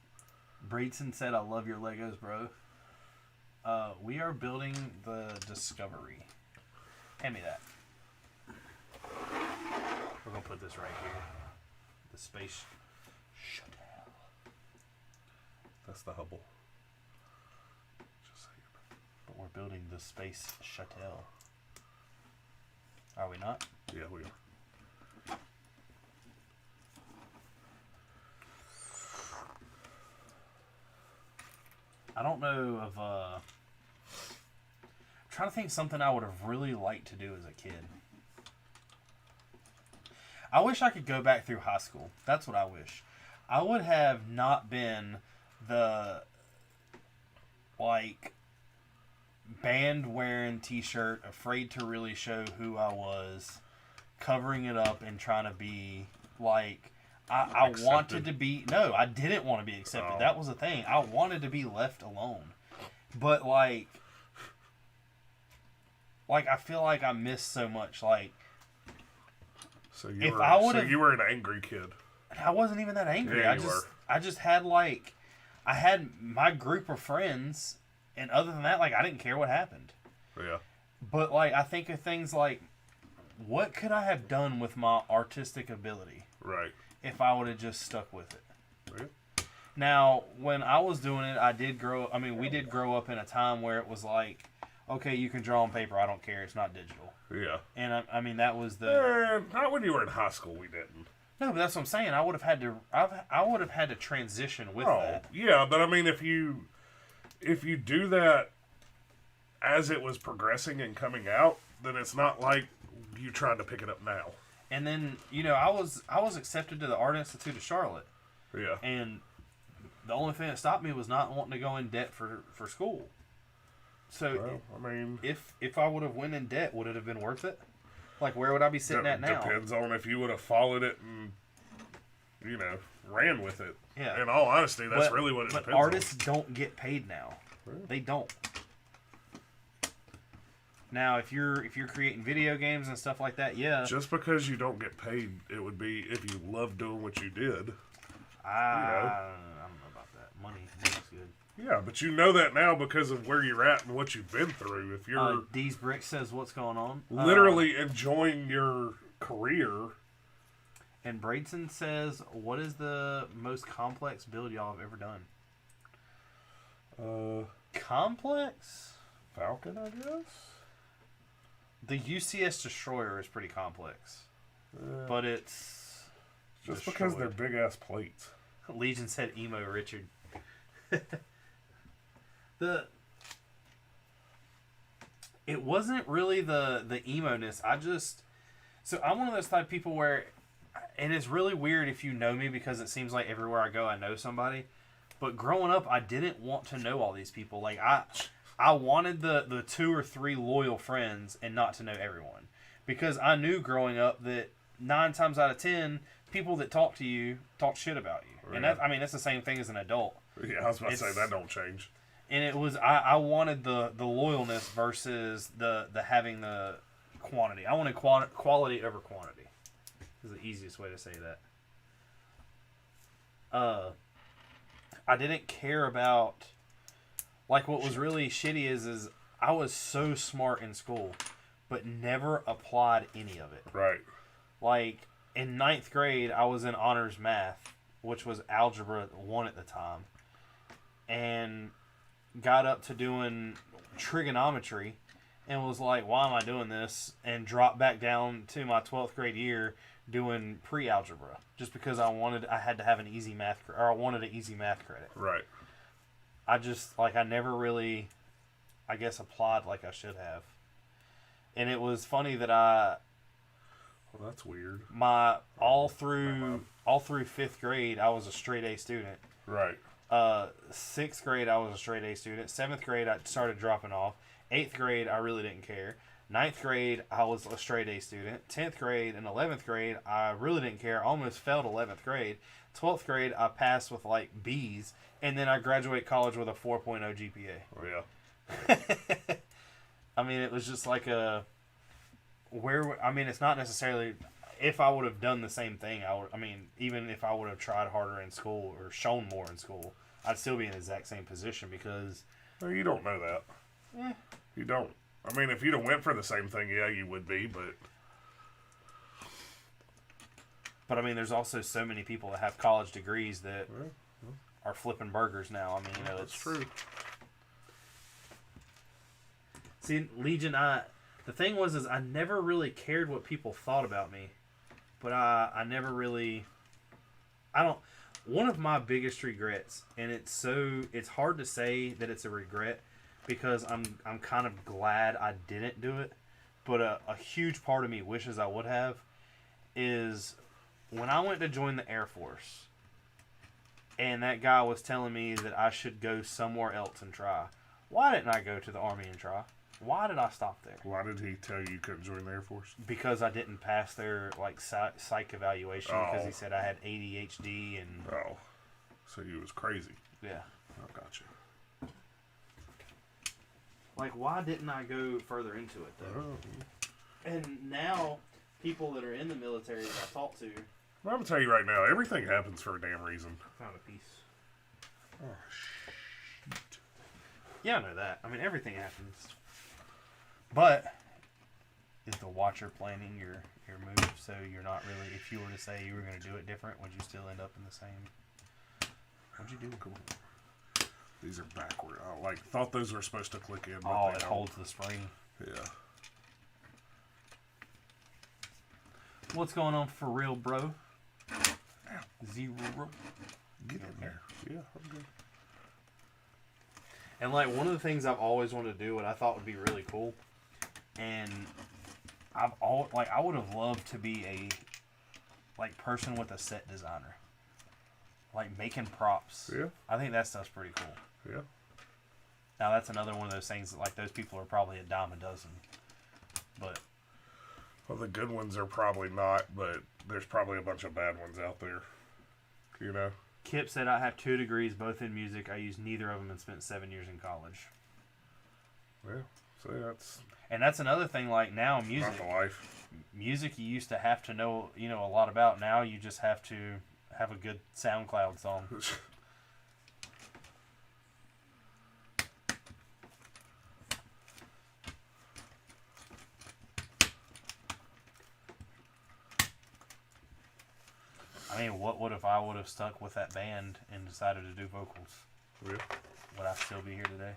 Breedson said, I love your Legos, bro. We are building the Discovery. Hand me that. We're gonna put this right here. The space shuttle. That's the Hubble. But we're building the space shuttle. Are we not? Yeah, we are. I don't know of I'm trying to think something I would have really liked to do as a kid. I wish I could go back through high school. That's what I wish. I would have not been the like band wearing t-shirt, afraid to really show who I was, covering it up and trying to be like I wanted to be. No, I didn't want to be accepted. Oh. That was the thing. I wanted to be left alone. But like I feel like I missed so much. Like, so you were an angry kid. I wasn't even that angry. Yeah, I just had like, I had my group of friends, and other than that, like I didn't care what happened. Yeah. But like I think of things like, what could I have done with my artistic ability? Right. If I would have just stuck with it. Yeah. Now, when I was doing it, we did grow up in a time where it was like, okay, you can draw on paper. I don't care. It's not digital. Yeah. And I mean, that was the... not when you were in high school, we didn't. No, but that's what I'm saying. I would have had to transition with that. Yeah, but I mean, if you do that as it was progressing and coming out, then it's not like you tried to pick it up now. And then, I was accepted to the Art Institute of Charlotte. Yeah. And the only thing that stopped me was not wanting to go in debt for school. So, well, I mean, if I would have went in debt, would it have been worth it? Like, where would I be sitting at now? Depends on if you would have followed it and, ran with it. Yeah. In all honesty, that's really what it depends on. But artists don't get paid now. Really? They don't. Now, if you're creating video games and stuff like that, yeah. Just because you don't get paid, it would be if you love doing what you did. I don't know about that. Money's good. Yeah, but you know that now because of where you're at and what you've been through. If you're D's Brick says, what's going on? Literally enjoying your career. And Braidson says, what is the most complex build y'all have ever done? Complex? Falcon, I guess? The UCS Destroyer is pretty complex. But it's... Just because they're big-ass plates. Legion said emo Richard. It wasn't really the emo-ness. So I'm one of those type of people where, and it's really weird if you know me because it seems like everywhere I go I know somebody. But growing up, I didn't want to know all these people. Like I wanted the 2 or 3 loyal friends and not to know everyone. Because I knew growing up that 9 times out of 10, people that talk to you talk shit about you. Yeah. And that's the same thing as an adult. Yeah, I was about to say, that don't change. And it was, I wanted the loyalness versus the having the quantity. I wanted quality over quantity. Is the easiest way to say that. I didn't care about, like, what was really shitty is I was so smart in school, but never applied any of it. Right. Like, in 9th grade, I was in honors math, which was algebra 1 at the time, and got up to doing trigonometry and was like, why am I doing this? And dropped back down to my 12th grade year doing pre-algebra just because I had to have an easy math, or I wanted an easy math credit. Right. I never really, I guess, applied like I should have. And it was funny that well, that's weird. All through 5th grade, I was a straight A student. Right. 6th grade, I was a straight A student. 7th grade, I started dropping off. 8th grade, I really didn't care. 9th grade, I was a straight A student. 10th grade and 11th grade, I really didn't care. I almost failed 11th grade. 12th grade, I passed with like B's. And then I graduated college with a 4.0 GPA. Oh, yeah. I mean, it was just like it's not necessarily, if I would have done the same thing, even if I would have tried harder in school or shown more in school, I'd still be in the exact same position because Well, you don't know that. You don't. I mean, if you'd have went for the same thing, yeah, you would be, but... But, I mean, there's also so many people that have college degrees that are flipping burgers now. I mean, you know, that's true. See, Legion, the thing was I never really cared what people thought about me. But I never really... One of my biggest regrets, and it's hard to say that it's a regret because I'm kind of glad I didn't do it, but a huge part of me wishes I would have, is when I went to join the Air Force and that guy was telling me that I should go somewhere else and try. Why didn't I go to the Army and try? Why did I stop there? Why did he tell you couldn't join the Air Force? Because I didn't pass their psych evaluation because he said I had ADHD and... Oh, so he was crazy. Yeah. I gotcha. Like, why didn't I go further into it, though? And now, people that are in the military that I talk to... Well, I'm going to tell you right now, everything happens for a damn reason. Found a piece. Oh, shit. Yeah, I know that. I mean, everything happens. But, is the watcher planning your move so you're not really... If you were to say you were going to do it different, would you still end up in the same... What'd you do? Cool. These are backward. I thought those were supposed to click in. But it holds the spring. Yeah. What's going on for real, bro? Zero. Get in there. Yeah, I'm good. And like one of the things I've always wanted to do, what I thought would be really cool, and I would have loved to be a person with a set designer, like making props. Yeah. I think that stuff's pretty cool. Yeah. Now that's another one of those things that like those people are probably a dime a dozen, but. Well, the good ones are probably not, but there's probably a bunch of bad ones out there. You know? Kip said, I have 2 degrees, both in music. I used neither of them and spent 7 years in college. Yeah, so that's... And that's another thing, like now music... Not the life. Music you used to have to know, a lot about. Now you just have to have a good SoundCloud song. I mean, what if I would have stuck with that band and decided to do vocals? Yeah. Would I still be here today?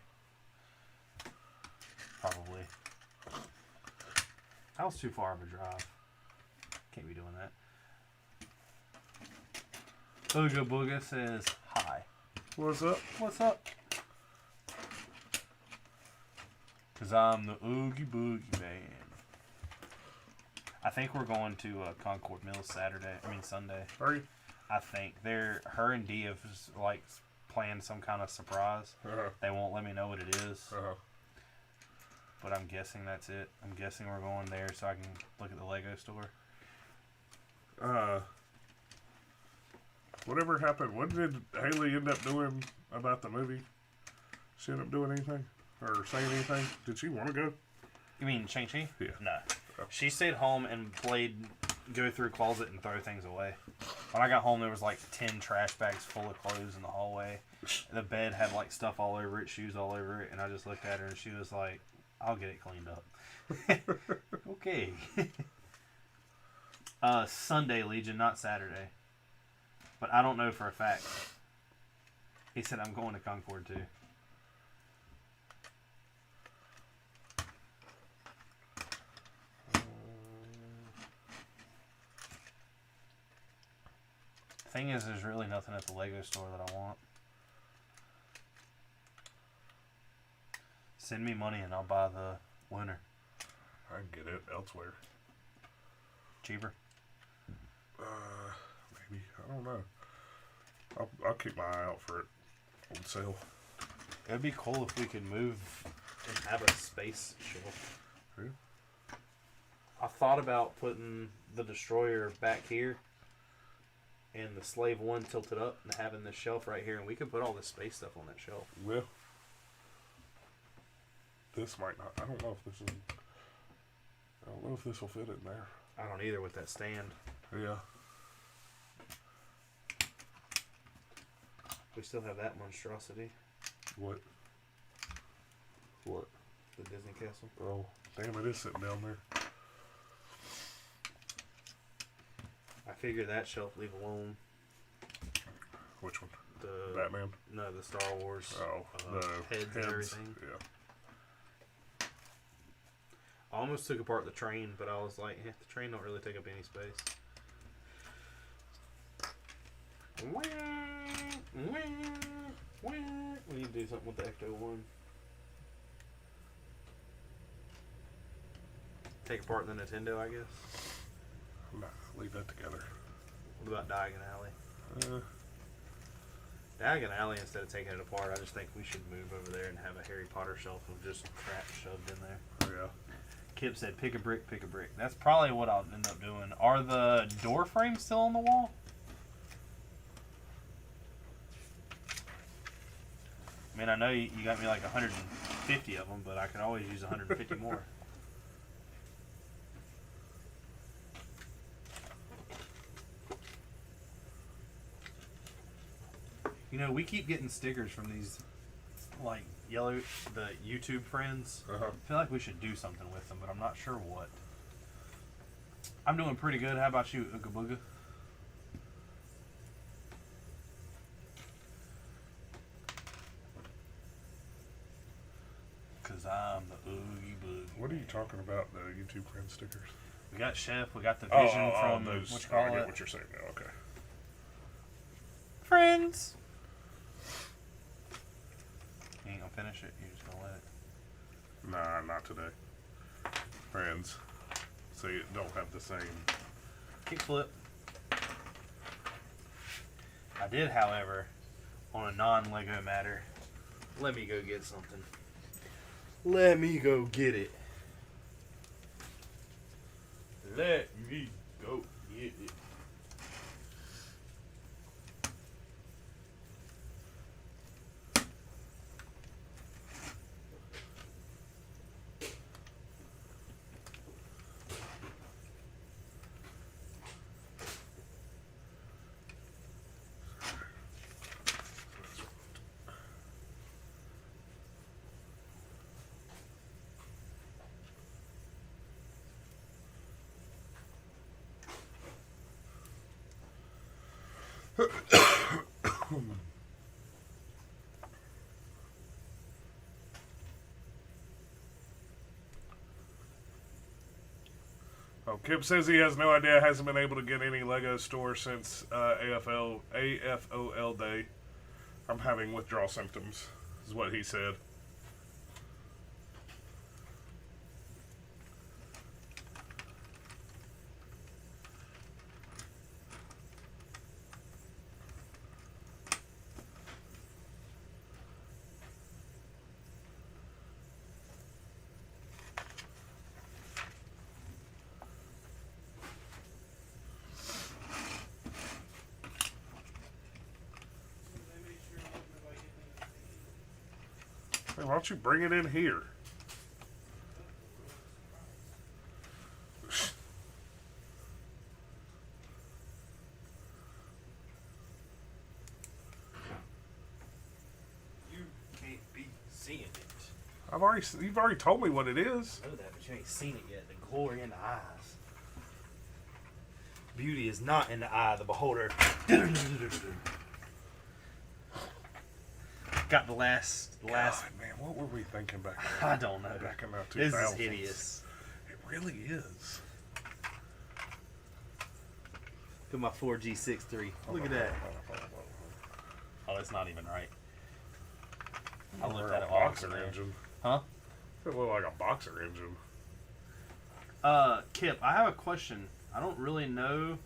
Probably. That was too far of a drive. Can't be doing that. Ooga Booga says, hi. What's up? What's up? Because I'm the Oogie Boogie Man. I think we're going to Concord Mills Sunday. Are you? I think her and Dee have planned some kind of surprise. Uh-huh. They won't let me know what it is. Uh-huh. But I'm guessing that's it. I'm guessing we're going there so I can look at the Lego store. Whatever happened? What did Haley end up doing about the movie? She end up doing anything? Or saying anything? Did she want to go? You mean Shang-Chi? Yeah. No. She stayed home and go through closet and throw things away. When I got home, there was 10 trash bags full of clothes in the hallway. The bed had stuff all over it, shoes all over it, and I just looked at her and she was like, I'll get it cleaned up. Okay. Sunday, Legion, not Saturday. But I don't know for a fact. He said I'm going to Concord too. Thing is, there's really nothing at the Lego store that I want. Send me money and I'll buy the winner. I can get it elsewhere. Cheaper? Maybe. I don't know. I'll keep my eye out for it on sale. It'd be cool if we could move and have a space shelf. Yeah. I thought about putting the Destroyer back here and the Slave 1 tilted up and having this shelf right here, and we could put all this space stuff on that shelf. Well, this might not. I don't know if this is. I don't know if this will fit in there. I don't either with that stand. Yeah. We still have that monstrosity. What? What? The Disney Castle. Oh, damn! It is sitting down there. I figure that shelf leave alone. Which one? The Batman? No, the Star Wars. Oh, the heads and everything. Yeah. I almost took apart the train, but I was like, the train don't really take up any space. We need to do something with the Ecto 1. Take apart the Nintendo, I guess. Nah, leave that together. What about Diagon Alley? Uh, Diagon Alley, instead of taking it apart, I just think we should move over there and have a Harry Potter shelf of just crap shoved in there. Oh, yeah. Kip said, pick a brick, pick a brick. That's probably what I'll end up doing. Are the door frames still on the wall? I mean, I know you got me like 150 of them, but I could always use 150 more. You know, we keep getting stickers from these, like, the YouTube friends. Uh-huh. I feel like we should do something with them, but I'm not sure what. I'm doing pretty good. How about you, Ooga Booga? Because I'm the Oogie Boogie. What are you talking about, the YouTube friend stickers? We got Chef. We got the Vision from those. What you call I get it? what you're saying now. Okay. Friends. You ain't gonna finish it. You're just gonna let it. Nah, not today. Friends. So you don't have the same. Kickflip. I did, however, on a non-Lego matter. Let me go get something. Let me go get it. Let me go get it. Oh, Kip says he has no idea. Hasn't been able to get any Lego store since AFOL day. I'm having withdrawal symptoms, is what he said. Hey, why don't you bring it in here? You can't be seeing it. You've already told me what it is. I know that, but you ain't seen it yet. The glory in the eyes. Beauty is not in the eye of the beholder. Got the last. God, man, what were we thinking back then? I don't know. Back in the 2000s. This is hideous. It really is. Look at my 4G63. Look at that. Oh, it's not even right. I looked at it a boxer engine. Huh? It looked like a boxer engine. Kip, I have a question. I don't really know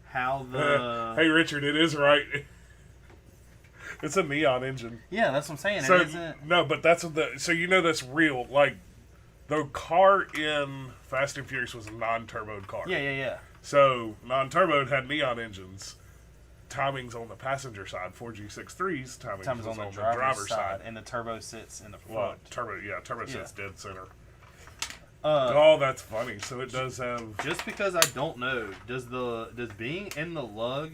how the... Hey, Richard, it is right. It's a neon engine. Yeah, that's what I'm saying. So, it isn't... No, but that's so you know that's real. Like, the car in Fast and Furious was a non-turboed car. Yeah. So, non-turboed had neon engines. Timing's on the passenger side. 4G63's timing's on the driver's side. And the turbo sits in the front. Well, turbo sits dead center. That's funny. So it does have... Just because I don't know, does being in the lug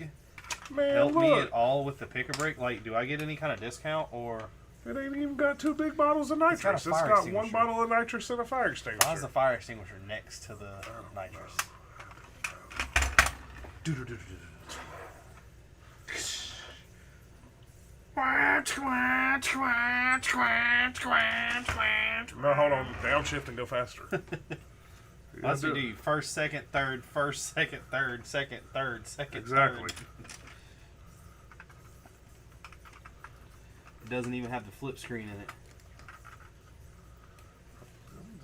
Man, help me at all with the pick-a-brick? Like, do I get any kind of discount, or... It ain't even got 2 big bottles of nitrous. It's got 1 bottle of nitrous and a fire extinguisher. Why is the fire extinguisher next to the nitrous? No, hold on. Downshift and go faster. That's what you do. First, second, third, first, second, third, second, third, second, exactly. Third. It doesn't even have the flip screen in it.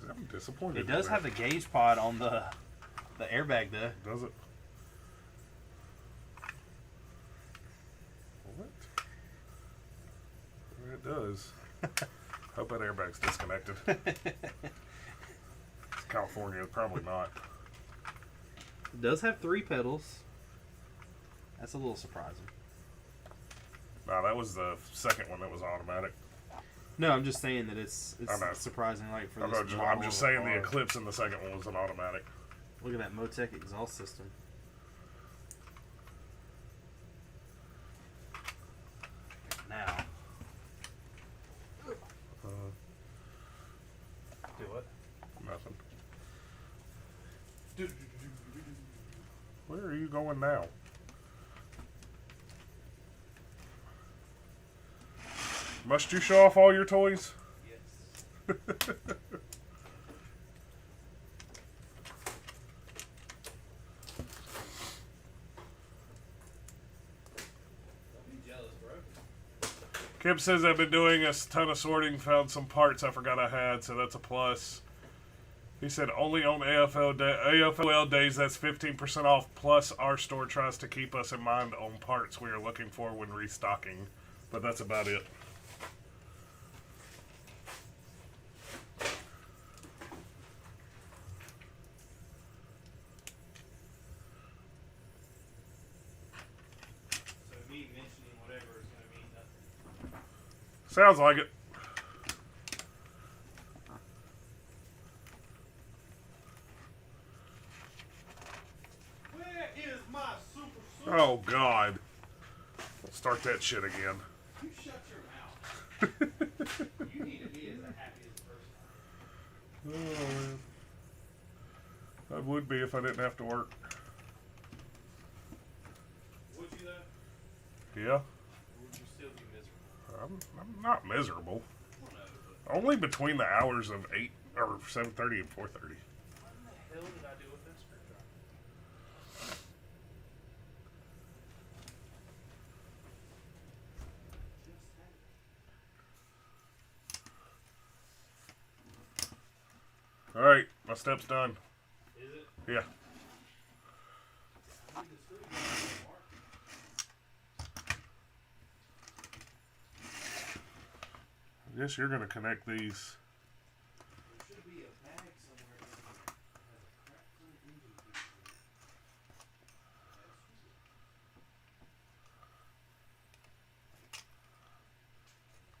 I'm disappointed. It does have the gauge pod on the airbag, though. Does it? What? It does. Hope that airbag's disconnected. It's California, probably not. It does have 3 pedals. That's a little surprising. No, that was the second one that was automatic. No, I'm just saying that it's surprising, like for this. I'm just saying the Eclipse in the second one was an automatic. Look at that Motec exhaust system. Now. Do what? Nothing. Where are you going now? Must you show off all your toys? Yes. Kip says I've been doing a ton of sorting, found some parts I forgot I had, so that's a plus. He said only on AFOL days that's 15% off, plus our store tries to keep us in mind on parts we are looking for when restocking. But that's about it. Sounds like it. Where is my super? Oh, God. Start that shit again. You shut your mouth. You need to be as happy as a person. Oh, man. I would be if I didn't have to work. Would you though? Yeah. Would you still be miserable? I'm not miserable. Only between the hours of 8 or 7:30 and 4:30. What the hell did I do with that screwdriver? All right, my step's done. Is it? Yeah. I guess you're gonna connect these. There should be a bag somewhere that has a crap ton of engine pieces in it.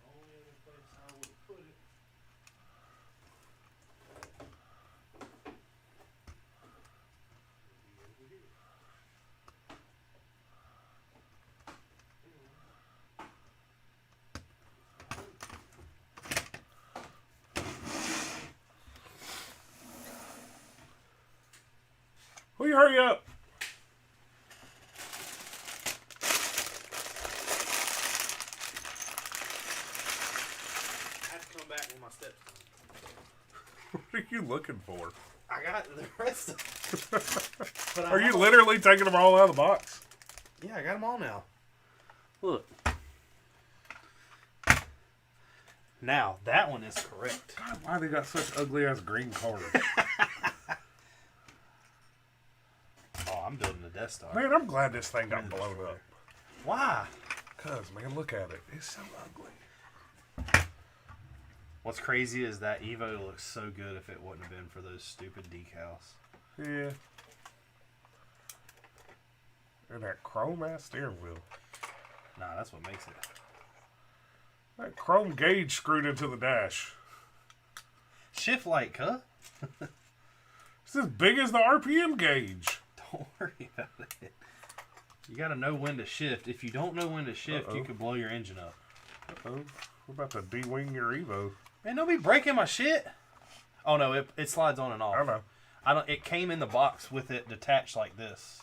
Only other place I would put it. Would be over here. Will you hurry up? I have to come back with my steps done. What are you looking for? I got the rest of them. Are you literally taking them all out of the box? Yeah, I got them all now. Look. Now, that one is correct. God, why they got such ugly ass green cars? Oh, I'm building a Death Star. Man, I'm glad this thing got blown up. Why? Cause man, look at it. It's so ugly. What's crazy is that Evo looks so good if it wouldn't have been for those stupid decals. Yeah. And that chrome ass steering wheel. Nah, that's what makes it. That chrome gauge screwed into the dash. Shift like, huh? It's as big as the RPM gauge. Don't worry about it. You gotta know when to shift. If you don't know when to shift, you could blow your engine up. Uh-oh. What about the D-Wing your Evo? Man, don't be breaking my shit. Oh no, it slides on and off. I know. It came in the box with it detached like this.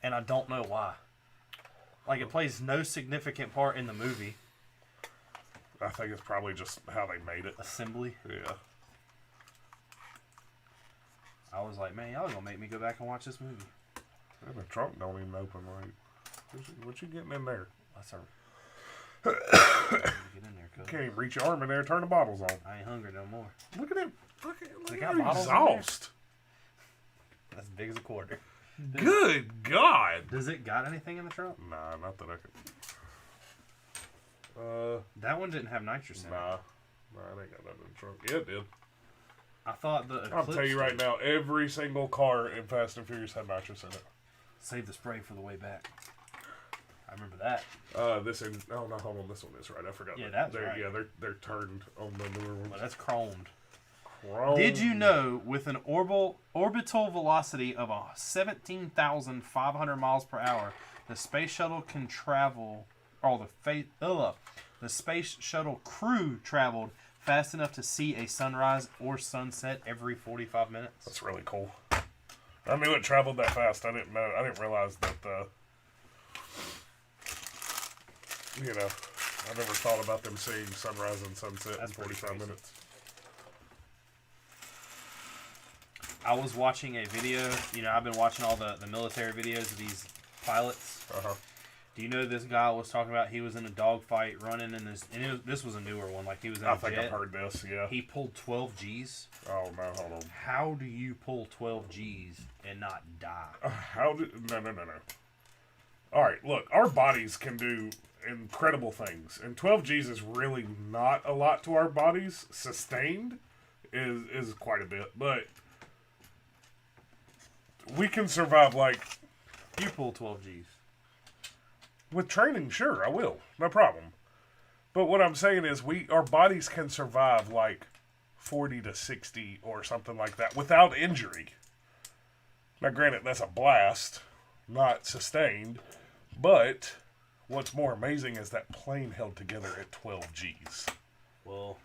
And I don't know why. Like, it plays no significant part in the movie. I think it's probably just how they made it. Assembly? Yeah. I was like, man, y'all gonna make me go back and watch this movie. And the trunk don't even open right. What you getting in there? That's our... Get in there, cuz. Can't even reach your arm in there and turn the bottles on. I ain't hungry no more. Look at him. Look They at got your bottles in exhaust. That's as big as a quarter. Good God. Does it got anything in the trunk? Nah, not that I could. That one didn't have nitrous in it. Nah, it ain't got nothing in the trunk. Yeah, it did. I thought the Eclipse I'll tell you right now, every single car in Fast and Furious had nitrous in it. Save the spray for the way back. I remember that. Oh no, hold on, this one is right. I forgot. Yeah, that's right. Yeah, they're turned on the newer ones. Well, that's chromed. Chrome. Did you know with an orbital velocity of 17,500 miles per hour, the space shuttle can travel, or the space shuttle crew traveled fast enough to see a sunrise or sunset every 45 minutes? That's really cool. I knew it traveled that fast. I didn't realize that. I never thought about them seeing sunrise and sunset in 45 minutes. I was watching a video. I've been watching all the military videos of these pilots. Uh-huh. Do you know this guy was talking about? He was in a dogfight running in this, and this was a newer one. Like, he was in a jet. I think I've heard this. Yeah. He pulled 12 G's. Oh no! Hold on. How do you pull 12 G's and not die? No. All right, look. Our bodies can do incredible things, and 12 G's is really not a lot to our bodies. Sustained is quite a bit, but we can survive like. You pull 12 G's. With training, sure, I will. No problem. But what I'm saying is our bodies can survive like 40 to 60 or something like that without injury. Now, granted, that's a blast, not sustained. But what's more amazing is that plane held together at 12 G's. Well,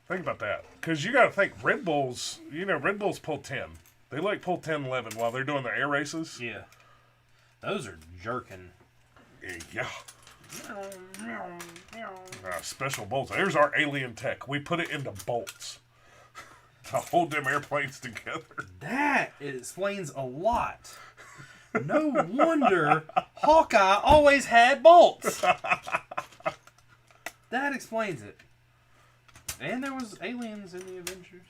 think about that. Because you got to think, Red Bulls pull 10. They like pull 10, 11 while they're doing the air races. Yeah. Those are jerking. Yeah. Special bolts. There's our alien tech. We put it into bolts to hold them airplanes together. That explains a lot. No wonder Hawkeye always had bolts. That explains it. And there was aliens in the Avengers.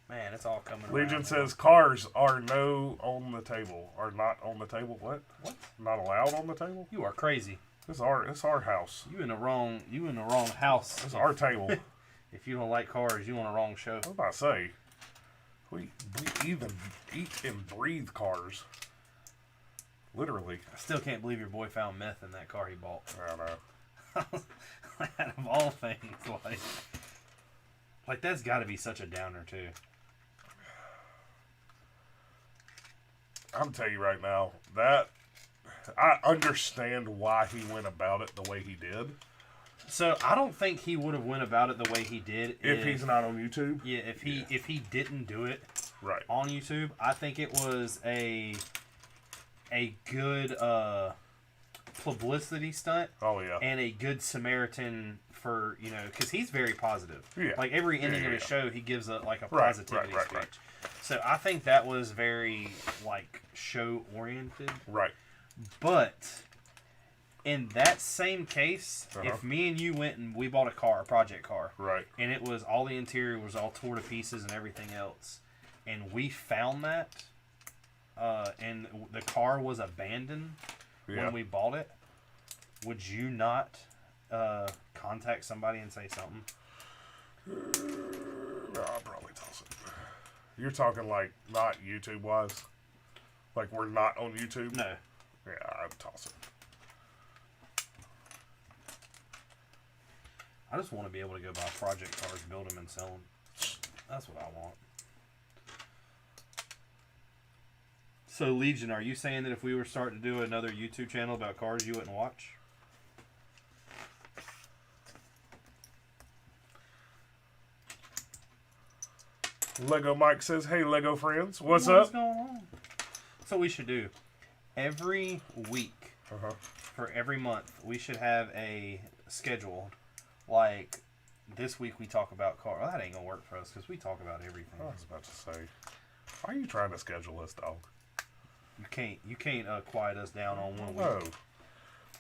Man, it's all coming around. Legion says cars are not on the table. Are not on the table. What? Not allowed on the table? You are crazy. It's our house. You in the wrong house. It's our table. If you don't like cars, you on the wrong show. What was I about to say? We even eat and breathe cars. Literally. I still can't believe your boy found meth in that car he bought. I don't know. Out of all things, like that's got to be such a downer too. I'm telling you right now, that I understand why he went about it the way he did. So I don't think he would have went about it the way he did if he's not on YouTube. Yeah, if he didn't do it right on YouTube, I think it was a good publicity stunt. Oh yeah, and a good Samaritan for because he's very positive. Yeah, like every ending of his show, he gives a positivity speech. Right. So I think that was very show oriented. Right. But in that same case, if me and you went and we bought a project car, right, and it was all the interior was all tore to pieces and everything else, and we found that, and the car was abandoned when we bought it, would you not contact somebody and say something? No, I'll probably toss it. You're talking like not YouTube wise? Like we're not on YouTube? No. Yeah, I'd toss it. I just want to be able to go buy project cars, build them, and sell them. That's what I want. So, Legion, are you saying that if we were starting to do another YouTube channel about cars, you wouldn't watch? Lego Mike says, "Hey, Lego friends, what's What's up?" going on? So we should do every week for every month. We should have a schedule. Like this week, we talk about cars. Well, that ain't gonna work for us because we talk about everything. I was about to say, why are you trying to schedule this, dog? You can't quiet us down on one No. week.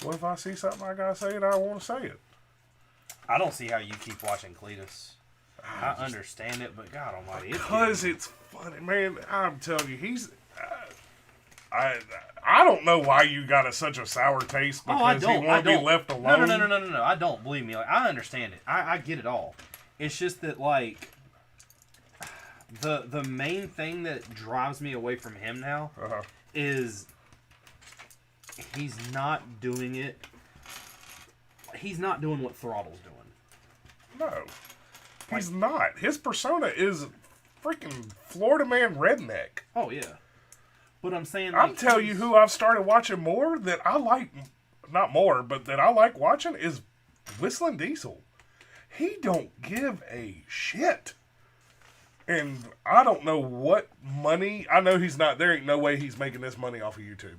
What if I see something I gotta say and I want to say it? I don't see how you keep watching Cletus. I understand it, but God Almighty, because it's funny, man. I'm telling you, he's. I don't know why you got such a sour taste because he want to be left alone. No. I don't. Believe me. Like, I understand it. I get it all. It's just that, like, the main thing that drives me away from him now is he's not doing it. He's not doing what Throttle's doing. No. He's not. His persona is freaking Florida man redneck. Oh, yeah. But I'm saying, like, I'll tell you who I've started watching more that I like, not more, but that I like watching is Whistling Diesel. He don't give a shit. And I don't know what money, I know he's not, there ain't no way he's making this money off of YouTube.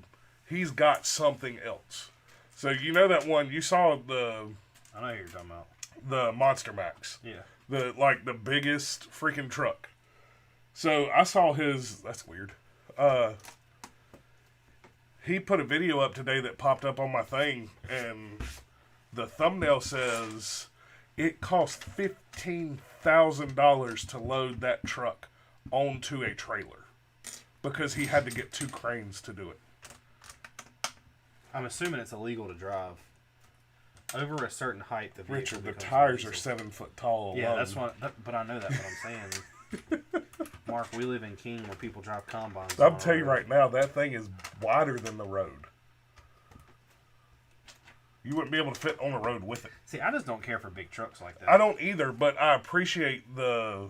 He's got something else. So you know that one, you saw the... I know who you're talking about. The Monster Max. Yeah. The biggest freaking truck. So I saw his, that's weird. He put a video up today that popped up on my thing, and the thumbnail says it cost $15,000 to load that truck onto a trailer because he had to get 2 cranes to do it. I'm assuming it's illegal to drive. Over a certain height, the Richard, the tires are 7 foot tall alone. Yeah, that's what. But I know that's what I'm saying. Mark, we live in King where people drive combines. I'll tell you right now, that thing is wider than the road. You wouldn't be able to fit on the road with it. See, I just don't care for big trucks like that. I don't either, but I appreciate the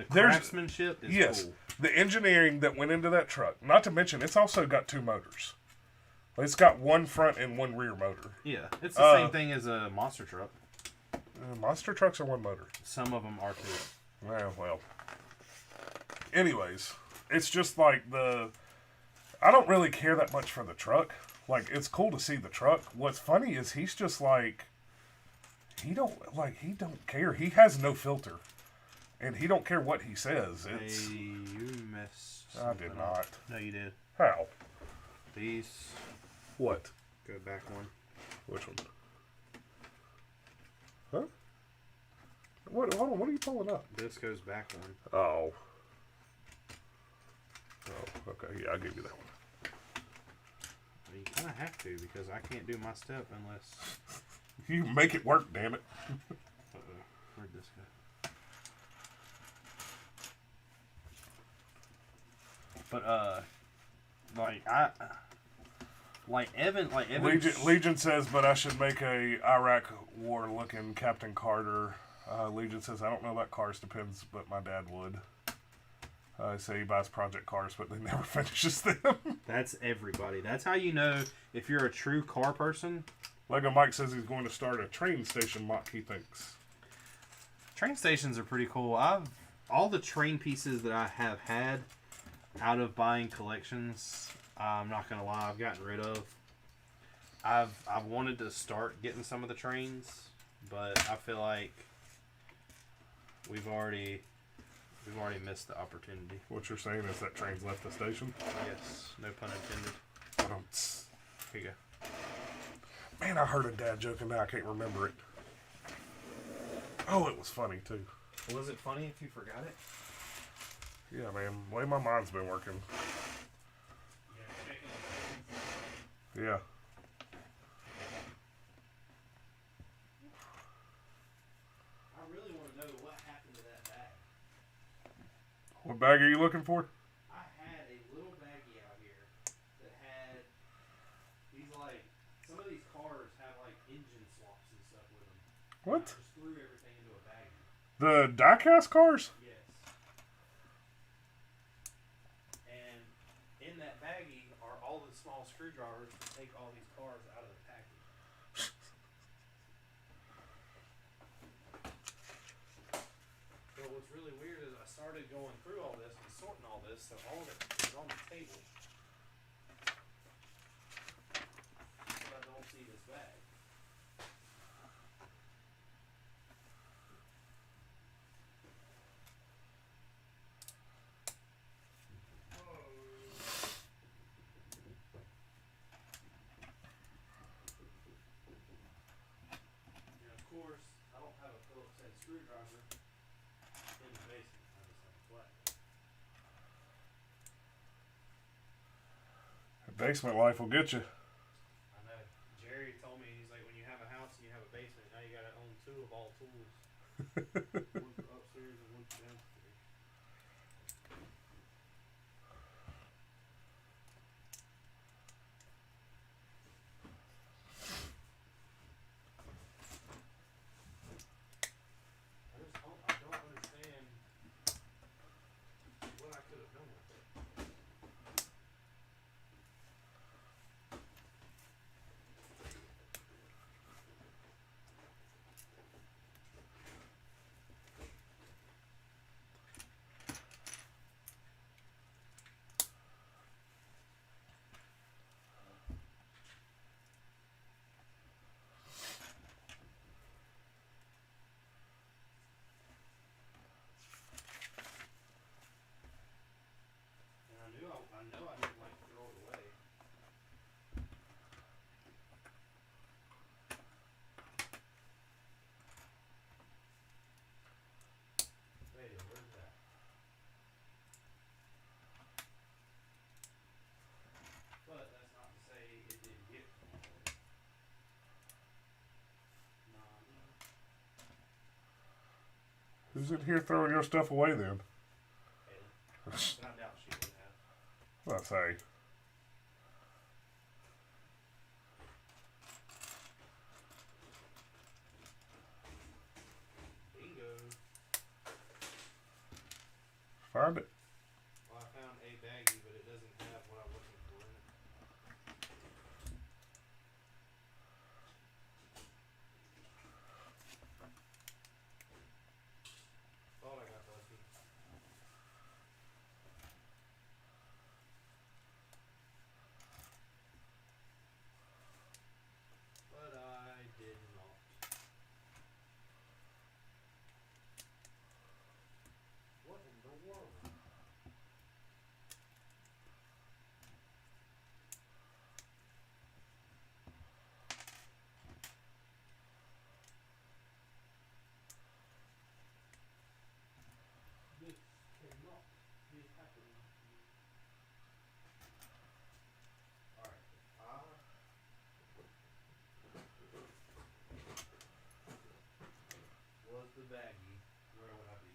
craftsmanship is cool. The engineering that went into that truck. Not to mention, it's also got 2 motors. It's got 1 front and 1 rear motor. Yeah, it's the same thing as a monster truck. Monster trucks are 1 motor. Some of them are 2. Well. Anyways, it's just like I don't really care that much for the truck. Like, it's cool to see the truck. What's funny is he's just like, he don't care. He has no filter. And he don't care what he says. It's... Hey, you messed I did not. Up. No, you did. How? These... What? Go back one. Which one? Huh? What? Hold on. What are you pulling up? This goes back one. Oh. Oh. Okay. Yeah, I'll give you that one. Well, you kind of have to because I can't do my step unless you make it work. Damn it. Where'd this go? But Evan. Legion says, but I should make a Iraq war looking Captain Carter. Legion says, I don't know about cars, depends, but my dad would. Say he buys project cars, but then never finishes them. That's everybody. That's how you know if you're a true car person. Lego Mike says he's going to start a train station mock, he thinks. Train stations are pretty cool. All the train pieces that I have had out of buying collections, I'm not gonna lie, I've gotten rid of. I've wanted to start getting some of the trains, but I feel like we've already missed the opportunity. What you're saying is that train's left the station? Yes, no pun intended. Here you go. Man, I heard a dad joke and now I can't remember it. Oh, it was funny too. Was it funny if you forgot it? Yeah, man. The way my mind's been working. Yeah. I really want to know what happened to that bag. What bag are you looking for? I had a little baggie out here that had these, like, some of these cars have like engine swaps and stuff with them. What? I just threw everything into a baggie. The diecast cars? Yes. And in that screwdrivers to take all these cars out of the package. But what's really weird is I started going through all this and sorting all this, so all of it is on the table. But I don't see this bag. Of course, I don't have a Phillips head screwdriver in the basement. I just have a flat. Basement life will get you. I know. Jerry told me, he's like, when you have a house and you have a basement, now you gotta own two of all tools. One for upstairs and one for downstairs. I don't understand what I could have done with it. I know I didn't like to throw it away. Wait, where's that? But that's not to say it didn't get thrown away. Who's in here throwing your stuff away then? Haley. But I doubt she would have. Let's say. Bingo. Find it. Well, I found a baggie, but it doesn't have what I'm looking for in it. Thought I got lucky. But I did not. What in the world? This cannot be happening. Alright. Was the baggie, where would I be?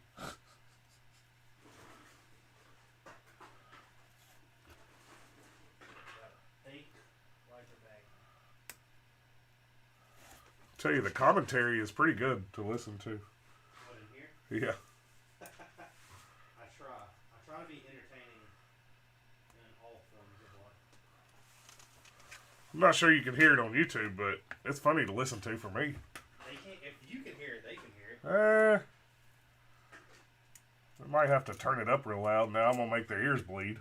Gotta think like a baggie. Tell you, the commentary is pretty good to listen to. What, in here? Yeah. I try to be entertaining in all forms of life. I'm not sure you can hear it on YouTube, but it's funny to listen to for me. They can't. If you can hear it, they can hear it. I might have to turn it up real loud now. I'm going to make their ears bleed.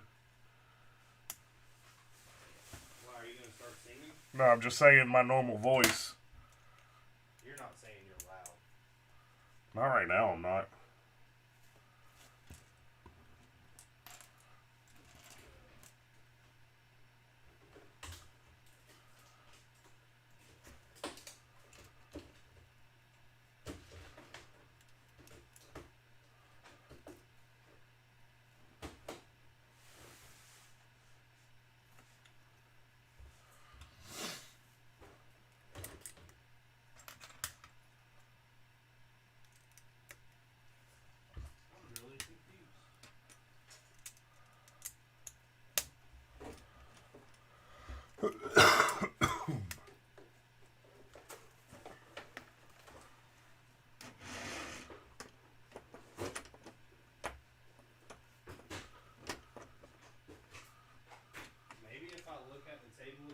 Why, are you going to start singing? No, I'm just saying my normal voice. You're not saying you're loud. Not right now, I'm not. I'm really confused. Maybe if I look at the table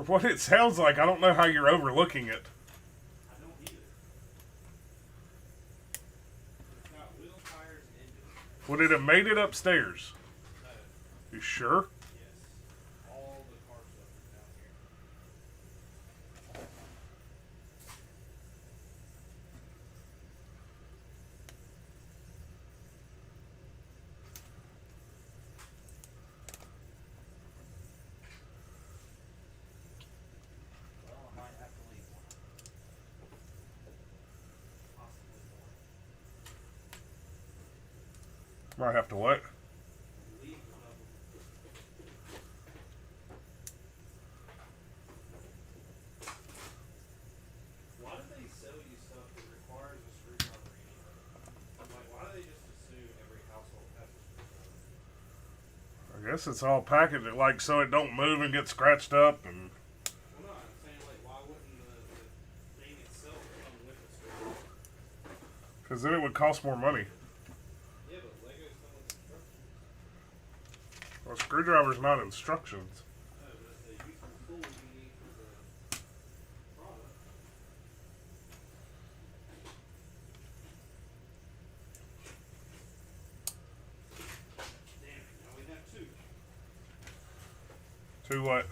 For what it sounds like, I don't know how you're overlooking it. I don't either. It's got wheel, tires, and engine. Would it have made it upstairs? No. You sure? Yes. All the car stuff is down here. Well, I might have to leave one. Possibly more. Might have to what? Leave one of them. Why do they sell you stuff that requires a screwdriver anyway? Like, why do they just assume every household has a screwdriver? I guess it's all packaged like so it don't move and get scratched up. And Well, no, I'm saying, like, why wouldn't the thing itself come with a screwdriver? because then it would cost more money. Yeah, but Legos come with instructions. Well, screwdriver's not instructions. No, but it's a useful tool you need for the product. Damn it, now we have two. To what?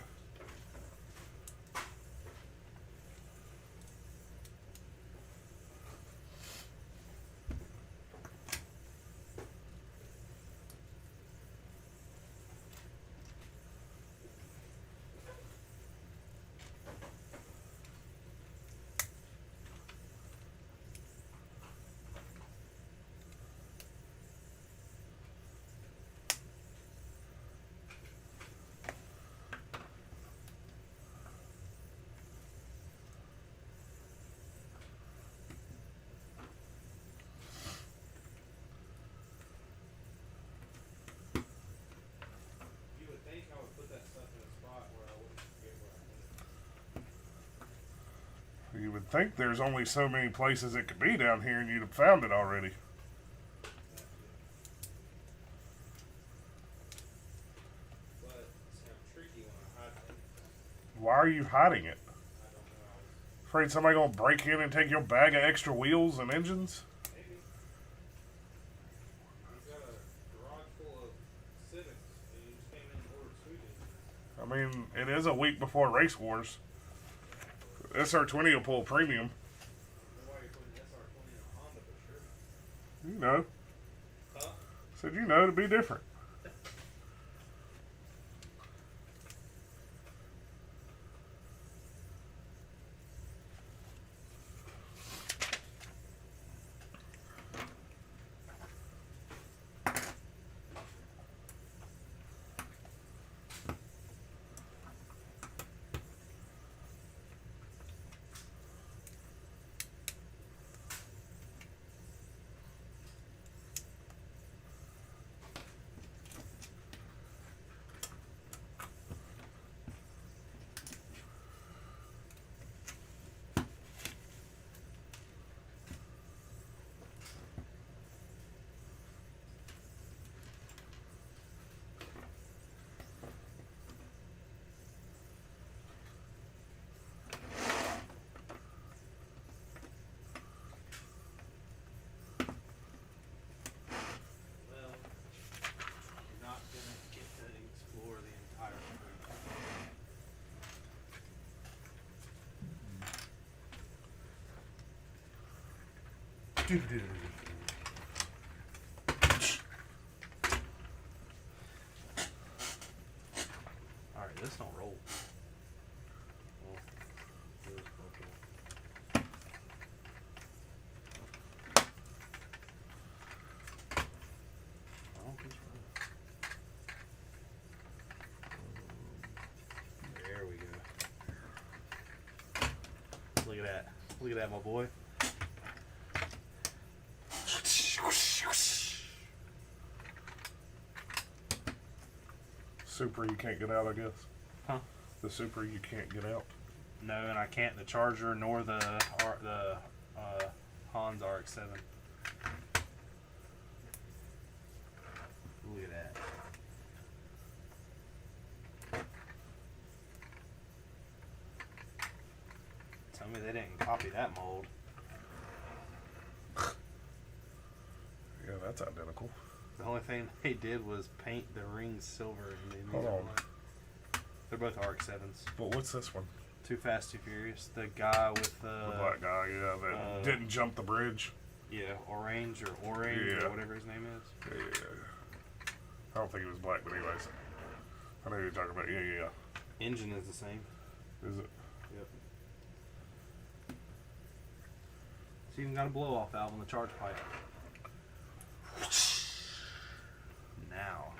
You would think I would put that stuff in a spot where I wouldn't forget where I put it. You would think there's only so many places it could be down here, and you'd have found it already. But it's kind of tricky when I hide things. Why are you hiding it? I don't know. Afraid somebody gonna break in and take your bag of extra wheels and engines? Maybe. He's got a garage full of Civics, and you just came in and ordered sweet engines. I mean, it is a week before Race Wars. SR20 will pull premium. I don't know why you're putting SR20 in a Honda, but sure. You know. Huh? Said you know to be different. Well, you're not gonna get to explore the entire street. Alright, this don't roll. Well, it was purple. I don't think so. There we go. Look at that. Look at that, my boy. Super you can't get out, I guess. Huh? The Super you can't get out. No, and I can't the Charger nor the Hans RX-7. Look at that. I mean, they didn't copy that mold. Yeah, that's identical. The only thing they did was paint the rings silver. And Hold on. They're both RX-7s. But what's this one? Too Fast, Too Furious. The guy with the black guy, yeah, that didn't jump the bridge. Yeah, Orange or whatever his name is. Yeah. I don't think he was black, but anyways. I know who you're talking about. Yeah. Engine is the same. Is it? Yep. It's even got a blow-off valve on the charge pipe. Now.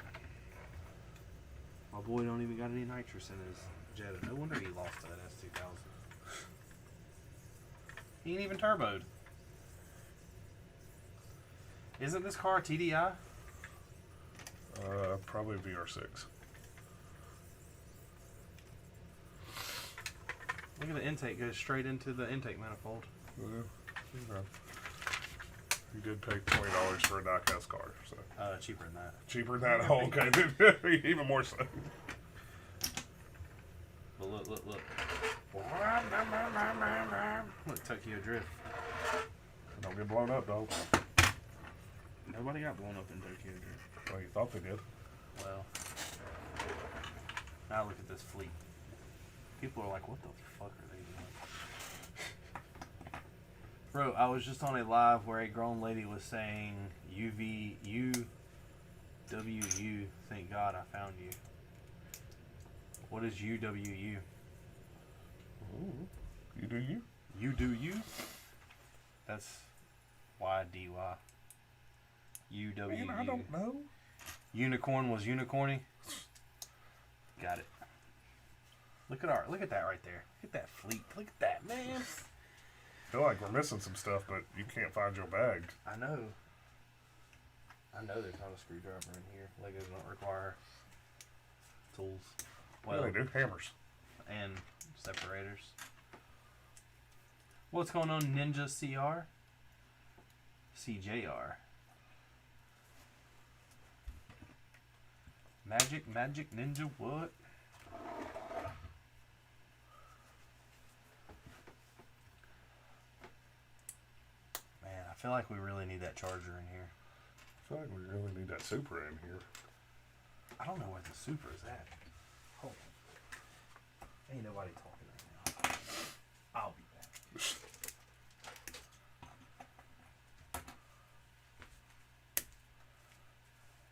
My boy don't even got any nitrous in his Jetta. No wonder he lost to that S2000. He ain't even turboed. Isn't this car a TDI? Probably VR6. Look at the intake. Goes straight into the intake manifold. Yeah. You did pay $20 for a diecast car, so. Cheaper than that. Cheaper than that? Oh, okay. Even more so. But look. Look, Tokyo Drift. Don't get blown up, though. Nobody got blown up in Tokyo Drift. Well, you thought they did. Well, now look at this fleet. People are like, what the fuck are they doing? Bro, I was just on a live where a grown lady was saying UVU, thank God I found you. What is UWU? Ooh, you do you? You do you? That's YDY. UWU. Man, I don't know. Unicorn was unicorny. Got it. Look at that right there. Look at that fleet. Look at that, man. I feel like we're missing some stuff, but you can't find your bag. I know there's not a screwdriver in here. Legos don't require tools. Well, they do. Hammers. And separators. What's going on, Ninja CR? CJR. Magic Ninja, what? Man, I feel like we really need that charger in here. I feel like we really need that Supra in here. I don't know where the Supra is at. Hold on. Ain't nobody talking right now. I'll be back.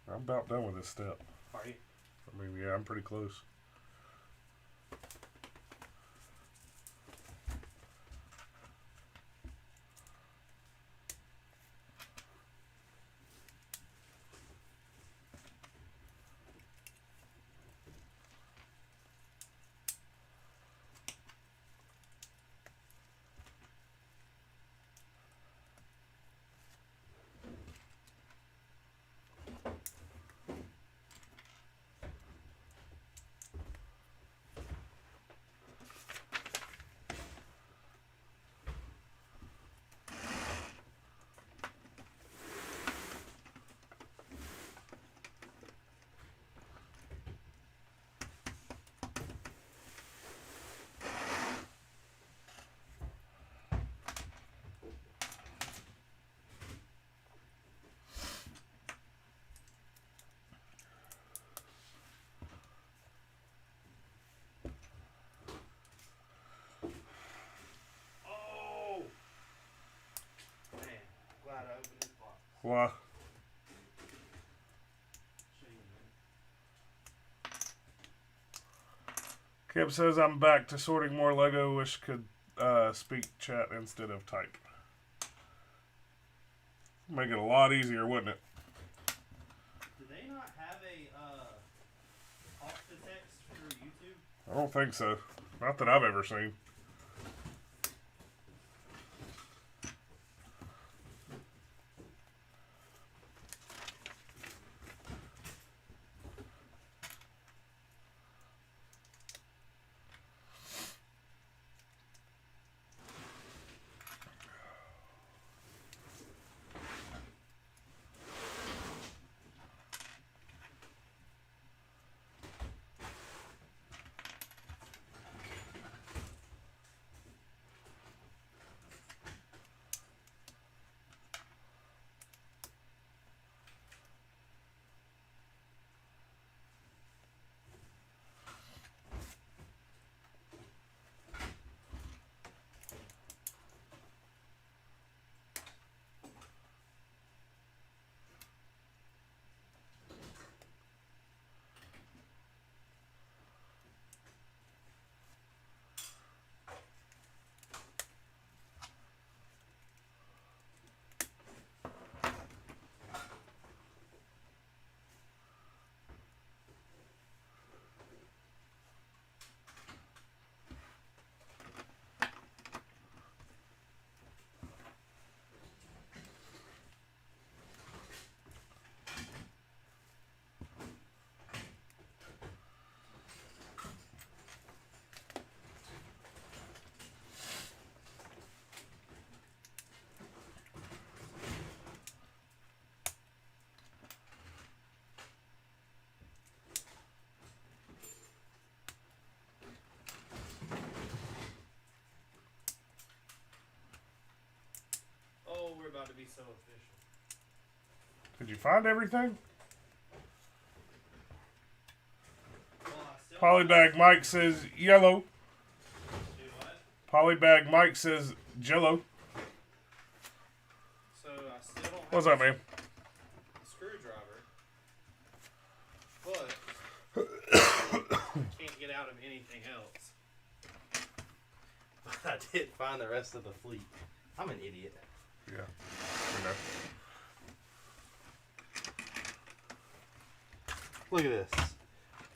I'm about done with this step. Are you? I mean, yeah, I'm pretty close. Why? Kip says I'm back to sorting more Lego. Wish could speak chat instead of type. Make it a lot easier, wouldn't it? Do they not have a talk to text for YouTube? I don't think so. Not that I've ever seen. to be so official. Did you find everything? Well, Polybag Mike says yellow. Do what? Polybag Mike says jello. So I still don't have What's that, man? a screwdriver, but can't get out of anything else. But I did find the rest of the fleet. I'm an idiot. Yeah. I know. Look at this.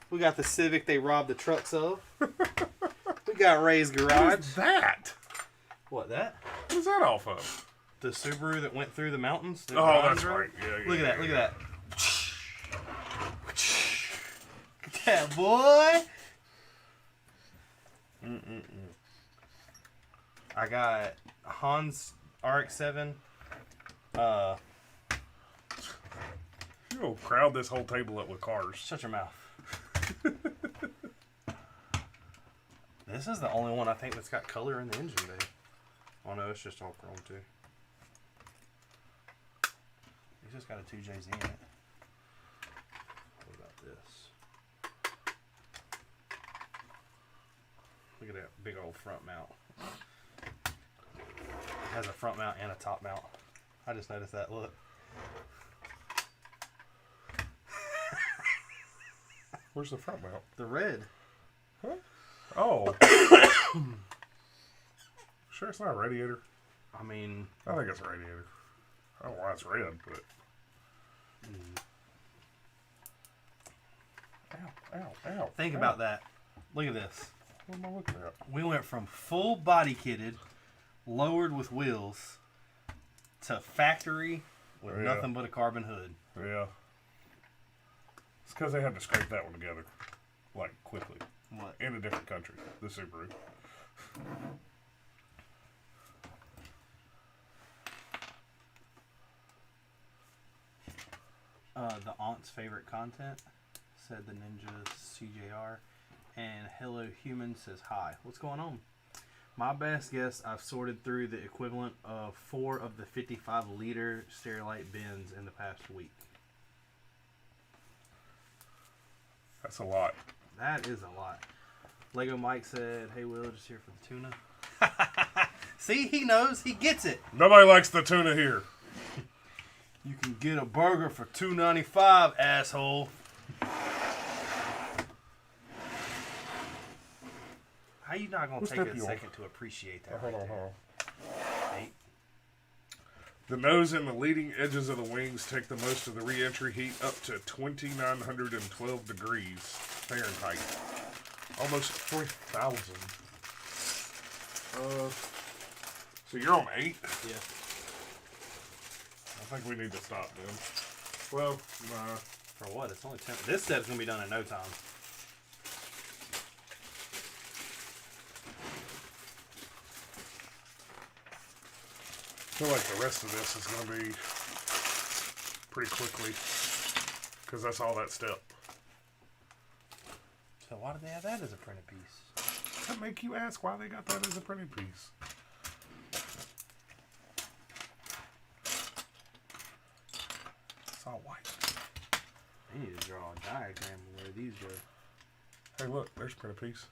We got the Civic they robbed the trucks of. We got Ray's garage. What's that? What, that? What is that off of? The Subaru that went through the mountains? Oh, that's right. Yeah, Look at that, yeah. look at that. Look at that, boy. I got Hans RX-7. You'll crowd this whole table up with cars. Shut your mouth. This is the only one I think that's got color in the engine bay. Oh no, it's just all chrome too. It's just got a 2JZ in it. What about this? Look at that big old front mount. It has a front mount and a top mount. I just noticed that. Look. Where's the front mount? The red. Huh? Oh. Sure it's not a radiator? I mean... I think it's a radiator. I don't know why it's red, but... Ow, ow, ow. Think ow. about that. Look at this. What am I looking at? We went from full body kitted, lowered with wheels, to factory with nothing but a carbon hood. Yeah. It's because they had to scrape that one together. Like, quickly. What? In a different country. The Subaru. The aunt's favorite content said the Ninja CJR, and Hello Human says hi. What's going on? My best guess, I've sorted through the equivalent of 4 of the 55-liter Sterilite bins in the past week. That's a lot. That is a lot. Lego Mike said, hey Will, just here for the tuna. See, he knows. He gets it. Nobody likes the tuna here. You can get a burger for $2.95, asshole. How you not going to take a second to appreciate that? Hold on, hold on. 8. The nose and the leading edges of the wings take the most of the re-entry heat up to 2,912 degrees Fahrenheit. Almost 4,000. So you're on 8? Yeah. I think we need to stop then. Well, nah. For what? It's only 10. This set's going to be done in no time. I feel like the rest of this is going to be pretty quickly. Because that's all that step. So why did they have that as a printed piece? Does that make you ask why they got that as a printed piece? It's all white. They need to draw a diagram of where these go. Hey, look, there's a printed piece.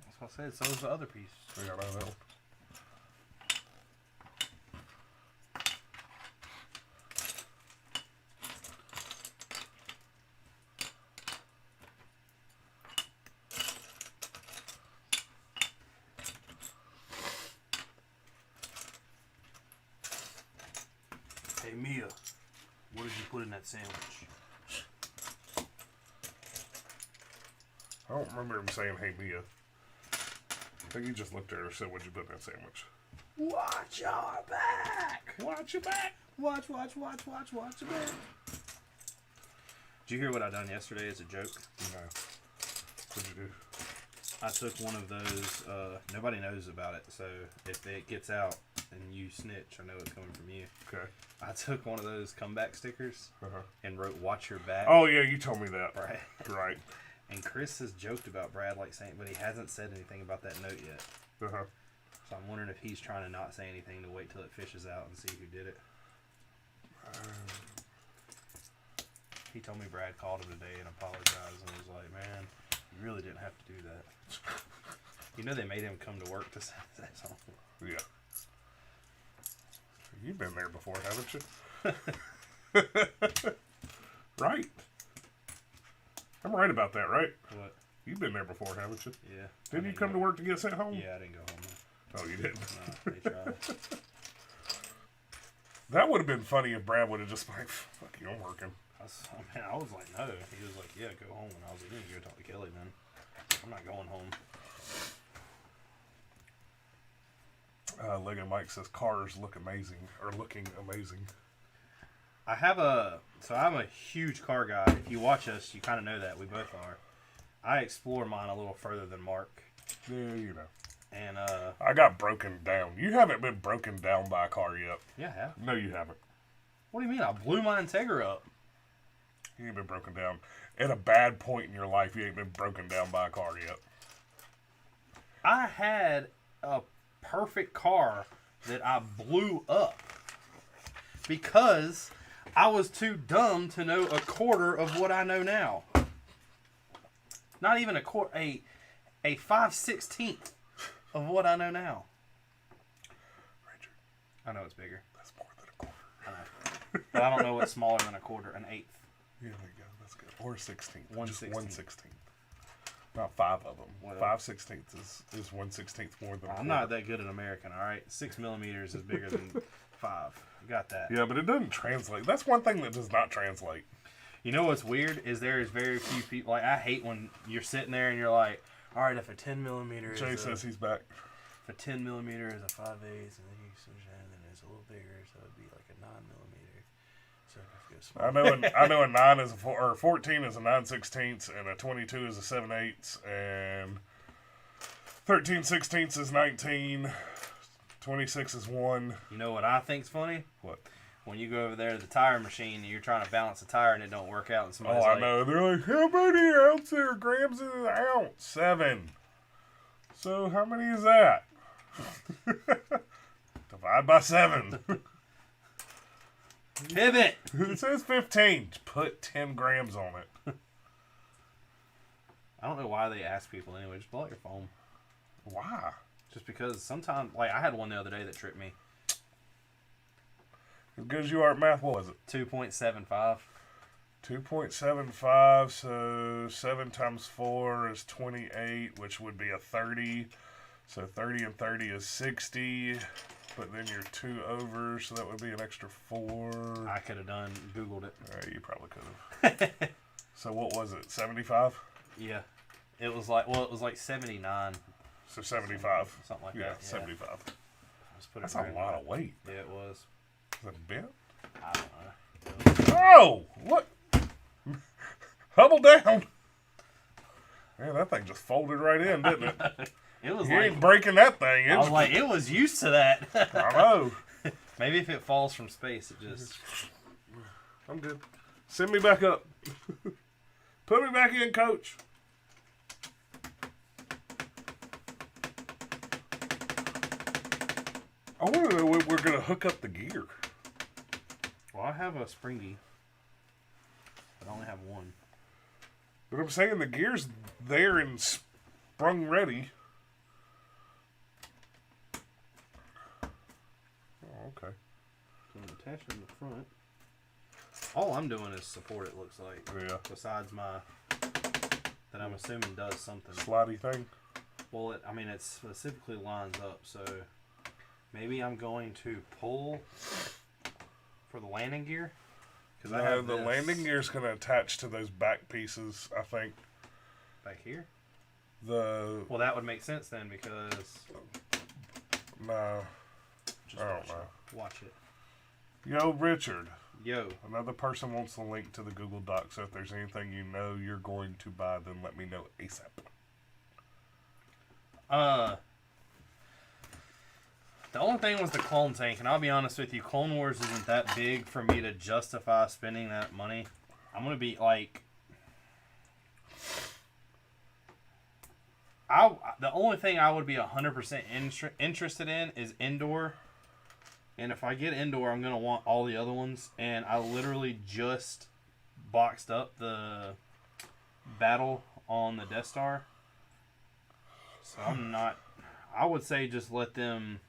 That's what I said. So is the other piece. We got that one. Hey Mia, what did you put in that sandwich? I don't remember him saying, hey, Mia. I think he just looked at her and said, what'd you put in that sandwich? Watch your back! Watch your back! Watch your back! Did you hear what I done yesterday as a joke? No. What'd you do? I took one of those, nobody knows about it, so if it gets out and you snitch, I know it's coming from you. Okay. I took one of those comeback stickers and wrote "Watch your back." Oh yeah, you told me that. Right. Right. And Chris has joked about Brad like saying, but he hasn't said anything about that note yet. Uh-huh. So I'm wondering if he's trying to not say anything to wait till it fishes out and see who did it. He told me Brad called him today and apologized and was like, man, you really didn't have to do that. You know they made him come to work to say that song. Yeah. You've been there before, haven't you? Right. I'm right about that, right? What? You've been there before, haven't you? Yeah. Didn't you come to work to get sent home? Yeah, I didn't go home. Oh, you didn't? No, they tried. That would have been funny if Brad would have just been like, fuck you, I'm working. I was like, no. He was like, yeah, go home. And I was like, you need to go talk to Kelly, man. I'm not going home. Lego Mike says cars look amazing, or looking amazing. I'm a huge car guy. If you watch us, you kind of know that. We both are. I explore mine a little further than Mark. Yeah, you know. And, I got broken down. You haven't been broken down by a car yet. Yeah, I have. No, you haven't. What do you mean? I blew my Integra up. You ain't been broken down. At a bad point in your life, you ain't been broken down by a car yet. I had a perfect car that I blew up because I was too dumb to know a quarter of what I know now. Not even a quarter, a 5/16 of what I know now. Richard, I know it's bigger. that's more than a quarter. I know. But I don't know what's smaller than a quarter, an eighth. Yeah, there you go. That's good. Or 16th. 1/16. Just 1/16. Not 5 of them. Well, 5/16 is 1/16 more than a I'm not that good at American, all right? 6 millimeters is bigger than 5. You got that. Yeah, but it doesn't translate. That's one thing that does not translate. You know what's weird is there is very few people. Like, I hate when you're sitting there and you're like, all right, if a 10 millimeter Jay says he's back. if a 10 millimeter is a 5/8, and then you switch that, and then it's a little bigger, so it'd be like a 9 millimeter. So if it goes I know a 9 is or 14 is a 9/16, and a 22 is a 7/8, and 13/16 is 19. 26 is 1. You know what I think's funny? What? When you go over there to the tire machine and you're trying to balance a tire and it don't work out, and somebody's I like, know. They're like, how many ounces or grams in an ounce? 7. So how many is that? Divide by 7. pivot! It says 15. Just put 10 grams on it. I don't know why they ask people anyway. Just blow out your phone. Why? Just because sometimes, like, I had one the other day that tripped me. As good as you are at math, what was it? 2.75. 2.75, so 7 times 4 is 28, which would be a 30. So 30 and 30 is 60. But then you're 2 over, so that would be an extra 4. I could have Googled it. You probably could have. So what was it, 75? Yeah. It was like 79. So 75. Something like yeah, that. 75. Just put That's it a right lot there. of weight. Yeah, it was. Is it bent? I don't know. Oh! What? Hubble down! Man, that thing just folded right in, didn't it? It was You like, ain't breaking that thing. I was like, it was used to that. I know. Maybe if it falls from space, it just... I'm good. Send me back up. Put me back in, coach. I want to know when we're going to hook up the gear. Well, I have a springy. But I only have one. But I'm saying the gear's there and sprung ready. Oh, okay. So I'm attaching the front. All I'm doing is support, it looks like. Yeah. Besides my... that I'm assuming does something. Slidey thing. Well, it specifically lines up, so... maybe I'm going to pull for the landing gear. No, I have the landing gear's going to attach to those back pieces, I think. Back here? Well, that would make sense then, because... no. Just I don't watch know. it. Watch it. Yo, Richard. Yo. Another person wants the link to the Google Doc, so if there's anything you know you're going to buy, then let me know ASAP. The only thing was the clone tank, and I'll be honest with you, Clone Wars isn't that big for me to justify spending that money. I'm going to be like... the only thing I would be 100% interested in is indoor And if I get indoor, I'm going to want all the other ones. And I literally just boxed up the battle on the Death Star. So I'm not... I would say just let them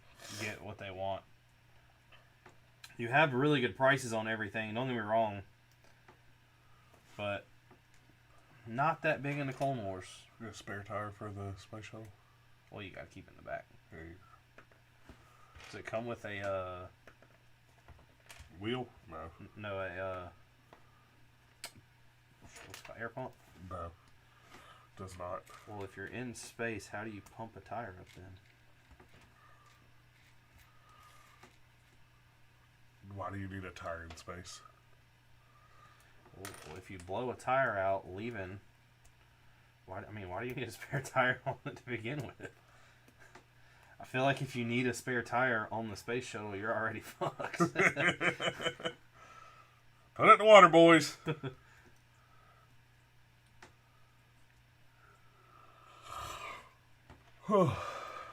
get what they want. You have really good prices on everything. Don't get me wrong. But not that big into Clone Wars. You got a spare tire for the space shuttle? Well, you got to keep it in the back. Hey. Does it come with a... Wheel? No. No, what's it called? Air pump? No. Does not. Well, if you're in space, how do you pump a tire up then? Why do you need a tire in space? Well, if you blow a tire out leaving, why do you need a spare tire on it to begin with? I feel like if you need a spare tire on the space shuttle, you're already fucked. Put it in the water, boys.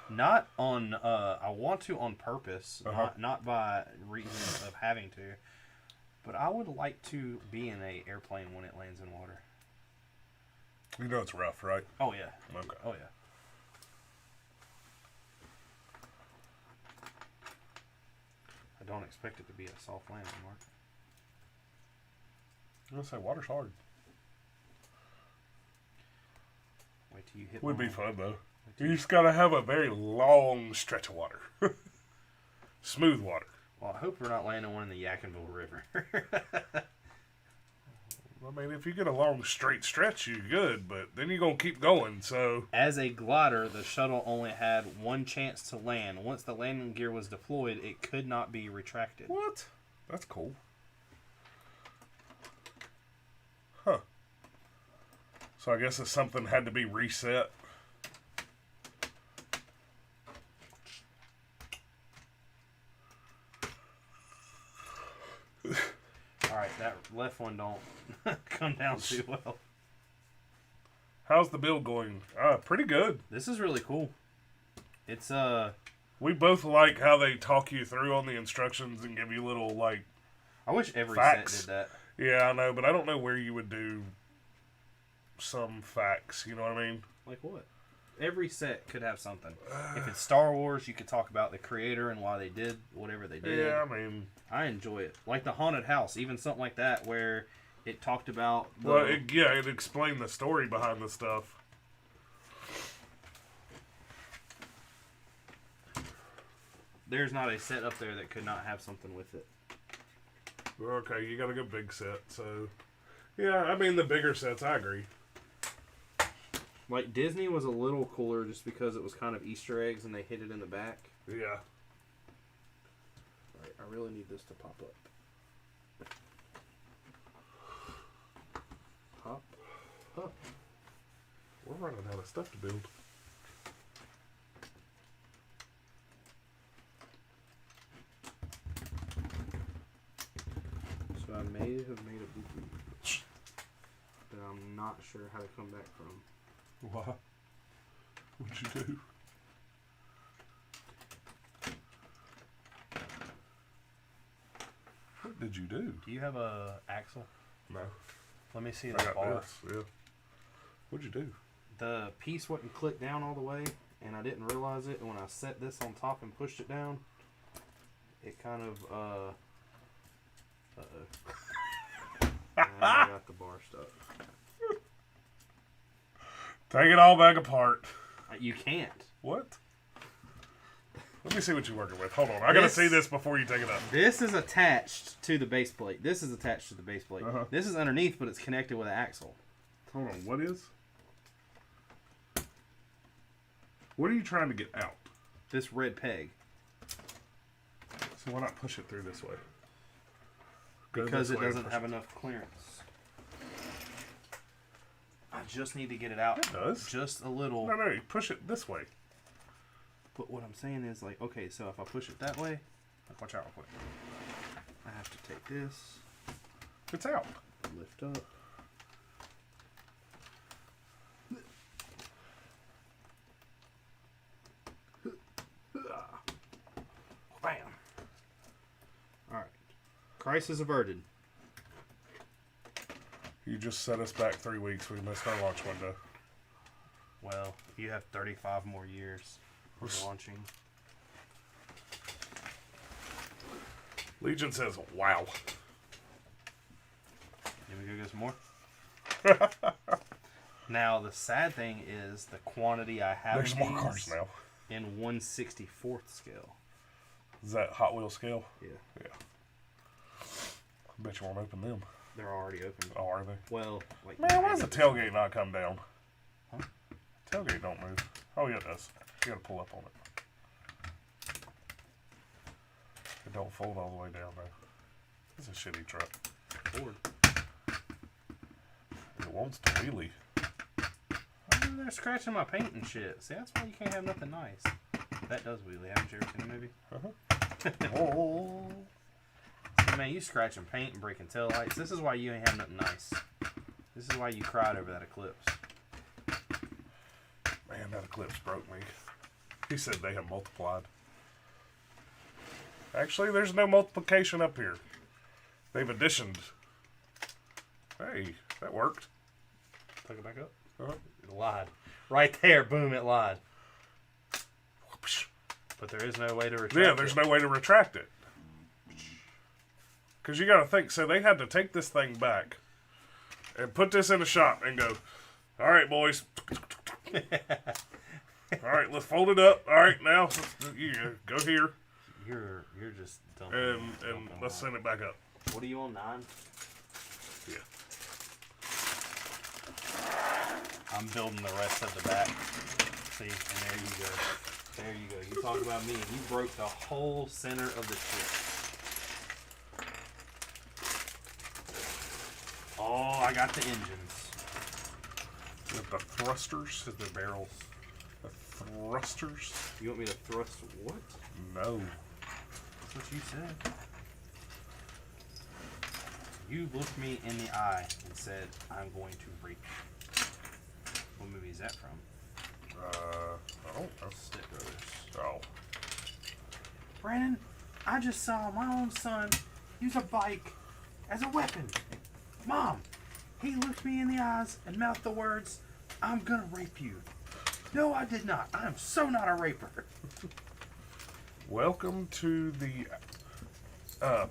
Not on, I want to on purpose, not by reason of having to, but I would like to be in an airplane when it lands in water. You know it's rough, right? Oh, yeah. Okay. Oh, yeah. I don't expect it to be a soft landing, Mark. I'm going to say water's hard. Wait till you hit Would be line. fun, though. You just got to have a very long stretch of water. Smooth water. Well, I hope we're not landing one in the Yakinville River. I mean, if you get a long straight stretch, you're good, but then you're going to keep going, so... As a glider, the shuttle only had one chance to land. Once the landing gear was deployed, it could not be retracted. What? That's cool. Huh. So I guess if something had to be reset... Alright, that left one don't come down too well. How's the build going? Pretty good. This is really cool. It's, We both like how they talk you through on the instructions and give you little, like... I wish every facts. set did that. Yeah, I know, but I don't know where you would do some facts, you know what I mean? Like what? Every set could have something. If it's Star Wars, you could talk about the creator and why they did whatever they did. Yeah, I mean... I enjoy it. Like the Haunted House, even something like that where it talked about... Well, it explained the story behind the stuff. There's not a set up there that could not have something with it. Okay, you got a good big set, so... Yeah, I mean, the bigger sets, I agree. Like, Disney was a little cooler just because it was kind of Easter eggs and they hid it in the back. Yeah. Alright, I really need this to pop up. Pop. Up. We're running out of stuff to build. So I may have made a boo-boo that I'm not sure how to come back from. What? What'd you do? What did you do? Do you have a axle? No. Let me see I the got bar. this, yeah. What'd you do? The piece wouldn't click down all the way, and I didn't realize it. And when I set this on top and pushed it down, it kind of I got the bar stuck. Take it all back apart. You can't. What? Let me see what you're working with. Hold on. I gotta see this before you take it up. This is attached to the base plate. This is attached to the base plate. Uh-huh. This is underneath, but it's connected with an axle. Hold on. What is? What are you trying to get out? This red peg. So why not push it through this way? Because it doesn't have enough clearance. I just need to get it out. It does. Just a little. No, you push it this way. But what I'm saying is, like, okay, so if I push it that way, watch out real quick. I have to take this, It's out. lift up. Bam. Crisis averted. You just set us back 3 weeks. We missed our launch window. Well, you have 35 more years for launching. Legion says, wow. Can we go get some more? Now, the sad thing is the quantity I have There's more cars now. In 1/64th scale. Is that Hot Wheel scale? Yeah. Yeah. I bet you won't open them. They're already open. Oh, are they? Well, like... Man, why does the tailgate not come down? Huh? Tailgate don't move. Oh, yeah, it does. You gotta pull up on it. It don't fold all the way down, though. It's a shitty truck. Ford. It wants to wheelie. Oh, they're scratching my paint and shit. See, that's why you can't have nothing nice. That does wheelie. Haven't you ever seen the movie? Uh-huh. Oh. See, man, you scratching paint and breaking taillights. This is why you ain't have nothing nice. This is why you cried over that Eclipse. Man, that Eclipse broke me. He said they have multiplied. Actually, there's no multiplication up here. They've additioned. Hey, that worked. Plug it back up. Uh-huh. It lied. Right there, boom, it lied. But there is no way to retract it. Yeah, there's no way to retract it. Because you got to think, so they had to take this thing back and put this in the shop and go, all right, boys. All right, let's fold it up. All right, now you go here. You're just dumb. And let's send it back up. What are you on, 9? Yeah. I'm building the rest of the back. See, and there you go. There you go. You talk about me, and you broke the whole center of the ship. Oh, I got the engines. With the thrusters, is the barrels. The thrusters? You want me to thrust what? No. That's what you said. You looked me in the eye and said, I'm going to rape you. What movie is that from? I don't know. Step Brothers. Oh. Brandon, I just saw my own son use a bike as a weapon. Mom, he looked me in the eyes and mouthed the words, I'm gonna rape you. No, I did not. I am so not a raper. Welcome to the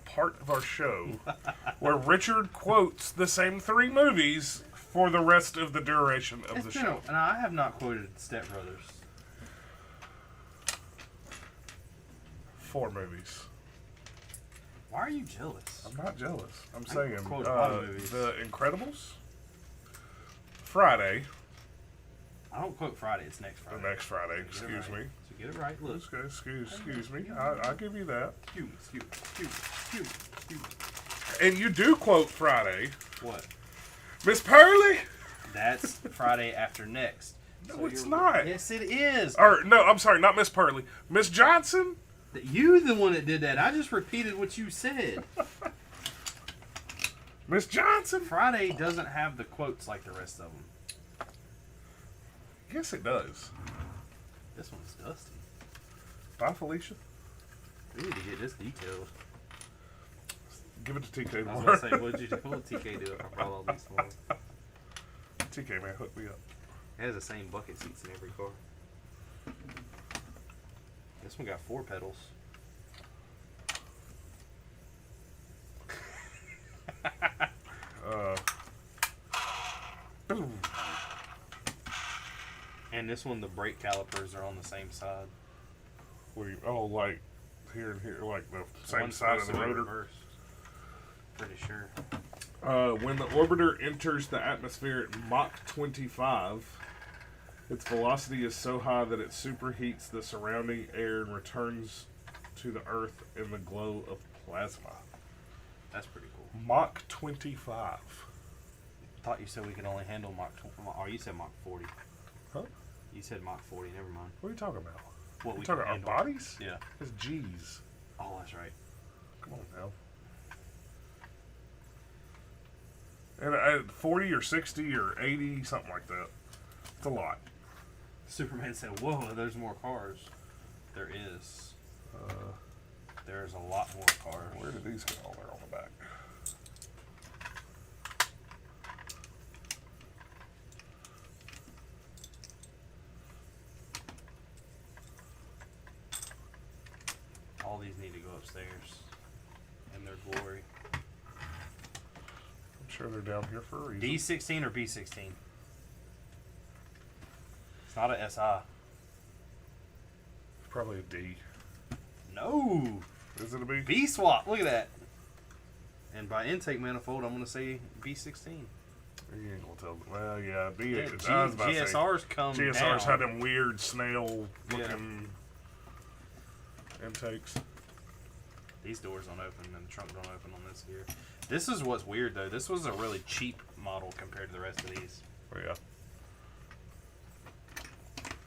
part of our show where Richard quotes the same 3 movies for the rest of the duration of the show. And I have not quoted Step Brothers. 4 movies. Why are you jealous? I'm not jealous. I'm saying quote a lot of movies. The Incredibles, Friday. I don't quote Friday. It's next Friday. The next Friday. So Excuse me. So get it right. Look. Excuse me. I'll give you that. Excuse me. And you do quote Friday. What? Miss Pearly? That's Friday after next. No, So it's not. Yes, it is. Or no, I'm sorry, not Miss Pearly. Miss Johnson? You the one that did that. I just repeated what you said. Miss Johnson? Friday doesn't have the quotes like the rest of them. Yes, it does. This one's dusty. Bye, Felicia. We need to get this detailed. Give it to TK. I was going to say, what did TK do if I brought all these for him? TK, man, hook me up. It has the same bucket seats in every car. This one got 4 pedals. And this one, the brake calipers are on the same side. Like here and here, like the same One's side of supposed the to be rotor. reversed. Pretty sure. When the orbiter enters the atmosphere at Mach 25, its velocity is so high that it superheats the surrounding air and returns to the Earth in the glow of plasma. That's pretty cool. Mach 25. I thought you said we could only handle Mach 20. Oh, you said Mach 40. Huh? You said Mach 40. Never mind. What are you talking about? What You we talking can about our handle. bodies? Yeah. It's G's. Oh, that's right. Come on now. And at 40 or 60 or 80, something like that. It's a lot. Superman said, whoa, there's more cars. There is. There's a lot more cars. Where did these go? Oh, they're on the back. All these need to go upstairs in their glory. I'm sure they're down here for a reason. D16 or B16? It's not a SI. It's probably a D. No. Is it a B? B swap. Look at that. And by intake manifold, I'm going to say B16. You ain't gonna tell me. Well, yeah, B. Yeah, I was about to say, GSRs come GSRs down. had them weird snail-looking intakes. These doors don't open and the trunk don't open on this here. This is what's weird though. This was a really cheap model compared to the rest of these. Oh, yeah.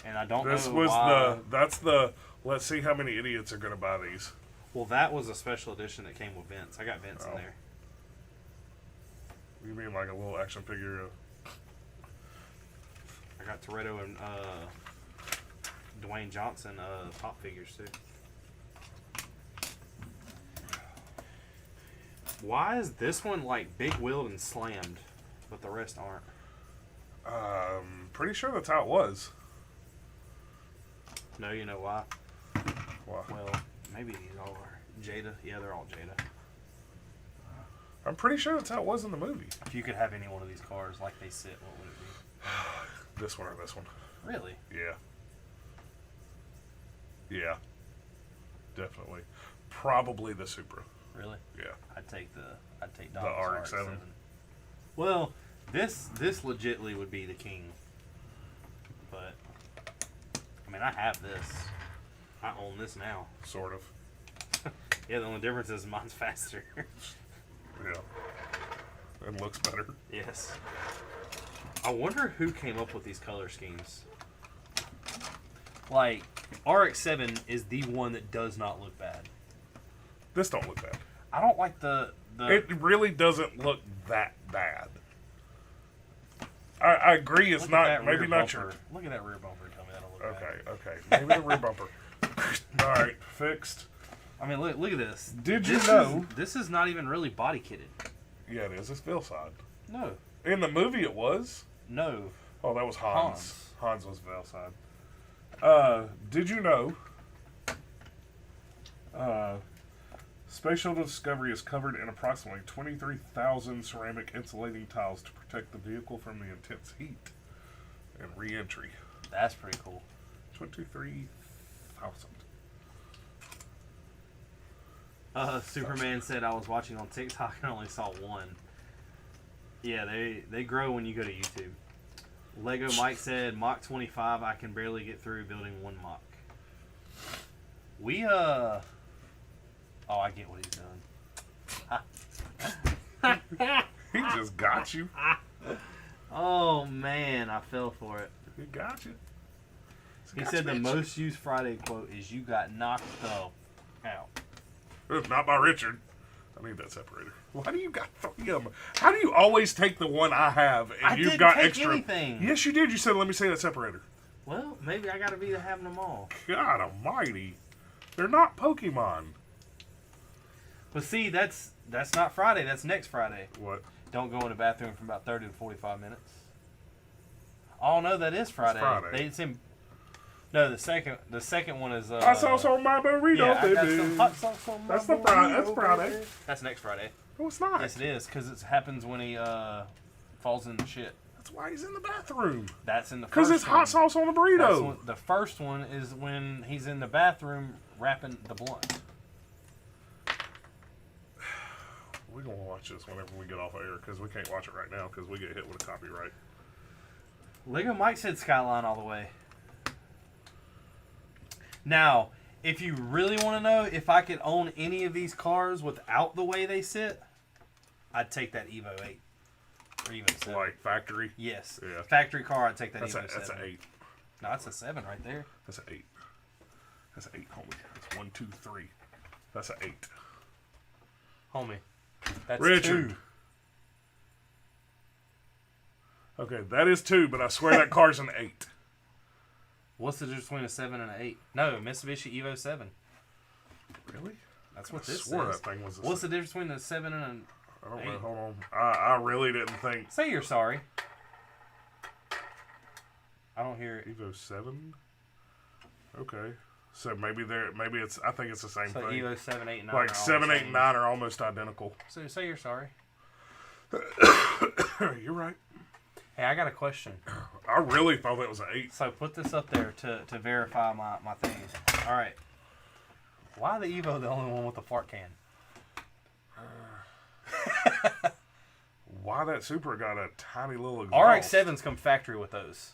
And I don't This know was why. that's the. Let's see how many idiots are gonna buy these. Well, that was a special edition that came with vents. I got vents in there. You mean like a little action figure? I got Toretto and Dwayne Johnson pop figures too. Why is this one like big wheeled and slammed, but the rest aren't? Pretty sure that's how it was. No, you know why? Wow. Well, maybe these all are Jada. Yeah, they're all Jada. I'm pretty sure that's how it was in the movie. If you could have any one of these cars like they sit, what would it be? This one or this one? Really? Yeah. Yeah. Definitely. Probably the Supra. Really? Yeah. I'd take The Dom's RX-7. Well, this legitly would be the king. But I mean, I have this. I own this now. Sort of. Yeah, the only difference is mine's faster. Yeah. And looks better. Yes. I wonder who came up with these color schemes. Like, RX-7 is the one that does not look bad. This don't look bad. I don't like the It really doesn't look that bad. I agree. It's look at not. that Maybe rear not bumper. your. Look at that rear bumper. Tell me that'll look bad. Okay. Maybe the rear bumper. All right, fixed. I mean, look at this. Did you know? This is not even really body kitted. Yeah, it is. It's Veilside. No. In the movie, it was. No. Oh, that was Hans. Hans. Hans was Veilside. Did you know? Space Shuttle Discovery is covered in approximately 23,000 ceramic insulating tiles to protect the vehicle from the intense heat and re-entry. That's pretty cool. 23,000. Superman said I was watching on TikTok and only saw one. Yeah, they grow when you go to YouTube. Lego Mike said Mach 25 I can barely get through building one Mach. Oh, I get what he's doing. He just got you. Oh man, I fell for it. He got you. He said the most used Friday quote is "You got knocked the out." Not by Richard. I need that separator. Why do you got 3 of them? How do you always take the one I have and you've didn't got take extra? anything. Yes, you did. You said, "Let me see that separator." Well, maybe I gotta be having them all. God Almighty, they're not Pokemon. But see, that's not Friday. That's next Friday. What? Don't go in the bathroom for about 30 to 45 minutes. Oh no, that is Friday. Friday. It's in. No, the second one is. Hot sauce on my burrito, yeah, I got baby. some hot sauce on my That's the burrito, Friday. That's baby. Friday. That's next Friday. No, it's not. Yes, it is, because it happens when he falls in the shit. That's why he's in the bathroom. That's in the first. Because it's hot sauce on the burrito. The first one is when he's in the bathroom wrapping the blunt. We're going to watch this whenever we get off air because we can't watch it right now because we get hit with a copyright. Lego Mike said Skyline all the way. Now, if you really want to know if I could own any of these cars without the way they sit, I'd take that Evo 8. Or even 7. Like factory? Yes. Yeah. Factory car, I'd take that That's Evo 7. that's an 8. No, that's a 7 right there. That's an 8. That's an 8, homie. That's 1, 2, 3. That's an 8. Homie. That's Richard. 2. Okay, that is 2, but I swear that car's an 8. What's the difference between a 7 and an 8? No, Mitsubishi Evo 7. Really? That's what this swore says. that thing was a What's the difference between a 7 and an I don't 8? know. Hold on. I really didn't think. Say you're sorry. I don't hear it. Evo 7? Okay. So maybe it's, I think it's the same So thing. Evo 7, 8, and 9. Like 7, 8, and 9 are almost identical. So say you're sorry. You're right. Hey, I got a question. I really thought that was an 8. So put this up there to verify my thing. All right. Why the Evo the only one with the fart can? Why that Supra got a tiny little exhaust? RX-7s come factory with those.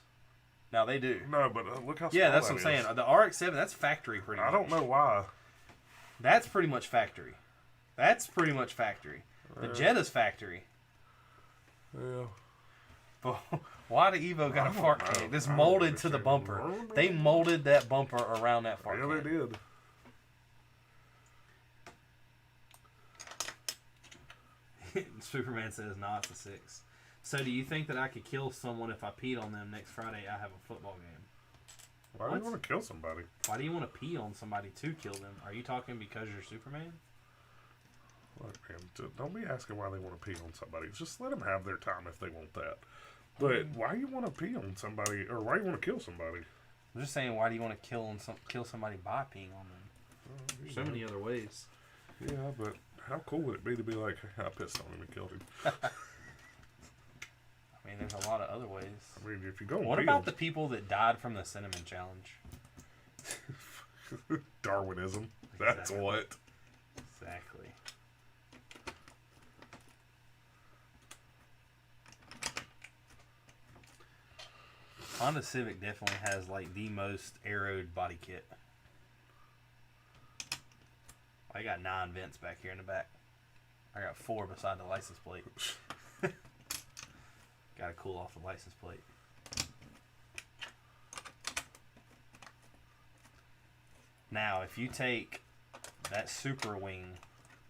Now they do. No, but look how small Yeah, that's that what I'm is. saying. The RX-7, that's factory pretty much. I don't know why. That's pretty much factory. The Jetta's factory. Yeah. But why the Evo got a fart can? It's molded to the bumper. They molded that bumper around that fart can. Yeah, they did. Superman says, "No, it's a 6." So, do you think that I could kill someone if I peed on them next Friday? I have a football game. Why do you want to kill somebody? Why do you want to pee on somebody to kill them? Are you talking because you're Superman? Look, man, don't be asking why they want to pee on somebody. Just let them have their time if they want that. But why you want to pee on somebody, or why you want to kill somebody? I'm just saying, why do you want to kill somebody by peeing on them? There's so many other ways. Yeah, but how cool would it be to be like, I pissed on him and killed him? I mean, there's a lot of other ways. I mean, if you go, What about the people that died from the cinnamon challenge? Darwinism? That's Exactly. what. Exactly. Honda Civic definitely has like the most aeroed body kit. I got 9 vents back here in the back. I got 4 beside the license plate. Gotta cool off the license plate. Now, if you take that Super Wing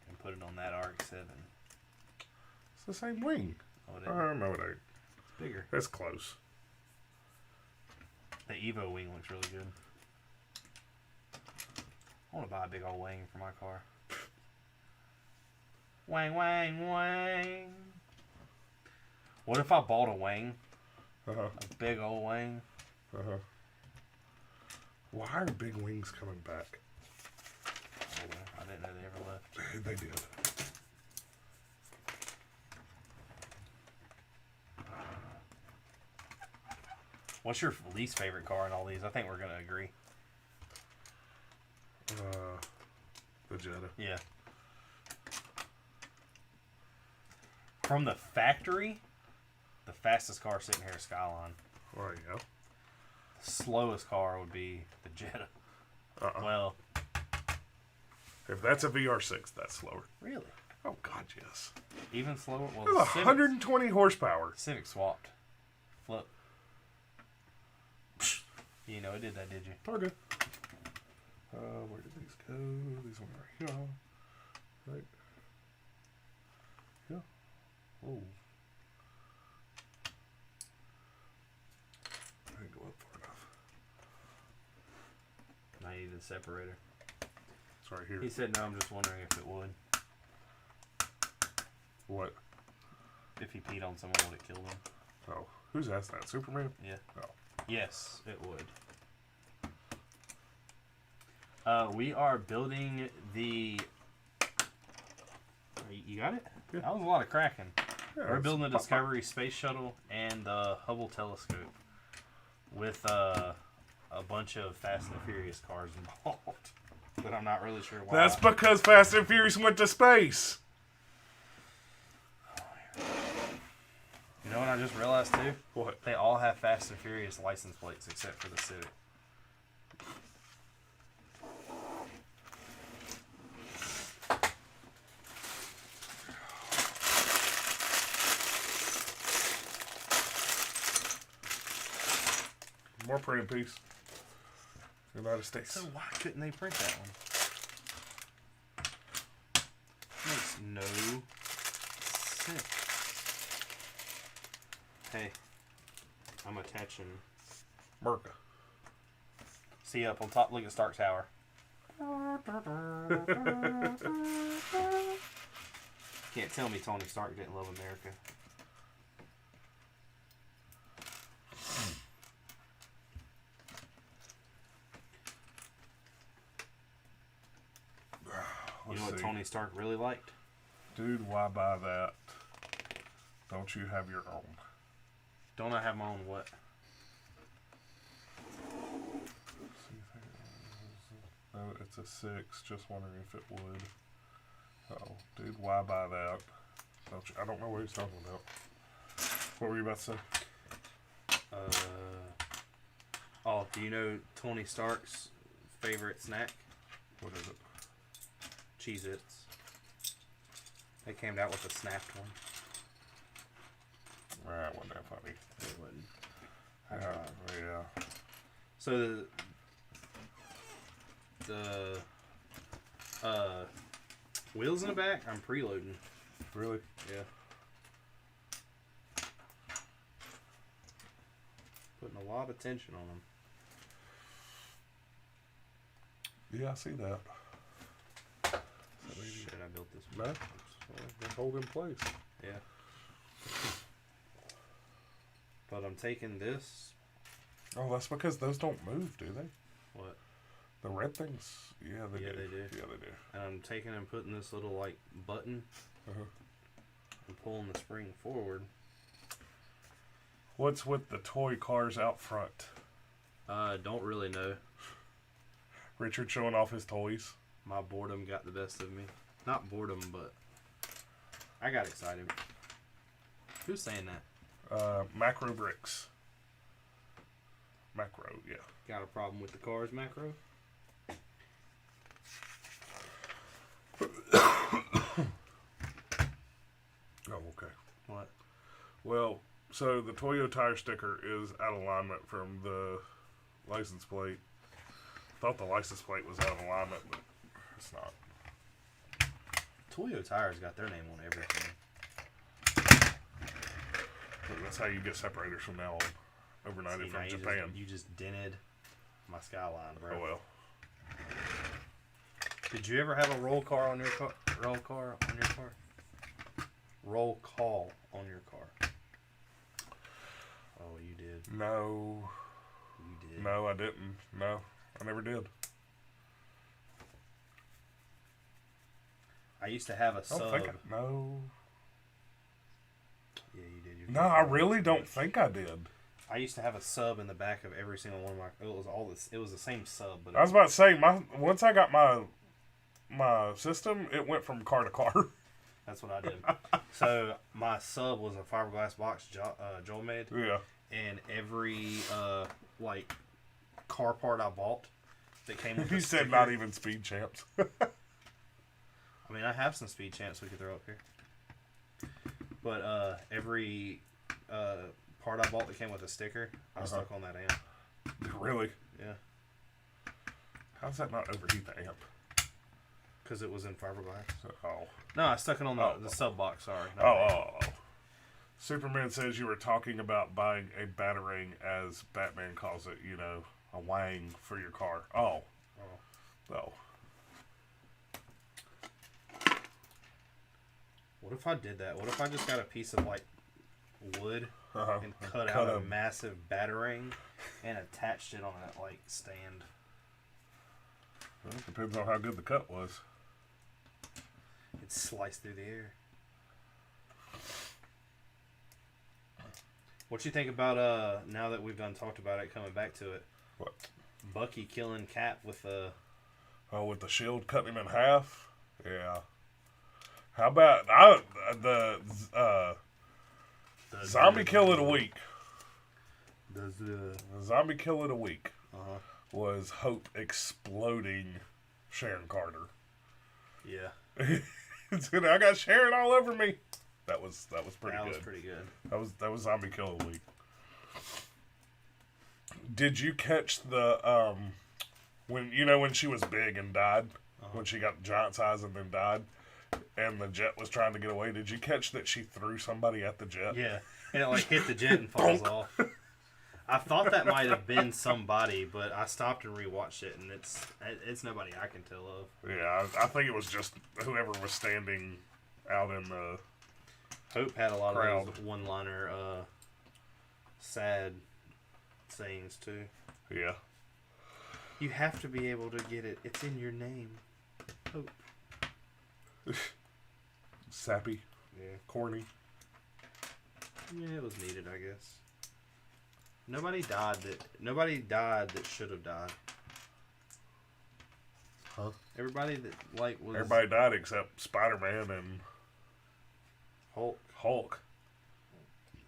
and put it on that RX-7, It's the same wing. oh, it No, it ain't. it's bigger. It's close. The Evo wing looks really good. I want to buy a big old wing for my car. Wang, wang, wang. What if I bought a wing? Uh-huh. A big old wing? Uh-huh. Why are big wings coming back? I didn't know they ever left. They did. What's your least favorite car in all these? I think we're going to agree. The Jetta. Yeah. From the factory, the fastest car sitting here is Skyline. Well, yeah. The slowest car would be the Jetta. Well, if that's a VR6, that's slower. really? Oh, God, yes. Even slower? Well, There's 120 horsepower. Civic swapped. Flip. You know it did that, did you? Okay. Where did these go? These ones are here. Right. Yeah. Oh. I didn't go up far enough. I needed a separator. It's right here. He said no, I'm just wondering if it would. What? If he peed on someone, would it kill them? Oh. Who's asked that? Superman? Yeah. Oh. Yes, it would. We are building the... You got it? Yeah. That was a lot of cracking. Yeah, We're it's building the pop- Discovery Space Shuttle and the Hubble Telescope with a bunch of Fast and Furious cars involved. But I'm not really sure why. That's because Fast and Furious went to space. You know what I just realized too? What? They all have Fast and Furious license plates except for the Civic. More printing piece. United States. So why couldn't they print that one? Makes no sense. Hey, I'm attaching. Merca. See up on top. Look at Stark Tower. Can't tell me Tony Stark didn't love America. You know what Tony Stark really liked? Dude, why buy that? Don't you have your own? Don't I have my own what? No, it's a 6. Just wondering if it would. Oh, dude, why buy that? Don't you, I don't know what he's talking about. What were you about to say? Do you know Tony Stark's favorite snack? What is it? Cheez-Its. They came out with a snapped one. That wasn't that funny. It wasn't. Yeah. So the wheels in the back, I'm preloading. Really? Yeah. Putting a lot of tension on them. Yeah, I see that. Shit, I built this No, one. they hold in place. Yeah. But I'm taking this. Oh, that's because those don't move, do they? What? The red things? Yeah, they do. They do. Yeah, they do. And I'm taking and putting this little, like, button and pulling the spring forward. What's with the toy cars out front? Don't really know. Richard showing off his toys. My boredom got the best of me. Not boredom, but I got excited. Who's saying that? Macro Bricks. Macro, yeah. Got a problem with the cars, Macro? Oh, okay. What? Well, so the Toyo tire sticker is out of alignment from the license plate. Thought the license plate was out of alignment, but it's not. Toyo Tires got their name on everything. But that's how you get separators from now on. Overnighted See, from now Japan. You just dented my skyline, bro. Oh well. Did you ever have a roll call on your car? Roll call on your car? Roll call on your car. Oh, you did. No. You did. No, I didn't. No, I never did. I used to have a I don't sub. think no. Yeah, you did. No, I really don't think I did. I used to have a sub in the back of every single one of my. It was all this. It was the same sub, but I was about to say once I got my system, it went from car to car. that's what I did. So my sub was a fiberglass box Joel made. Yeah. And every like car part I bought that came with He said sticker, not even Speed Champs. I mean, I have some Speed Champs we could throw up here. But every part I bought that came with a sticker, I stuck on that amp. Really? Yeah. How's that not overheat the amp? Because it was in fiberglass. Oh. No, I stuck it on the sub box, sorry. Oh. Superman says you were talking about buying a batarang, as Batman calls it, a wang for your car. Oh. What if I did that? What if I just got a piece of, like, wood and cut out a massive batarang and attached it on that, like, stand? Well, it depends on how good the cut was. It sliced through the air. What you think about, now that we've done talked about it, coming back to it? What? Bucky killing Cap with the... Oh, with the shield cutting him in half? Yeah. How about the zombie kill of the week? The zombie kill of the week was Hope exploding Sharon Carter. Yeah. I got Sharon all over me. That was pretty good. That was pretty good. That was zombie kill of the week. Did you catch the when she was big and died, when she got giant size and then died, and the jet was trying to get away? Did you catch that she threw somebody at the jet? Yeah, and it like hit the jet and falls off. I thought that might have been somebody, but I stopped and rewatched it, and it's nobody I can tell of. Yeah, I think it was just whoever was standing out in the Hope had a lot crowd. of those one-liner, sad sayings too. Yeah. You have to be able to get it. It's in your name. Hope. Sappy. Yeah. Corny. Yeah, it was needed, I guess. Nobody died that should have died. Huh? Everybody that was Everybody died except Spider-Man and Hulk.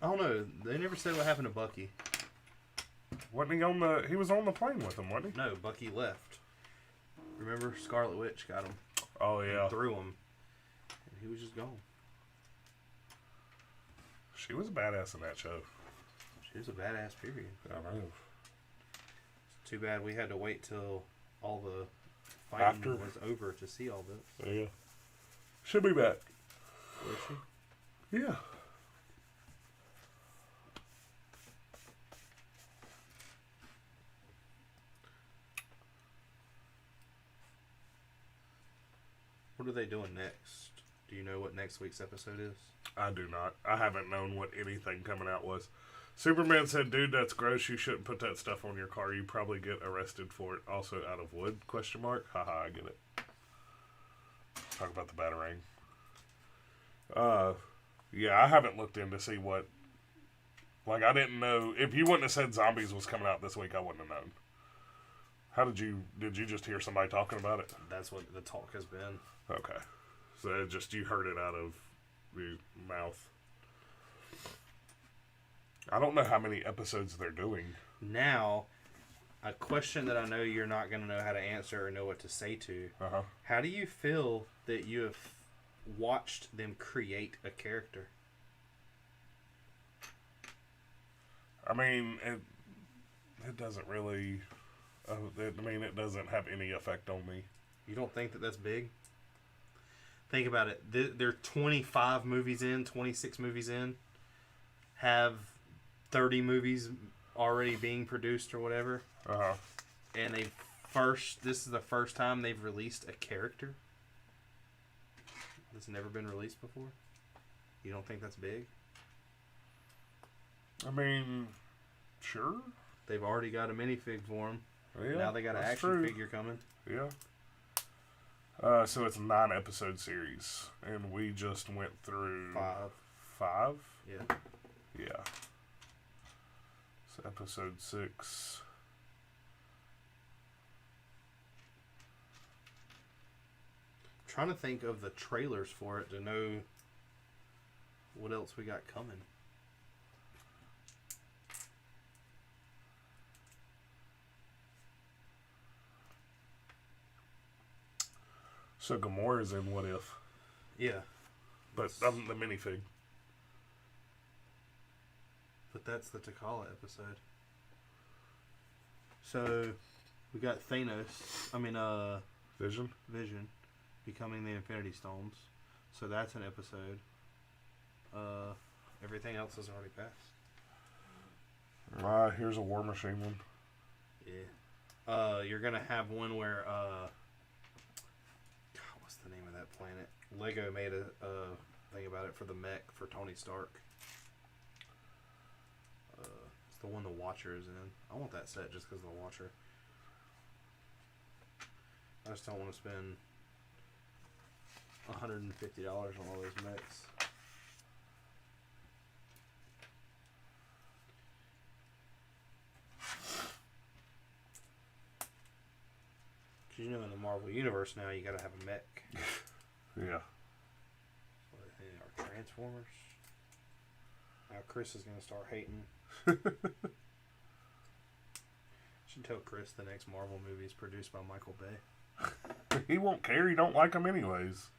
I don't know. They never said what happened to Bucky. Wasn't he was on the plane with him, wasn't he? No, Bucky left. Remember, Scarlet Witch got him. Oh yeah. And threw him. And he was just gone. She was a badass in that show. She was a badass, period. I know. It's too bad we had to wait till all the fighting was over to see all this. Yeah. She'll be back. Was she? Yeah. What are they doing next? Do you know what next week's episode is? I do not. I haven't known what anything coming out was. Superman said, "Dude, that's gross. You shouldn't put that stuff on your car. You probably get arrested for it. Also out of wood, question mark. Haha, I get it." Talk about the Batarang. Yeah, I haven't looked in to see what... Like, I didn't know... If you wouldn't have said Zombies was coming out this week, I wouldn't have known. How did you... Did you just hear somebody talking about it? That's what the talk has been. Okay. So it just you heard it out of the mouth. I don't know how many episodes they're doing. Now, a question that I know you're not going to know how to answer or know what to say to. Uh-huh. How do you feel that you have watched them create a character? I mean, it doesn't really... it doesn't have any effect on me. You don't think that that's big? Think about it. They're 25 movies in, 26 movies in. Have 30 movies already being produced or whatever. Uh-huh. And this is the first time they've released a character that's never been released before. You don't think that's big? I mean, sure. They've already got a minifig for him. Yeah, now they got an action figure coming. Yeah. So it's a 9-episode series, and we just went through 5. Yeah. Yeah. So episode 6. Trying to think of the trailers for it to know what else we got coming. So Gamora's in What If? Yeah. But the minifig. But that's the T'Challa episode. So we got Vision becoming the Infinity Stones. So that's an episode. Everything else has already passed. Here's a War Machine one. Yeah. You're gonna have one where what's the name of that planet? Lego made a thing about it for the mech for Tony Stark. It's the one the Watcher is in. I want that set just because of the Watcher. I just don't want to spend $150 on all those mechs. Because you know, in the Marvel Universe now, you gotta have a mech. Yeah. Our Transformers. Now Chris is gonna start hating. Should tell Chris the next Marvel movie is produced by Michael Bay. He won't care. He don't like them anyways.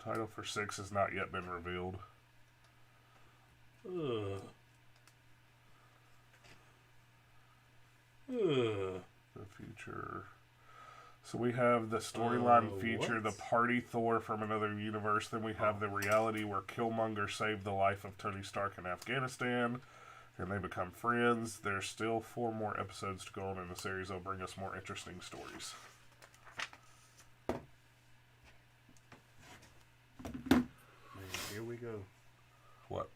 Title for 6 has not yet been revealed. The future. So we have the storyline feature, the party Thor from another universe. Then we have the reality where Killmonger saved the life of Tony Stark in Afghanistan, and they become friends. There's still 4 more episodes to go on in the series. They'll bring us more interesting stories. Man, here we go. What?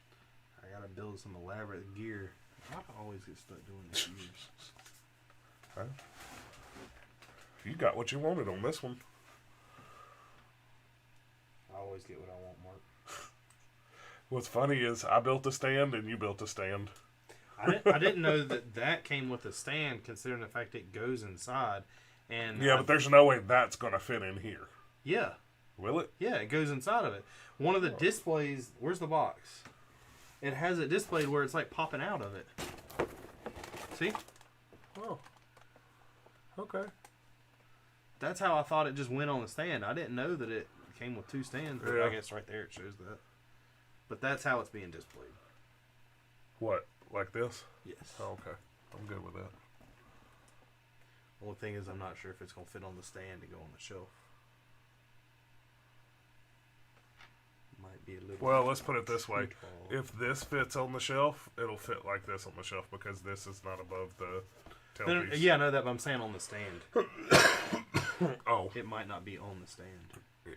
I gotta build some elaborate gear. I always get stuck doing this. Huh? You got what you wanted on this one. I always get what I want, Mark. What's funny is I built a stand and you built a stand. I didn't know that came with a stand, considering the fact it goes inside. And yeah, but there's no way that's going to fit in here. Yeah. Will it? Yeah, it goes inside of it. One of the displays, where's the box? It has it displayed where it's like popping out of it. See? Oh. Okay. That's how I thought it just went on the stand. I didn't know that it came with 2 stands, but I guess right there it shows that. But that's how it's being displayed. What? Like this? Yes. Oh, okay. I'm good with that. Only thing is I'm not sure if it's going to fit on the stand to go on the shelf. Might be a little... Well, let's put it this way. If this fits on the shelf, it'll fit like this on the shelf because this is not above the tailpiece. Yeah, I know that, but I'm saying on the stand. Oh. It might not be on the stand. Yeah.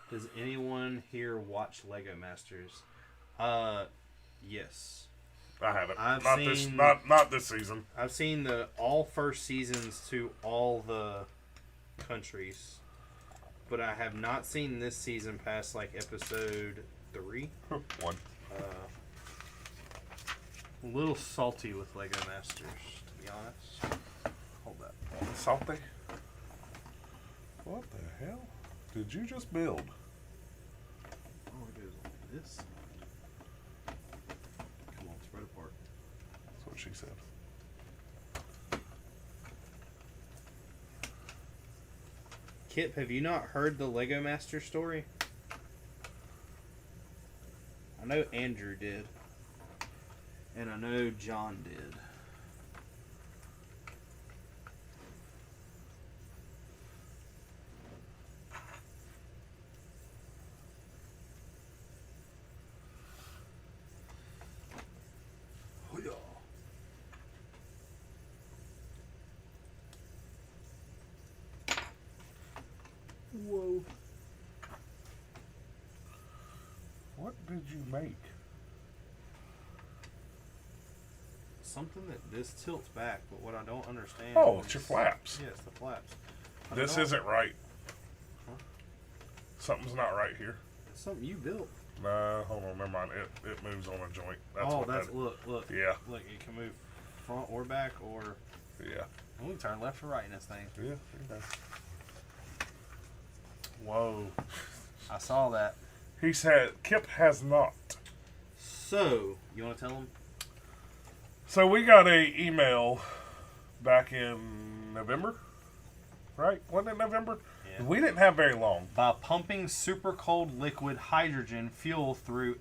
Does anyone here watch Lego Masters? Yes. I haven't. Seen, not this season. I've seen all first seasons to all the countries, but I have not seen this season past like episode 3. 1. A little salty with Lego Masters, to be honest. Hold that. Salty? What the hell did you just build? Oh, it goes like this. Come on, spread apart. That's what she said. Kip, have you not heard the Lego Master story? I know Andrew did. And I know John did. Whoa. What did you make? Something that this tilts back, but what I don't understand. Oh, it's your flaps. Yes, the flaps. This isn't right. Huh? Something's not right here. It's something you built. Nah, hold on, never mind. It moves on a joint. Look. Yeah. Look, it can move front or back or. Yeah. We can turn left or right in this thing. Yeah. Okay. Whoa. I saw that. He said Kip has not. So, you want to tell him? So we got a email back in November, right? Wasn't it November? Yeah. We didn't have very long. By pumping super cold liquid hydrogen fuel through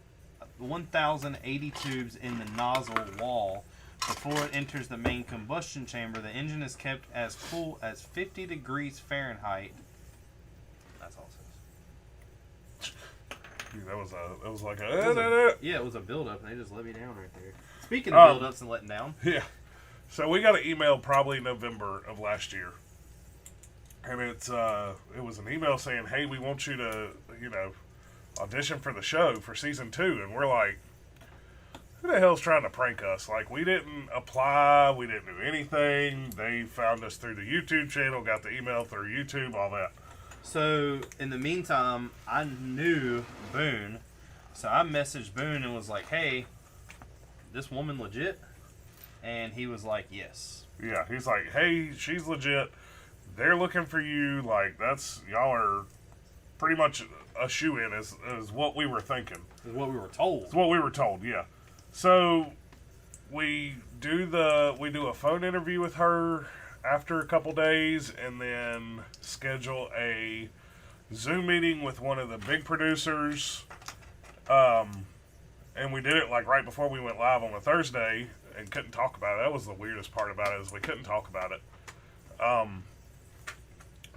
1,080 tubes in the nozzle wall before it enters the main combustion chamber, the engine is kept as cool as 50 degrees Fahrenheit. That's all it says. Dude, that was like a... Yeah, it was a build-up, and they just let me down right there. Speaking of build-ups and letting down. Yeah. So we got an email probably November of last year. And it was an email saying, hey, we want you to, audition for the show for season 2. And we're like, who the hell's trying to prank us? Like, we didn't apply. We didn't do anything. They found us through the YouTube channel, got the email through YouTube, all that. So, in the meantime, I knew Boone. So I messaged Boone and was like, hey, this woman legit? And he was like, yes. Yeah, he's like, hey, she's legit. They're looking for you. Like, y'all are pretty much a shoe-in is what we were thinking. Is what we were told. It's what we were told, yeah. So we do a phone interview with her, after a couple days and then schedule a Zoom meeting with one of the big producers. And we did it like right before we went live on a Thursday and couldn't talk about it. That was the weirdest part about it, is we couldn't talk about it.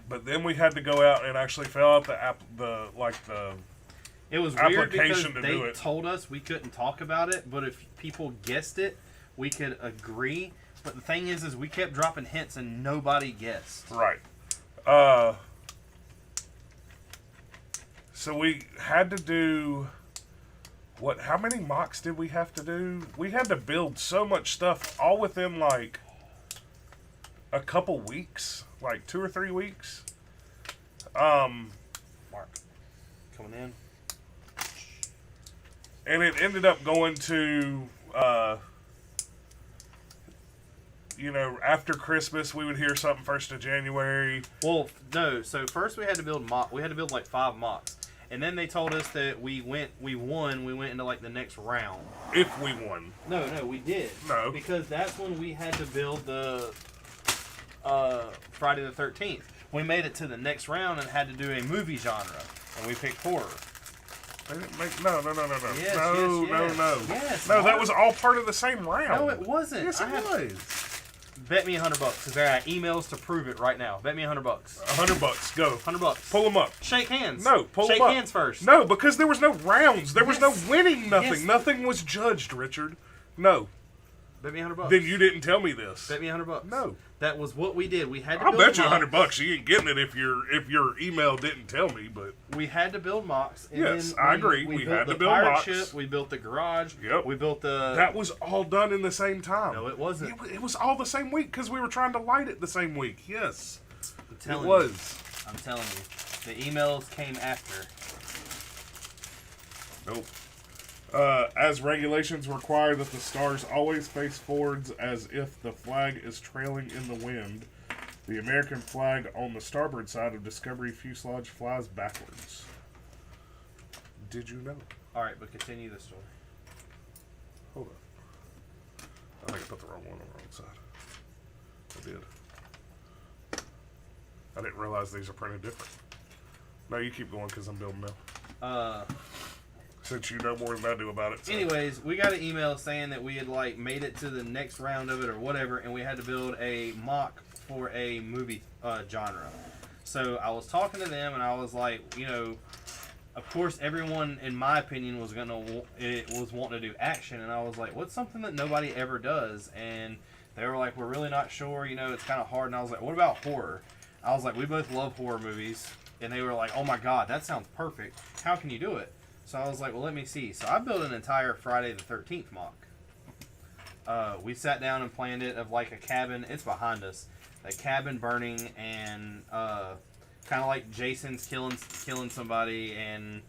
But then we had to go out and actually fill out It was weird because they told us we couldn't talk about it, but if people guessed it, we could agree. But the thing is we kept dropping hints and nobody guessed. Right. So we had to do... How many mocks did we have to do? We had to build so much stuff all within like a couple weeks, like 2 or 3 weeks. Mark, coming in. And it ended up going to, after Christmas we would hear something 1st of January. Well, no. So first we had to build like 5 mocks. And then they told us that we won, we went into like the next round. If we won. No, we did. No. Because that's when we had to build the Friday the 13th. We made it to the next round and had to do a movie genre. And we picked horror. They didn't make... No. Yes, no. Yes, no, that was all part of the same round. No, it wasn't. Yes, it was. Bet me $100 because there are emails to prove it right now. Bet me $100. $100. Go. $100. Pull them up. Shake hands. No, pull them up. Shake hands first. No, because there was no rounds. There was no winning nothing. Yes. Nothing was judged, Richard. No. Bet me $100. Then you didn't tell me this. Bet me $100. No. That was what we did. We had to I'll build bet you mocks. $100 you ain't getting it if your email didn't tell me, but we had to build mocks. And yes, then I agree. We We built had the to build pirate mocks. ship. We built the garage. Yep. We built the... That was all done in the same time. No, it wasn't. It was all the same week because we were trying to light it the same week. Yes. I'm telling it was. I'm telling you. The emails came after. Nope. As regulations require that the stars always face forwards as if the flag is trailing in the wind, the American flag on the starboard side of Discovery fuselage flies backwards. Did you know? Alright, but continue the story. Hold on. I think I put the wrong one on the wrong side. I did. I didn't realize these are printed different. No, you keep going because I'm building now. Since you know more than I do about it. So. Anyways, we got an email saying that we had like made it to the next round of it or whatever, and we had to build a mock for a movie genre. So I was talking to them, and I was like, of course, everyone, in my opinion, was wanting to do action, and I was like, what's something that nobody ever does? And they were like, we're really not sure. It's kind of hard. And I was like, what about horror? I was like, we both love horror movies, and they were like, oh my god, that sounds perfect. How can you do it? So I was like, well, let me see. So I built an entire Friday the 13th mock. We sat down and planned it of like a cabin. It's behind us. A cabin burning and kind of like Jason's killing somebody and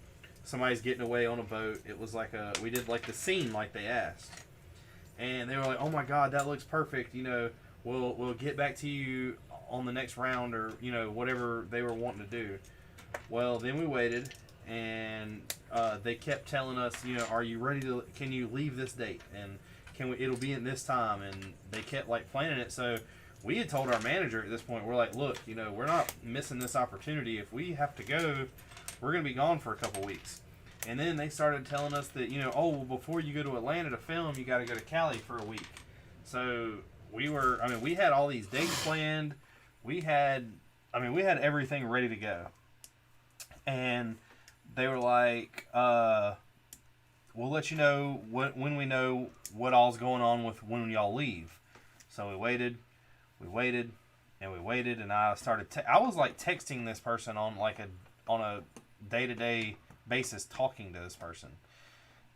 somebody's getting away on a boat. It was like we did like the scene like they asked. And they were like, oh my god, that looks perfect. We'll get back to you on the next round or, whatever they were wanting to do. Well, then we waited. And they kept telling us, are you ready to? Can you leave this date? And it'll be in this time. And they kept like planning it. So we had told our manager at this point, we're like, look, we're not missing this opportunity. If we have to go, we're gonna be gone for a couple weeks. And then they started telling us that, before you go to Atlanta to film, you got to go to Cali for a week. So we had all these dates planned. We had everything ready to go. And they were like, we'll let you know when we know what all's going on with when y'all leave. So we waited, and I started. I was like texting this person on a day-to-day basis, talking to this person,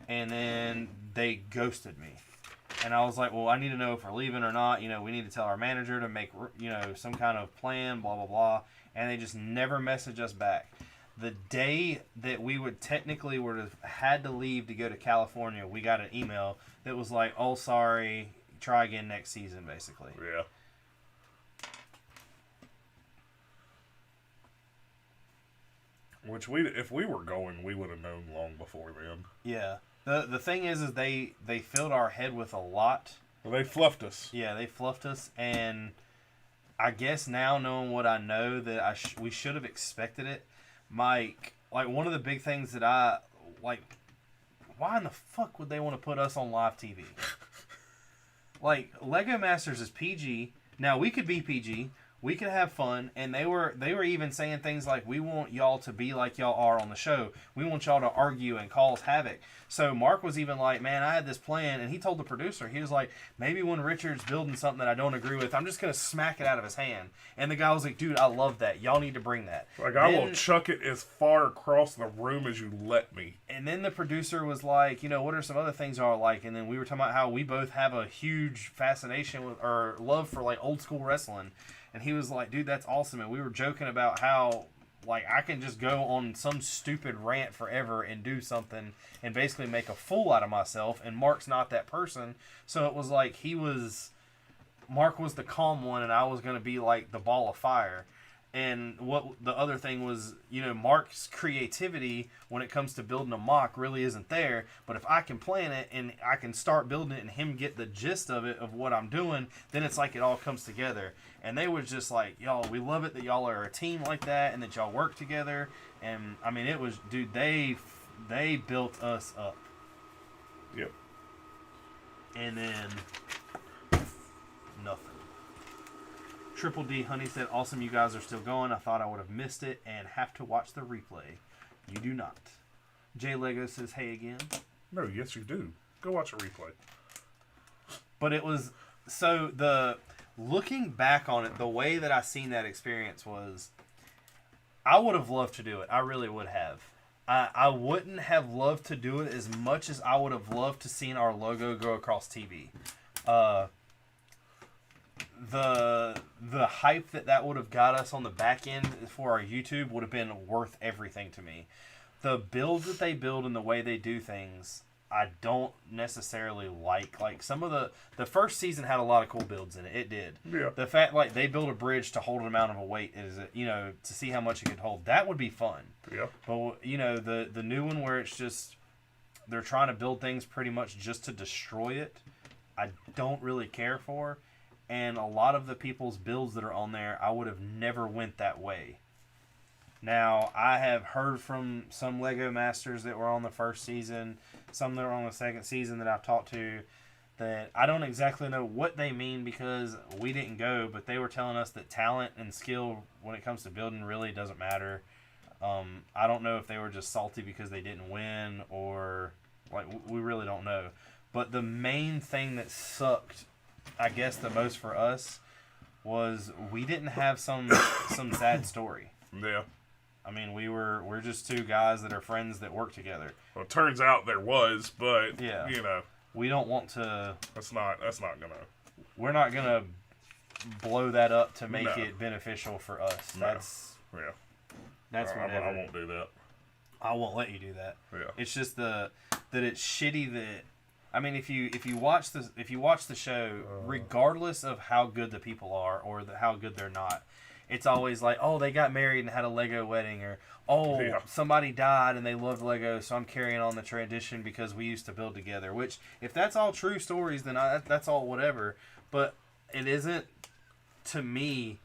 and then they ghosted me. And I was like, well, I need to know if we're leaving or not. We need to tell our manager to make some kind of plan, blah blah blah. And they just never messaged us back. The day that we would have had to leave to go to California, we got an email that was like, oh, sorry, try again next season, basically. Yeah. Which if we were going, we would have known long before then. Yeah. The thing is they filled our head with a lot. Well, they fluffed us. Yeah, they fluffed us, and I guess now knowing what I know that we should have expected it. Mike, like one of the big things that I like, why in the fuck would they want to put us on live TV? Like Lego Masters is PG. Now we could be PG. We could have fun, and they were even saying things like, we want y'all to be like y'all are on the show. We want y'all to argue and cause havoc. So Mark was even like, man, I had this plan, and he told the producer, he was like, maybe when Richard's building something that I don't agree with, I'm just going to smack it out of his hand. And the guy was like, dude, I love that. Y'all need to bring that. Like, I will chuck it as far across the room as you let me. And then the producer was like, what are some other things y'all like? And then we were talking about how we both have a huge fascination with, or love for, like, old school wrestling. And he was like, dude, that's awesome. And we were joking about how, like, I can just go on some stupid rant forever and do something and basically make a fool out of myself. And Mark's not that person. So it was like Mark was the calm one and I was going to be like the ball of fire. And what the other thing was, Mark's creativity when it comes to building a mock really isn't there. But if I can plan it and I can start building it and him get the gist of it, of what I'm doing, then it's like it all comes together. And they were just like, y'all, we love it that y'all are a team like that and that y'all work together. And, I mean, it was, dude, they built us up. Yep. And then nothing. Triple D Honey said, awesome, you guys are still going. I thought I would have missed it and have to watch the replay. You do not. Jay Lego says, hey again. No, yes you do. Go watch a replay. But it was, looking back on it, the way that I seen that experience was, I would have loved to do it. I really would have. I wouldn't have loved to do it as much as I would have loved to seen our logo go across TV. The hype that would have got us on the back end for our YouTube would have been worth everything to me. The build that they build and the way they do things, I don't necessarily like. Like some of the first season had a lot of cool builds in it. It did. Yeah. The fact like they built a bridge to hold an amount of a weight is, to see how much it could hold. That would be fun. Yeah. But the new one where it's just they're trying to build things pretty much just to destroy it, I don't really care for. And a lot of the people's builds that are on there, I would have never went that way. Now, I have heard from some Lego Masters that were on the first season, some that were on the second season that I've talked to, that I don't exactly know what they mean because we didn't go, but they were telling us that talent and skill when it comes to building really doesn't matter. I don't know if they were just salty because they didn't win or, like, we really don't know. But the main thing that sucked, I guess, the most for us was we didn't have some sad story. Yeah. I mean, we're just two guys that are friends that work together. Well, it turns out there was, but yeah, we don't want to. That's not gonna. We're not gonna blow that up to make it beneficial for us. No. That's whatever. I won't do that. I won't let you do that. Yeah. It's just that it's shitty that. I mean, if you watch the show, regardless of how good the people are or how good they're not, it's always like, oh, they got married and had a Lego wedding, or somebody died and they loved Lego, so I'm carrying on the tradition because we used to build together. Which, if that's all true stories, then that's all whatever. But it isn't, to me,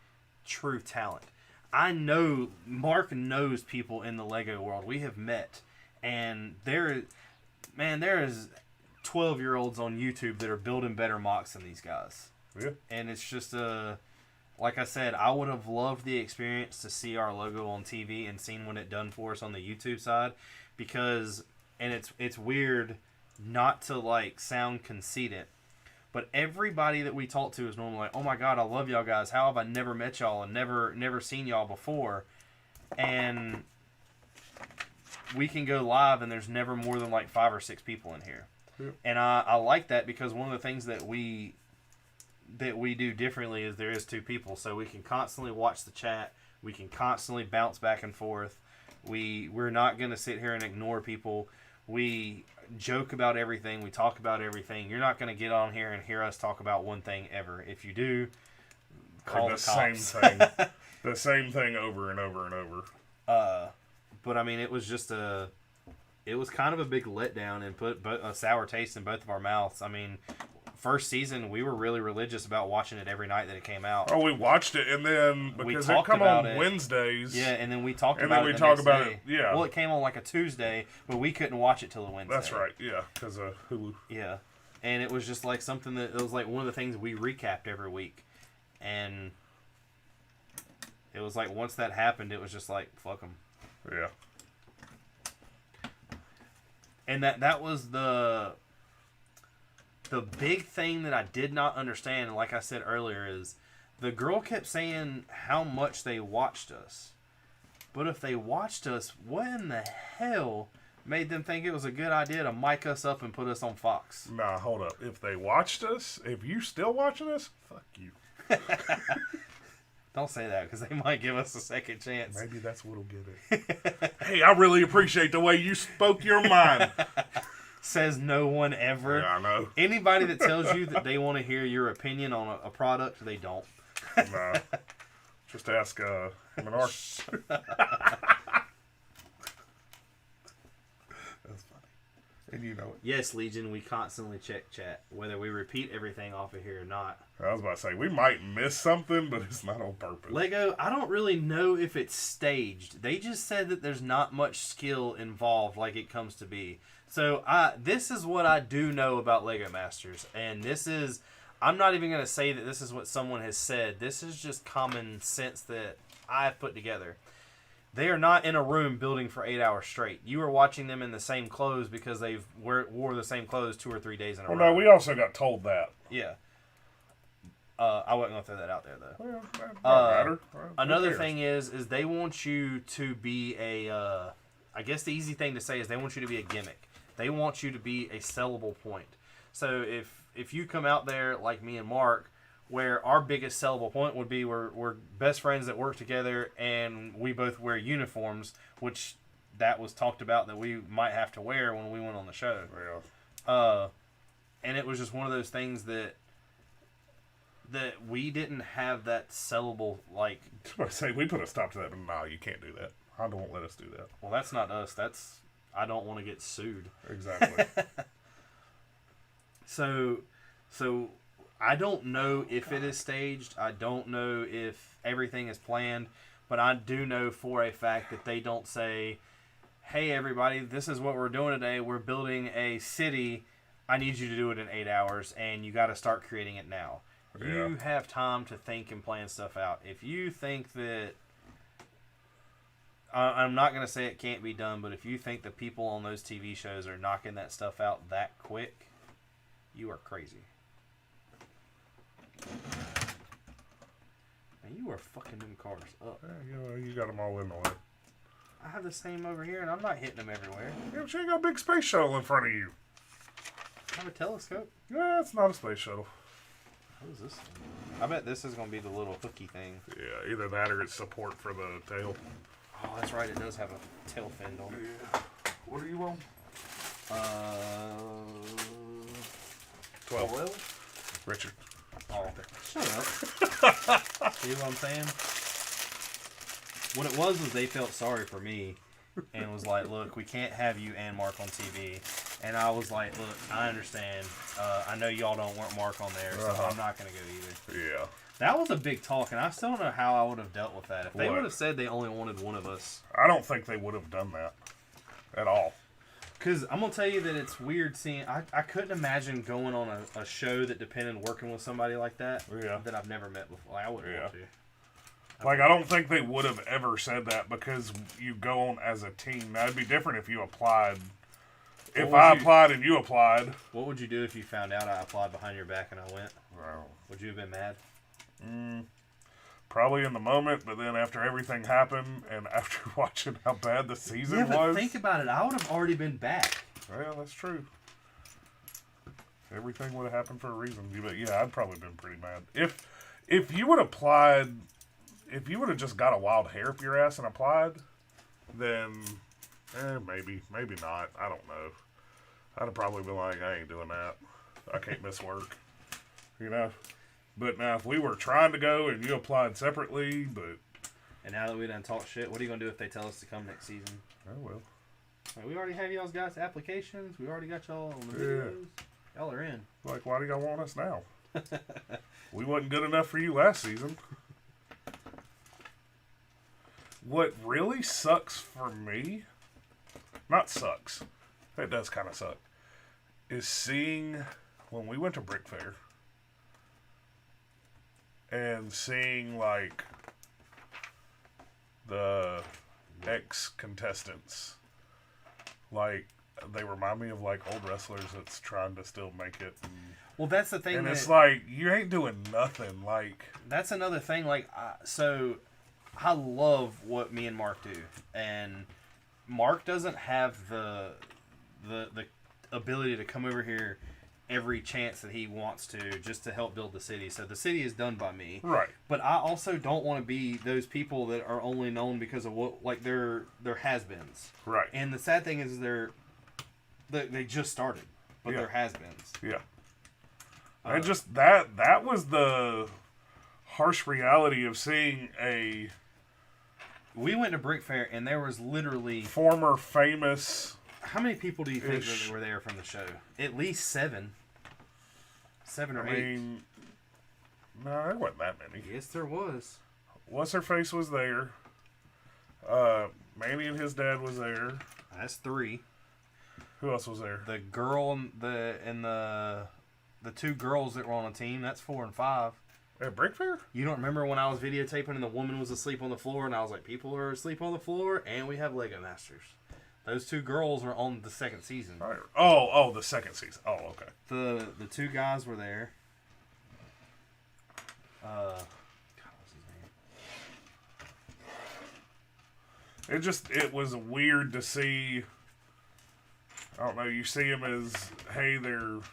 true talent. I know Mark knows people in the Lego world. We have met, and there is 12-year-olds on YouTube that are building better mocks than these guys. Yeah. And it's just like I said, I would have loved the experience to see our logo on TV and seen what it done for us on the YouTube side, because, and it's weird not to like sound conceited, but everybody that we talk to is normally like, oh my God, I love y'all guys. How have I never met y'all and never seen y'all before? And we can go live and there's never more than like 5 or 6 people in here. Yeah. And I like that because one of the things that we do differently is there is 2 people, so we can constantly watch the chat. We can constantly bounce back and forth. We're not going to sit here and ignore people. We joke about everything. We talk about everything. You're not going to get on here and hear us talk about one thing ever. If you do, call the cops. Same thing. The same thing over and over and over. But I mean, it was just it was kind of a big letdown and put a sour taste in both of our mouths. I mean, first season, we were really religious about watching it every night that it came out. Oh, we watched it, and then because it come on Wednesdays. Yeah, and then we talked about it. And then we talk about it. Yeah. Well, it came on like a Tuesday, but we couldn't watch it till a Wednesday. That's right. Yeah, because of Hulu. Yeah, and it was just like something that it was like one of the things we recapped every week, and it was like once that happened, it was just like fuck them. Yeah. And that was the big thing that I did not understand, and like I said earlier, is the girl kept saying how much they watched us. But if they watched us, what in the hell made them think it was a good idea to mic us up and put us on Fox? Nah, hold up. If they watched us, if you still watching us, fuck you. Don't say that, because they might give us a second chance. Maybe that's what'll get it. Hey, I really appreciate the way you spoke your mind. Says no one ever. Yeah, I know. Anybody that tells you that they want to hear your opinion on a product, they don't. Nah. Just ask him and our. That's funny. And you know it. Yes, Legion, we constantly check chat, whether we repeat everything off of here or not. I was about to say, we might miss something, but it's not on purpose. Lego, I don't really know if it's staged. They just said that there's not much skill involved like it comes to be. So this is what I do know about Lego Masters. And this is, I'm not even going to say that this is what someone has said. This is just common sense that I've put together. They are not in a room building for 8 hours straight. You are watching them in the same clothes because they've wore the same clothes 2 or 3 days in a row. Well, no, we also got told that. Yeah. I wasn't going to throw that out there, though. Well, that don't matter. Another thing is they want you to be a... I guess the easy thing to say is they want you to be a gimmick. They want you to be a sellable point. So if you come out there like me and Mark, where our biggest sellable point would be we're best friends that work together and we both wear uniforms, which that was talked about that we might have to wear when we went on the show. Yeah. And it was just one of those things that we didn't have that sellable, like... I was say, we put a stop to that, but no, you can't do that. Honda won't let us do that. Well, that's not us. That's... I don't want to get sued. Exactly. So I don't know if it is staged. I don't know if everything is planned. But I do know for a fact that they don't say, hey, everybody, this is what we're doing today. We're building a city. I need you to do it in 8 hours, and you got to start creating it now. Yeah. You have time to think and plan stuff out. If you think that... I'm not going to say it can't be done, but if you think the people on those TV shows are knocking that stuff out that quick, you are crazy. Man, you are fucking them cars up. Yeah, you got them all in the way. I have the same over here, and I'm not hitting them everywhere. Yeah, but you ain't got a big space shuttle in front of you. I have a telescope. Yeah, it's not a space shuttle. What is this thing? I bet this is going to be the little hooky thing. Yeah, either that or it's support for the tail. Oh, that's right. It does have a tail fin on it. Yeah. What are you on? 12. Richard. Oh, right there. Shut up. See what I'm saying? What it was they felt sorry for me and was like, look, we can't have you and Mark on TV. And I was like, look, I understand. I know y'all don't want Mark on there, so I'm not going to go either. Yeah. That was a big talk, and I still don't know how I would have dealt with that. If they What? would have said they only wanted one of us. I don't think they would have done that at all. Because I'm going to tell you that it's weird seeing... I couldn't imagine going on a show that depended working with somebody like that that I've never met before. Like, I wouldn't want to. Like, I don't think they would have ever said that because you go on as a team. Now, it'd be different if you applied. If I applied and you applied. What would you do if you found out I applied behind your back and I went? Well, Would you have been mad? Probably in the moment, but then after everything happened and after watching how bad the season was. Think about it. I would have already been back. Well, that's true. Everything would have happened for a reason. But yeah, I'd probably been pretty mad. If you would have applied, if you would have just got a wild hair up your ass and applied, then maybe not. I don't know. I'd have probably been like, I ain't doing that. I can't miss work. You know? But now, if we were trying to go and you applied separately, And now that we done talk shit, what are you going to do if they tell us to come next season? Oh, well. Like, we already have y'all's guys' applications. We already got y'all on the videos. Y'all are in. Like, why do y'all want us now? We wasn't good enough for you last season. What really sucks for me, not sucks, that does kind of suck, is seeing when we went to Brick Fair and seeing like the ex-contestants, like they remind me of like old wrestlers that's trying to still make it. Well, that's the thing. And it's like, you ain't doing nothing. Like, that's another thing. Like, so I love what me and Mark do, and Mark doesn't have the ability to come over here every chance that he wants to just to help build the city. So the city is done by me. Right. But I also don't want to be those people that are only known because of what, like, they're has-beens. Right. And the sad thing is they just started, but they're has-beens. Yeah. And just that was the harsh reality of seeing a... We went to Brick Fair, and there was literally... former famous... How many people do you think that were there from the show? At least 7. 7 or 8. I mean, no, there wasn't that many. Yes, there was. What's-her-face was there. Manny and his dad was there. That's 3. Who else was there? The girl and the 2 girls that were on a team. That's 4 and 5. At Brick Fair? You don't remember when I was videotaping and the woman was asleep on the floor, and I was like, people are asleep on the floor, and we have Lego Masters. Those 2 girls were on the second season. Oh, the second season. Oh, okay. The 2 guys were there. God, what's his name? It was weird to see. I don't know. You see him as, hey,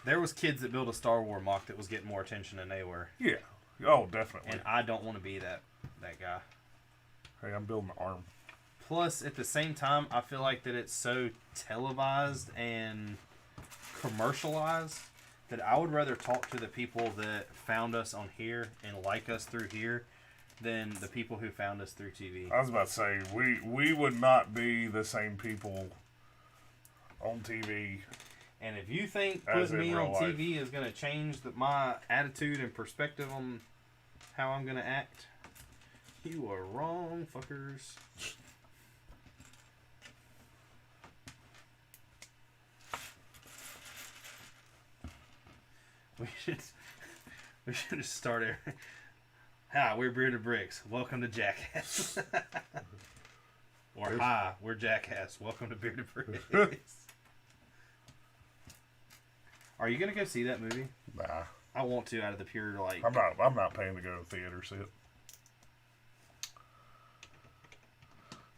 there was kids that built a Star Wars mock that was getting more attention than they were. Yeah. Oh, definitely. And I don't want to be that guy. Hey, I'm building an arm. Plus, at the same time, I feel like that it's so televised and commercialized that I would rather talk to the people that found us on here and like us through here than the people who found us through TV. I was about to say, we would not be the same people on TV. And if you think putting me on TV is going to change my attitude and perspective on how I'm going to act, you are wrong, fuckers. We should just start there. Hi, we're Bearded Bricks. Welcome to Jackass. Or hi, we're Jackass. Welcome to Bearded Bricks. Are you gonna go see that movie? Nah. I want to, out of the pure like. I'm not paying to go to the theater see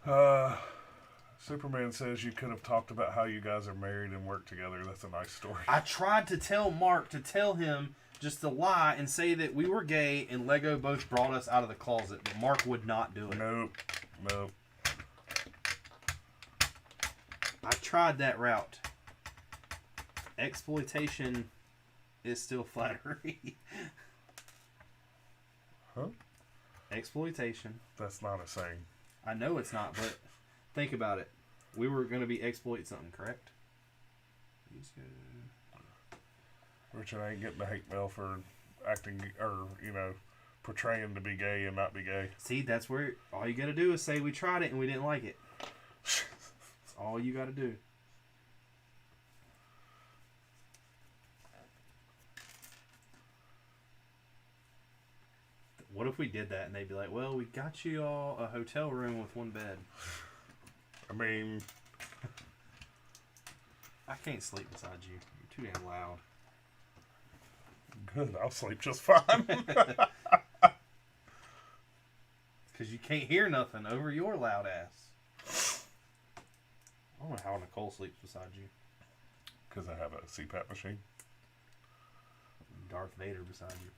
it. Superman says you could have talked about how you guys are married and work together. That's a nice story. I tried to tell Mark to tell him just to lie and say that we were gay and Lego both brought us out of the closet, but Mark would not do it. Nope. I tried that route. Exploitation is still flattery. Huh? Exploitation. That's not a saying. I know it's not, but think about it. We were going to be exploit something, correct? Richard ain't getting the hate mail for acting or, portraying to be gay and not be gay. See, that's where all you got to do is say we tried it and we didn't like it. That's all you got to do. What if we did that and they'd be like, well, we got you all a hotel room with 1 bed. I mean... I can't sleep beside you. You're too damn loud. Good, I'll sleep just fine. Because you can't hear nothing over your loud ass. I don't know how Nicole sleeps beside you. Because I have a CPAP machine. Darth Vader beside you.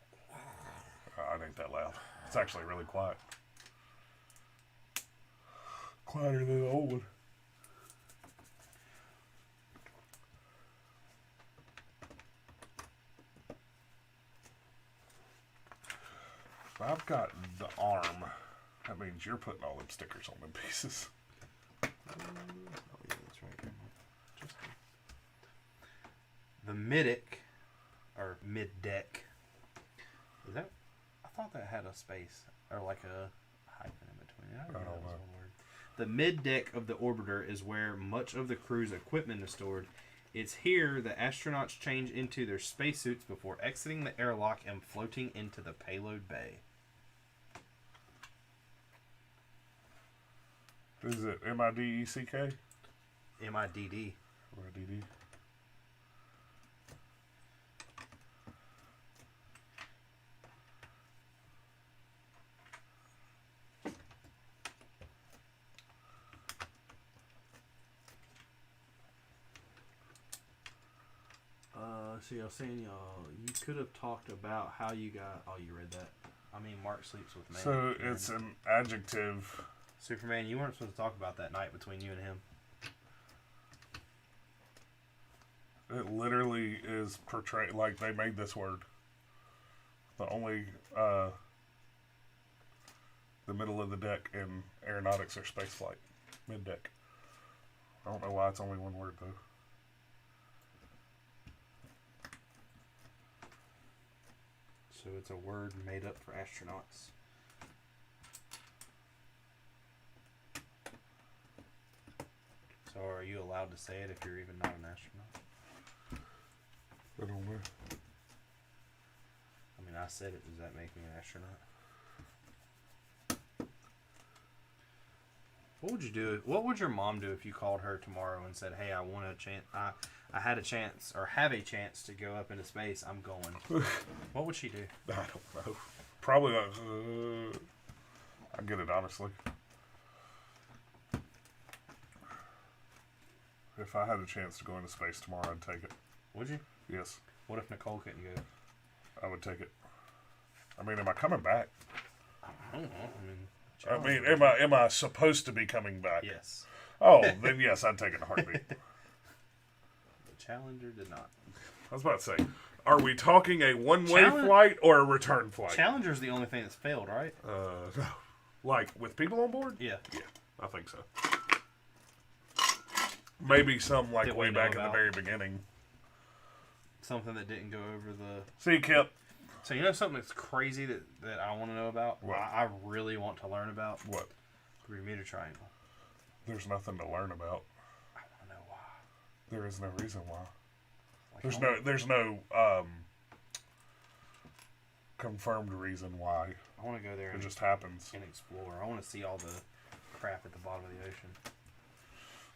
It ain't that loud. It's actually really quiet. Quieter than the old one. If I've got the arm, that means you're putting all them stickers on them pieces. Oh yeah, that's right. The Middick our mid-deck. Is that? I thought that had a space or like a hyphen in between. I don't know. One word. The mid-deck of the orbiter is where much of the crew's equipment is stored. It's here the astronauts change into their spacesuits before exiting the airlock and floating into the payload bay. Is it M-I-D-E-C-K? M-I-D-D. M-I-D-D. See, I was saying, y'all, you could have talked about how you got... Oh, you read that. I mean, Mark sleeps with me. So, it's an adjective. Superman, you weren't supposed to talk about that night between you and him. It literally is portrayed... Like, they made this word. The only... the middle of the deck in aeronautics or spaceflight. Mid-deck. I don't know why it's only one word, though. So it's a word made up for astronauts. So are you allowed to say it if you're even not an astronaut? I don't know. I mean, I said it. Does that make me an astronaut? What would you do? What would your mom do if you called her tomorrow and said, "Hey, I want a chance. I had a chance or have a chance to go up into space. I'm going." What would she do? I don't know. Probably like, I get it, honestly. If I had a chance to go into space tomorrow, I'd take it. Would you? Yes. What if Nicole couldn't go? I would take it. I mean, am I coming back? I don't know. I mean, am I supposed to be coming back? Yes. Oh, then yes, I'd take it in a heartbeat. The Challenger did not. I was about to say, are we talking a one-way flight or a return flight? Challenger's the only thing that's failed, right? No. Like, with people on board? Yeah. Yeah, I think so. Maybe some, like, That we way know back in the about. very beginning. Something that didn't go over the... See, Kip. So you know something that's crazy that I want to know about? What? I really want to learn about? What? The Bermuda Triangle. There's nothing to learn about. I want to know why. There is no reason why. Like, There's no confirmed reason why. I want to go there It and just happens. and explore. I want to see all the crap at the bottom of the ocean.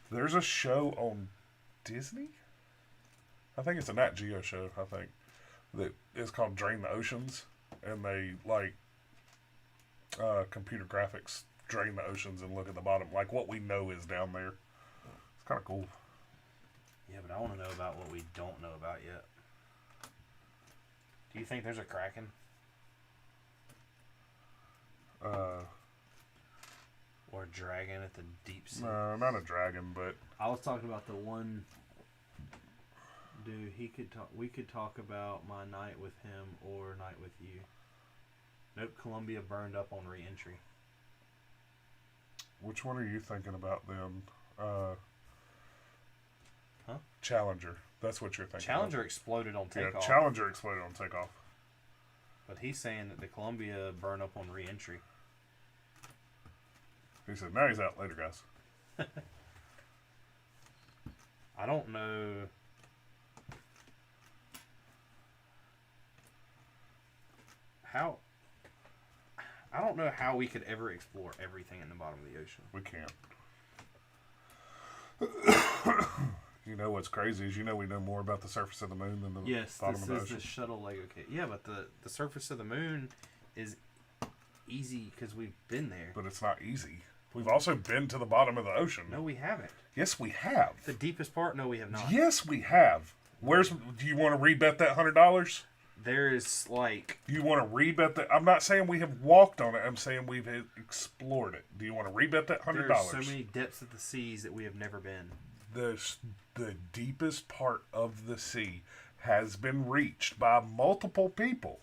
There's a show on Disney? I think it's a Nat Geo show, I think. That is called Drain the Oceans. And they, like, computer graphics drain the oceans and look at the bottom. Like, what we know is down there. It's kind of cool. Yeah, but I want to know about what we don't know about yet. Do you think there's a Kraken? Or a dragon at the deep sea? No, not a dragon, but... I was talking about the one... Dude, we could talk about My Night with Him or Night with You. Nope, Columbia burned up on re-entry. Which one are you thinking about then? Huh? Challenger. That's what you're thinking Challenger of. exploded on takeoff. Yeah, Challenger exploded on takeoff. But he's saying that the Columbia burned up on re-entry. He said, now he's out. Later, guys. I don't know... I don't know how we could ever explore everything in the bottom of the ocean. We can't. You know what's crazy is we know more about the surface of the moon than the bottom of the ocean. This is the Shuttle Lego kit. Yeah, but the surface of the moon is easy because we've been there. But it's not easy. We've also been to the bottom of the ocean. No, we haven't. Yes, we have. The deepest part? No, we have not. Yes, we have. Do you want to rebet that $100? There is like... You want to rebet that? I'm not saying we have walked on it. I'm saying we've explored it. Do you want to rebet that $100? There are so many depths of the seas that we have never been. The deepest part of the sea has been reached by multiple people.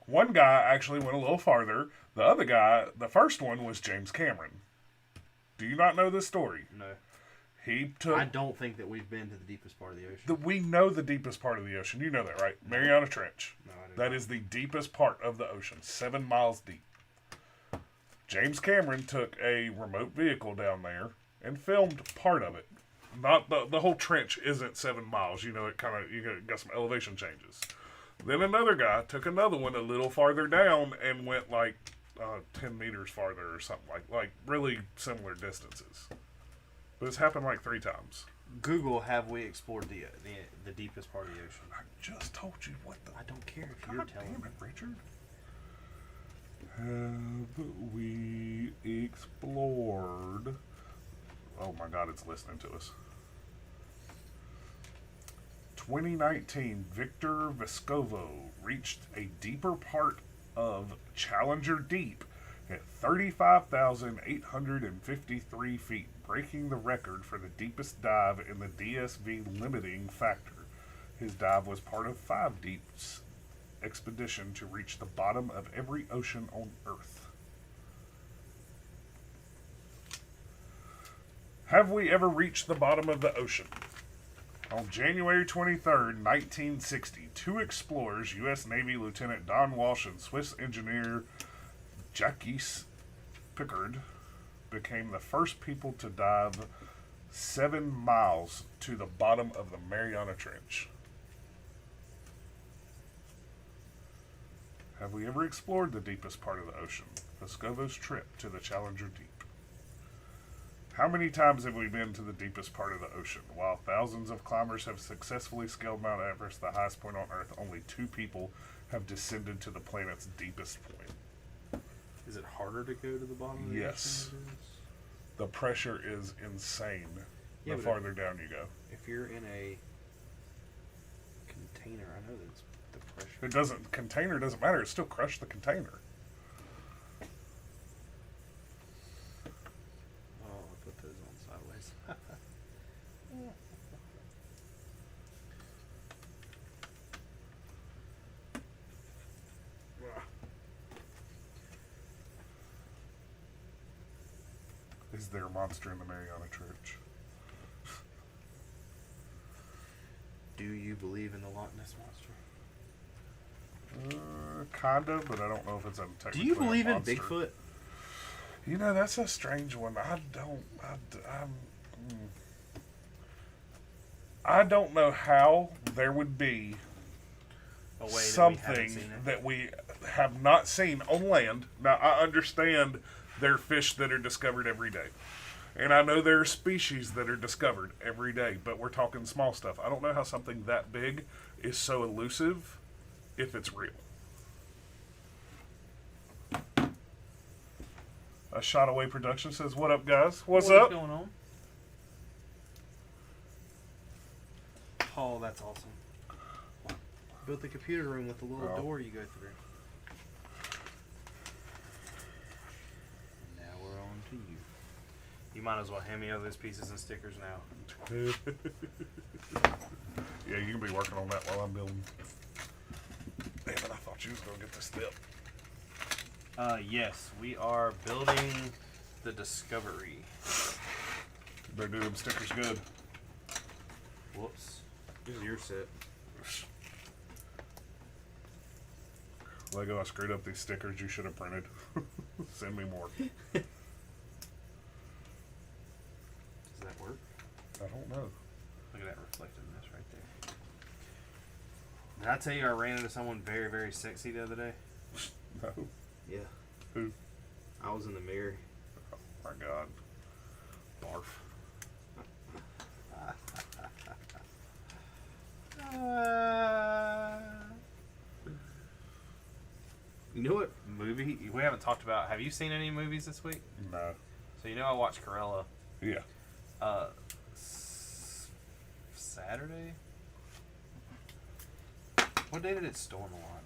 One guy actually went a little farther. The other guy, the first one, was James Cameron. Do you not know this story? No. He took. I don't think that we've been to the deepest part of the ocean. We know the deepest part of the ocean. You know that, right? Mariana Trench. No, I do That not. is the deepest part of the ocean, 7 miles deep. James Cameron took a remote vehicle down there and filmed part of it. Not the whole trench isn't 7 miles. You know, it kind of got some elevation changes. Then another guy took another one a little farther down and went like 10 meters farther or something like really similar distances. But it's happened like 3 times. Google, have we explored the deepest part of the ocean? I just told you what the. I don't care if God you're telling damn me. it, Richard. Have we explored? Oh my God, it's listening to us. 2019, Victor Vescovo reached a deeper part of Challenger Deep at 35,853 feet, breaking the record for the deepest dive in the DSV limiting factor. His dive was part of 5 Deep's expedition to reach the bottom of every ocean on Earth. Have we ever reached the bottom of the ocean? On January 23rd, 1960, 2 explorers, U.S. Navy Lieutenant Don Walsh and Swiss engineer Jacques Piccard, became the first people to dive 7 miles to the bottom of the Mariana Trench. Have we ever explored the deepest part of the ocean? Vescovo's trip to the Challenger Deep. How many times have we been to the deepest part of the ocean? While thousands of climbers have successfully scaled Mount Everest, the highest point on Earth, only 2 people have descended to the planet's deepest point. Is it harder to go to the bottom of the Yes. ocean? The pressure is insane Yeah, the but farther down you go. If you're in a container, I know that's the pressure. Container doesn't matter, it still crushed the container. Oh, I put those on sideways. Is there a monster in the Mariana Trench? Do you believe in the Loch Ness monster? Kinda, but I don't know if it's a technically Do you believe a in monster. Bigfoot? You know, that's a strange one. I don't know how there would be A way something that we have not seen on land. Now, I understand there are fish that are discovered every day. And I know there are species that are discovered every day, but we're talking small stuff. I don't know how something that big is so elusive if it's real. A Shot Away Production says, "What up, guys? What's up?" going on? Oh, that's awesome. Built the computer room with a little door you go through. Now we're on to you. You might as well hand me over those pieces and stickers now. Yeah, you can be working on that while I'm building. Damn it, I thought you was going to get this step. Yes, we are building the Discovery. Better do them stickers good. Whoops. This is your set. Lego, I screwed up these stickers you should have printed. Send me more. Does that work? I don't know. Look at that reflectiveness right there. Did I tell you I ran into someone very, very sexy the other day? No. Yeah. Who? I was in the mirror. Oh my God. Barf. You know what movie we haven't talked about? Have you seen any movies this week? No. So you know I watched Corella. Yeah. Saturday. What day did it storm a lot?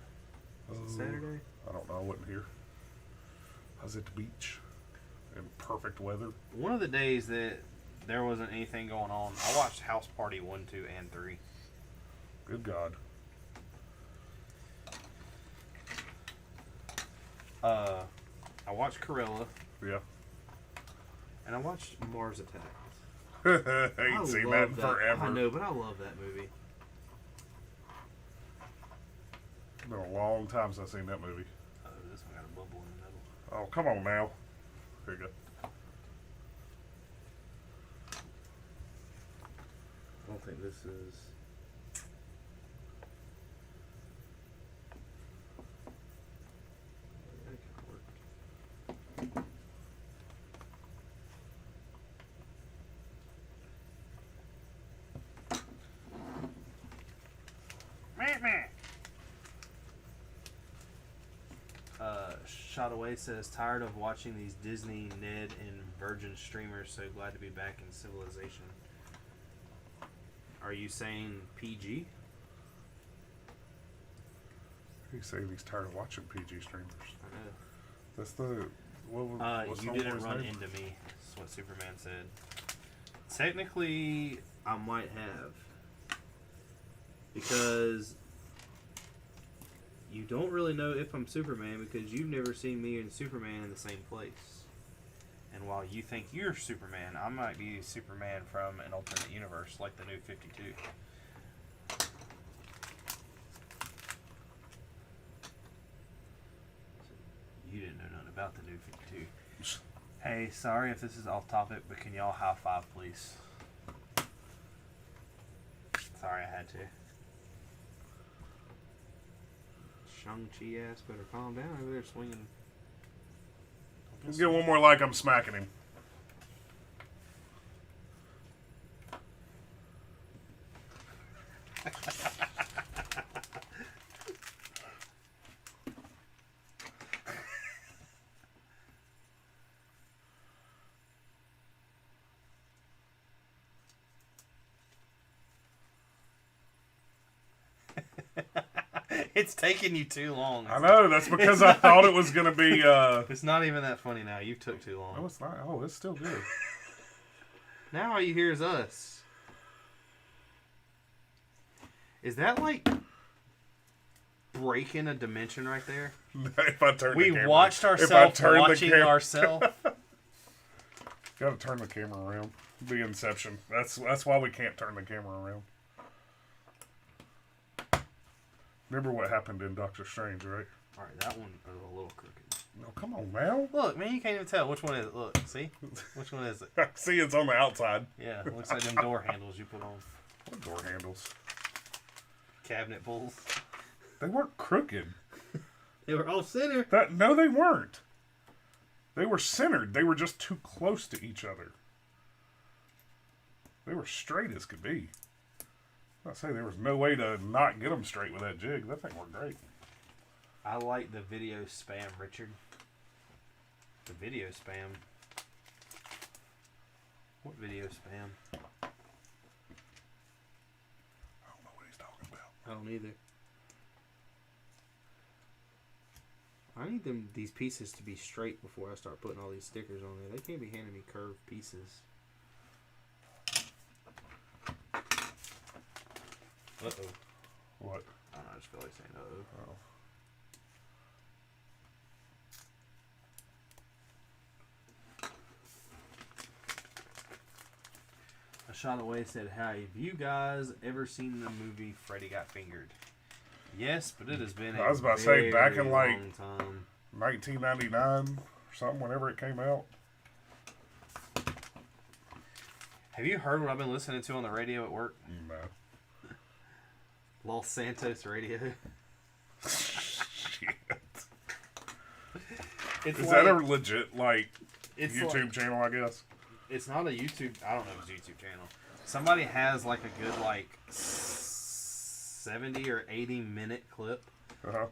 Was it Saturday? I don't know. I wasn't here. I was at the beach in perfect weather. One of the days that there wasn't anything going on, I watched House Party 1, 2, and 3. Good God. I watched Corella, Yeah. and I watched Mars Attacks. Ain't seen that in forever. I know, but I love that movie. It's been a long time since I've seen that movie. Oh, this one got a bubble in the middle. Oh, come on now. Here you go. I don't think this is... That kind of worked. Shuttle says, tired of watching these Disney, Ned, and Virgin streamers, so glad to be back in civilization. Are you saying PG? He's saying he's tired of watching PG streamers. I know. That's the... what's you didn't run into me. That's what Superman said. Technically, I might have. Because... you don't really know if I'm Superman because you've never seen me and Superman in the same place. And while you think you're Superman, I might be Superman from an alternate universe like the New 52. You didn't know nothing about the New 52. Hey, sorry if this is off topic, but can y'all high five, please? Sorry, I had to. Shang-Chi ass better calm down over there swinging. Get one more like I'm smacking him. It's taking you too long. I know, that's because I thought it was going to be... It's not even that funny now. You took too long. No, it's not. Oh, it's still good. Now all you hear is us. Is that like breaking a dimension right there? If I turn the camera... We watched ourselves watching ourselves. Got to turn the camera around. The Inception. That's why we can't turn the camera around. Remember what happened in Doctor Strange, right? Alright, that one is a little crooked. No, come on now. Look, man, you can't even tell. Which one is it? Look, see? Which one is it? See, it's on the outside. Yeah, it looks like them door handles you put on. What door handles? Cabinet pulls. They weren't crooked. They were all center. No, they weren't. They were centered. They were just too close to each other. They were straight as could be. I say there was no way to not get them straight with that jig. That thing worked great. I like the video spam, Richard. The video spam. What video spam? I don't know what he's talking about. I don't either. I need these pieces to be straight before I start putting all these stickers on there. They can't be handing me curved pieces. Uh-oh. What? I don't know, I just feel like saying uh-oh. Oh. A shot away said, "Have you guys ever seen the movie Freddy Got Fingered?" Yes, but it has been I was about to say, back in like long time. 1999 or something, whenever it came out. Have you heard what I've been listening to on the radio at work? No. Los Santos Radio. Shit. It's Is like, that a legit it's YouTube like, channel, I guess? It's not a YouTube. I don't know if it's a YouTube channel. Somebody has like a good 70 or 80 minute clip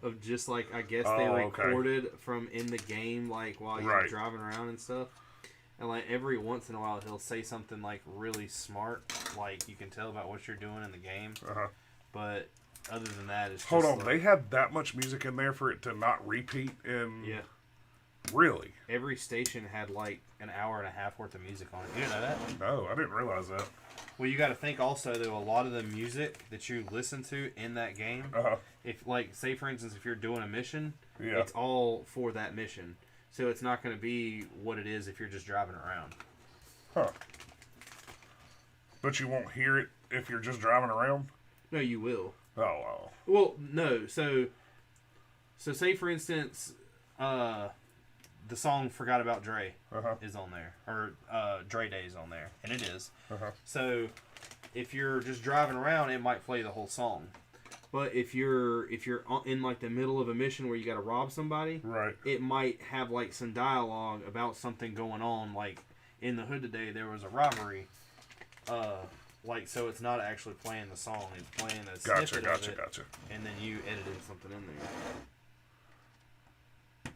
of just like, I guess they recorded from in the game, like while you're driving around and stuff. And like every once in a while he'll say something like really smart, like you can tell about what you're doing in the game. But other than that, it's Hold just on, like, they had that much music in there for it to not repeat in... Yeah. Really? Every station had like an hour and a half worth of music on it. You didn't know that? No, I didn't realize that. Well, you got to think also, though, a lot of the music that you listen to in that game, if like, say for instance, if you're doing a mission, it's all for that mission. So it's not going to be what it is if you're just driving around. Huh. But you won't hear it if you're just driving around? No, you will. Oh. Well, no. So say for instance, the song "Forgot About Dre" is on there, or Dre Day is on there, and it is. So if you're just driving around, it might play the whole song. But if you're in like the middle of a mission where you got to rob somebody, right, it might have like some dialogue about something going on. Like in the hood today, there was a robbery. Like so, it's not actually playing the song; it's playing a snippet of it, and then you edited something in there.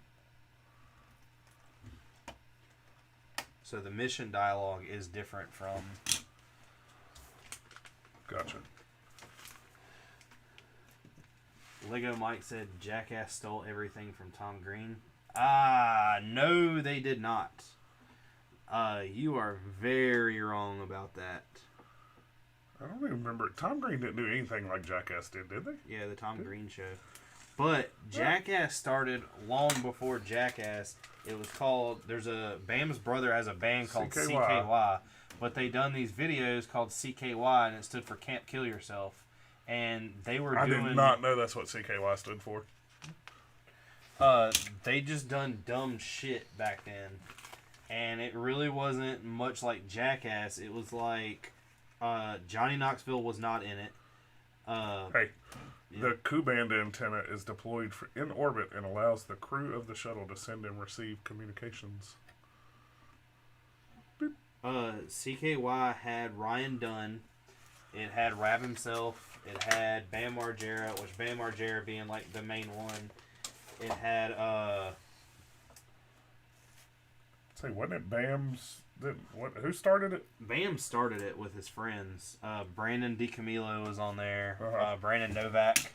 So the mission dialogue is different from. Gotcha. Lego Mike said Jackass stole everything from Tom Green. No, they did not. You are very wrong about that. I don't even remember. Tom Green didn't do anything like Jackass did they? Yeah, the Tom Green show. But Jackass started long before Jackass. It was called. Bam's brother has a band called CKY. But they done these videos called CKY, and it stood for Can't Kill Yourself. And they were doing... I did not know that's what CKY stood for. They just done dumb shit back then. And it really wasn't much like Jackass. It was like... Johnny Knoxville was not in it. The Ku-band antenna is deployed in orbit and allows the crew of the shuttle to send and receive communications. CKY had Ryan Dunn. It had Rab himself. It had Bam Margera, which Bam Margera being like the main one. It had say, wasn't it Bam's? Who started it? Bam started it with his friends. Brandon DiCamillo was on there. Brandon Novak.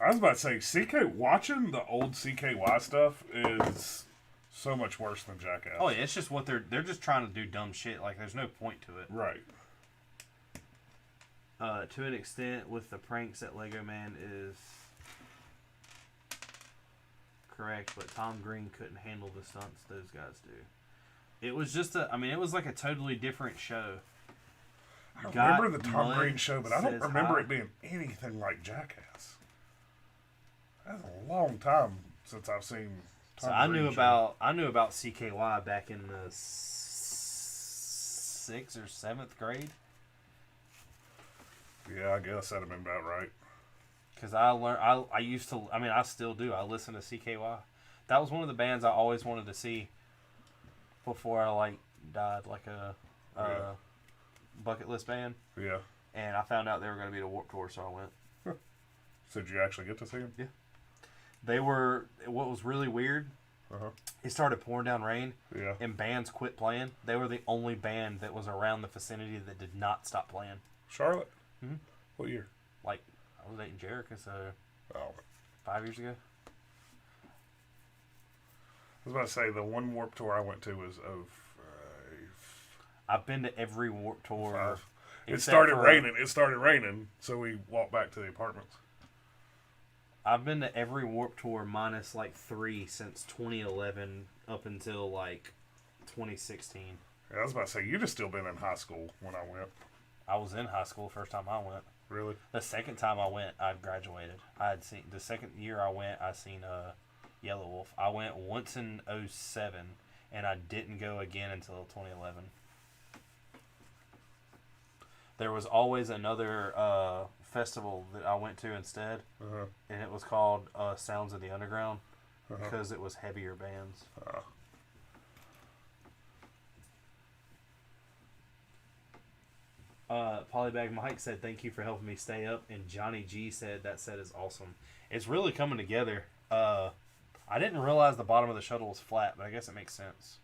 I was about to say, watching the old CKY stuff is so much worse than Jackass. Oh yeah, it's just what they're just trying to do dumb shit. Like there's no point to it. Right. To an extent, with the pranks that Lego Man is correct, but Tom Green couldn't handle the stunts those guys do. It was just it was like a totally different show. I remember the Tom Green show, but I don't remember it being anything like Jackass. That's a long time since I've seen Tom Green show. I knew about CKY back in the 6th or 7th grade. Yeah, I guess that'd have been about right. Because I still do. I listen to CKY. That was one of the bands I always wanted to see before I died, like a bucket list band. Yeah. And I found out they were going to be at a Warped Tour, so I went. So did you actually get to see them? Yeah. They were. What was really weird. It started pouring down rain. Yeah. And bands quit playing. They were the only band that was around the vicinity that did not stop playing. Charlotte. Mm-hmm. What year? I was dating Jerica, so 5 years ago. I was about to say, the one Warped Tour I went to was I've been to every Warped Tour. It started raining, so we walked back to the apartments. I've been to every Warped Tour minus 3 since 2011 up until 2016. Yeah, I was about to say, you'd have still been in high school when I went. I was in high school the first time I went. Really? The second time I went, I'd graduated. The second year I went, I seen Yellow Wolf. I went once in 2007, and I didn't go again until 2011. There was always another festival that I went to instead, and it was called Sounds of the Underground because it was heavier bands. Polybag Mike said, "Thank you for helping me stay up," and Johnny G said, "That set is awesome." It's really coming together. I didn't realize the bottom of the shuttle was flat, but I guess it makes sense.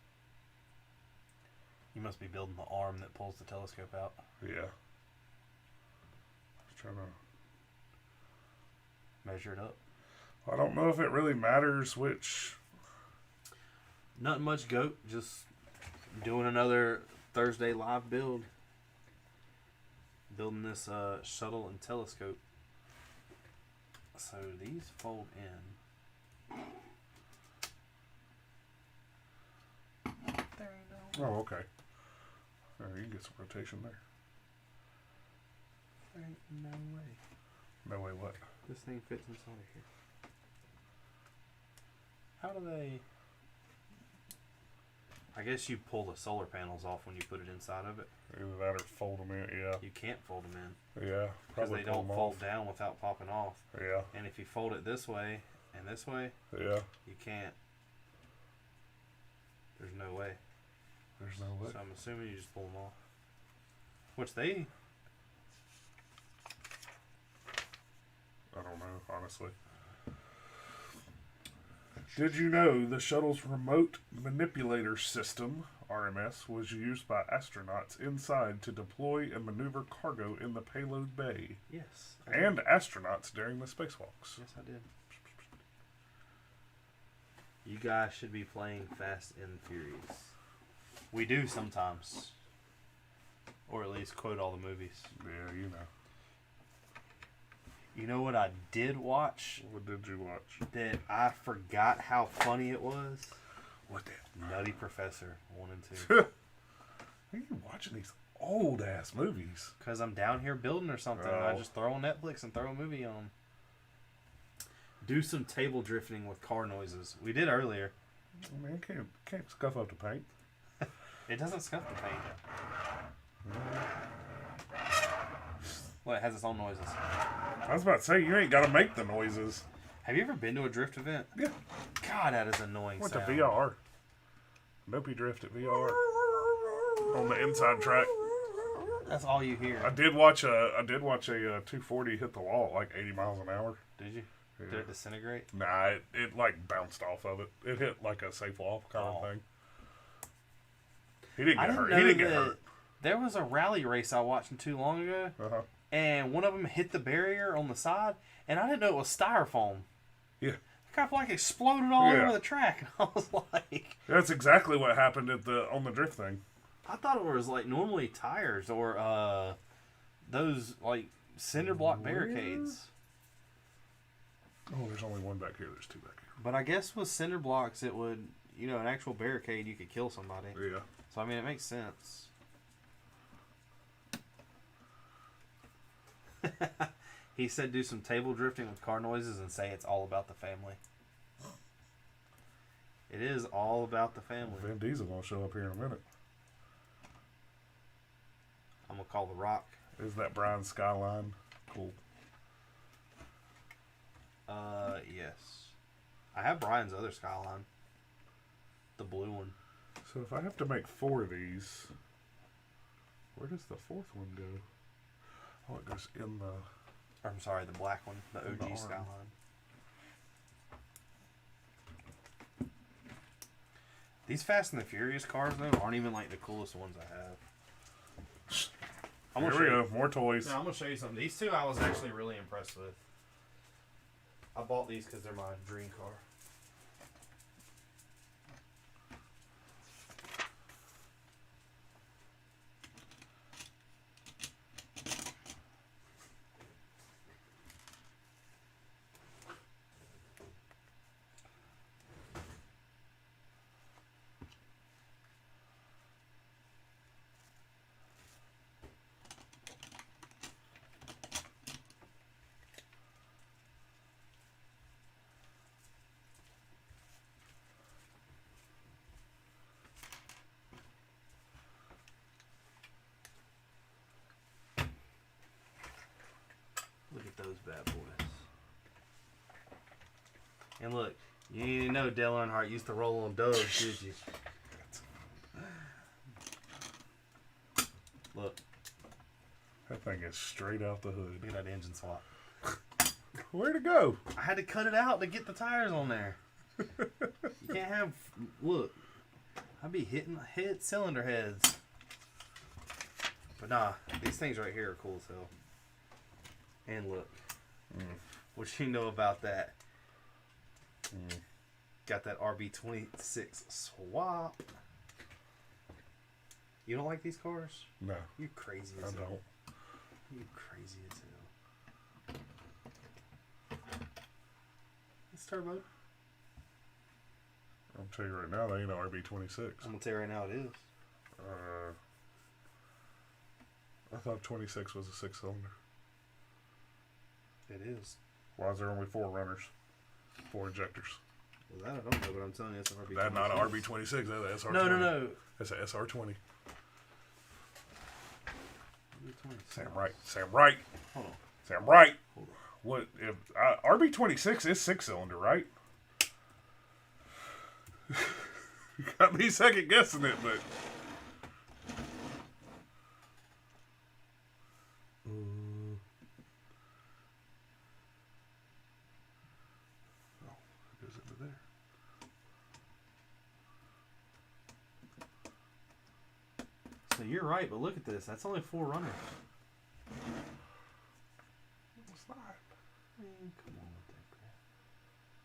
You must be building the arm that pulls the telescope out. Yeah. I was trying to measure it up. I don't know if it really matters which. Nothing much, goat. Just doing another Thursday live build. Building this shuttle and telescope. So these fold in. There you go. Oh, okay. Oh, you can get some rotation there. Ain't no way. No way what? This thing fits inside of here. How do they... I guess you pull the solar panels off when you put it inside of it. Either that or fold them in, yeah. You can't fold them in. Yeah, because probably they don't fold down without popping off. Yeah. And if you fold it this way and this way, yeah, you can't. There's no way. There's no way. So I'm assuming you just pull them off. Which they... I don't know, honestly. Did you know the shuttle's remote manipulator system, RMS, was used by astronauts inside to deploy and maneuver cargo in the payload bay? Yes. And astronauts during the spacewalks. Yes, I did. You guys should be playing Fast and Furious. We do sometimes. Or at least quote all the movies. Yeah, you know. You know what I did watch? What did you watch? That I forgot how funny it was? What that? Nutty Professor 1 and 2. How are you watching these old ass movies? Because I'm down here building or something. Oh. I just throw on Netflix and throw a movie on. Do some table drifting with car noises. We did earlier. I mean, can't scuff up the paint. It doesn't scuff the paint. Well, it has its own noises. I was about to say, you ain't got to make the noises. Have you ever been to a drift event? Yeah. God, that is annoying. Went sound. to VR. Nopey Drift at VR. On the inside track. That's all you hear. I did watch a 240 hit the wall at like 80 miles an hour. Did you? Yeah. Did it disintegrate? Nah, it like bounced off of it. It hit like a safe off kind of thing. He didn't get hurt. He didn't get hurt. There was a rally race I watched not too long ago, and one of them hit the barrier on the side, and I didn't know it was styrofoam. Yeah. It kind of like exploded all over the track, and I was like... That's exactly what happened on the drift thing. I thought it was like normally tires or those like cinder block barricades. Oh, there's only one back here. There's two back here. But I guess with cinder blocks, it would, an actual barricade, you could kill somebody. Yeah. So, I mean, it makes sense. He said do some table drifting with car noises and say it's all about the family. It is all about the family. Vin Diesel gonna show up here in a minute. I'm going to call The Rock. Is that Brian Skyline? Cool. Yes. I have Brian's other Skyline. The blue one. So if I have to make 4 of these, where does the 4th one go? Oh, it goes in the... I'm sorry, the black one. The In the OG arm. Skyline. These Fast and the Furious cars, though, aren't even like the coolest ones I have. Here we go. More toys. No, I'm going to show you something. These two I was actually really impressed with. I bought these because they're my dream car. Look at those bad boys. And look, you didn't know Dale Earnhardt used to roll on doves, did you? Look. That thing is straight out the hood. Look at that engine swap. Where'd it go? I had to cut it out to get the tires on there. You can't have... Look. I'd be hit cylinder heads. But nah, these things right here are cool as hell. And look. What you know about that? Got that RB26 swap. You don't like these cars? No. You crazy as I hell. don't. You crazy as hell. It's turbo. I'll tell you right now, they ain't an RB26. I'm gonna tell you right now it is. I thought 26 was a 6-cylinder. It is. Why is there only 4 runners? 4 injectors. Well, that I don't know, but I'm telling you, it's an RB26. That's not an RB26. That's an SR20. No. That's an SR20. RB26. Sam Wright. Hold on. Sam Wright. Hold on. What if RB26 is 6-cylinder, right? You got me second guessing it, but. So you're right, but look at this. That's only 4 runners. It's not. Come on with that crap.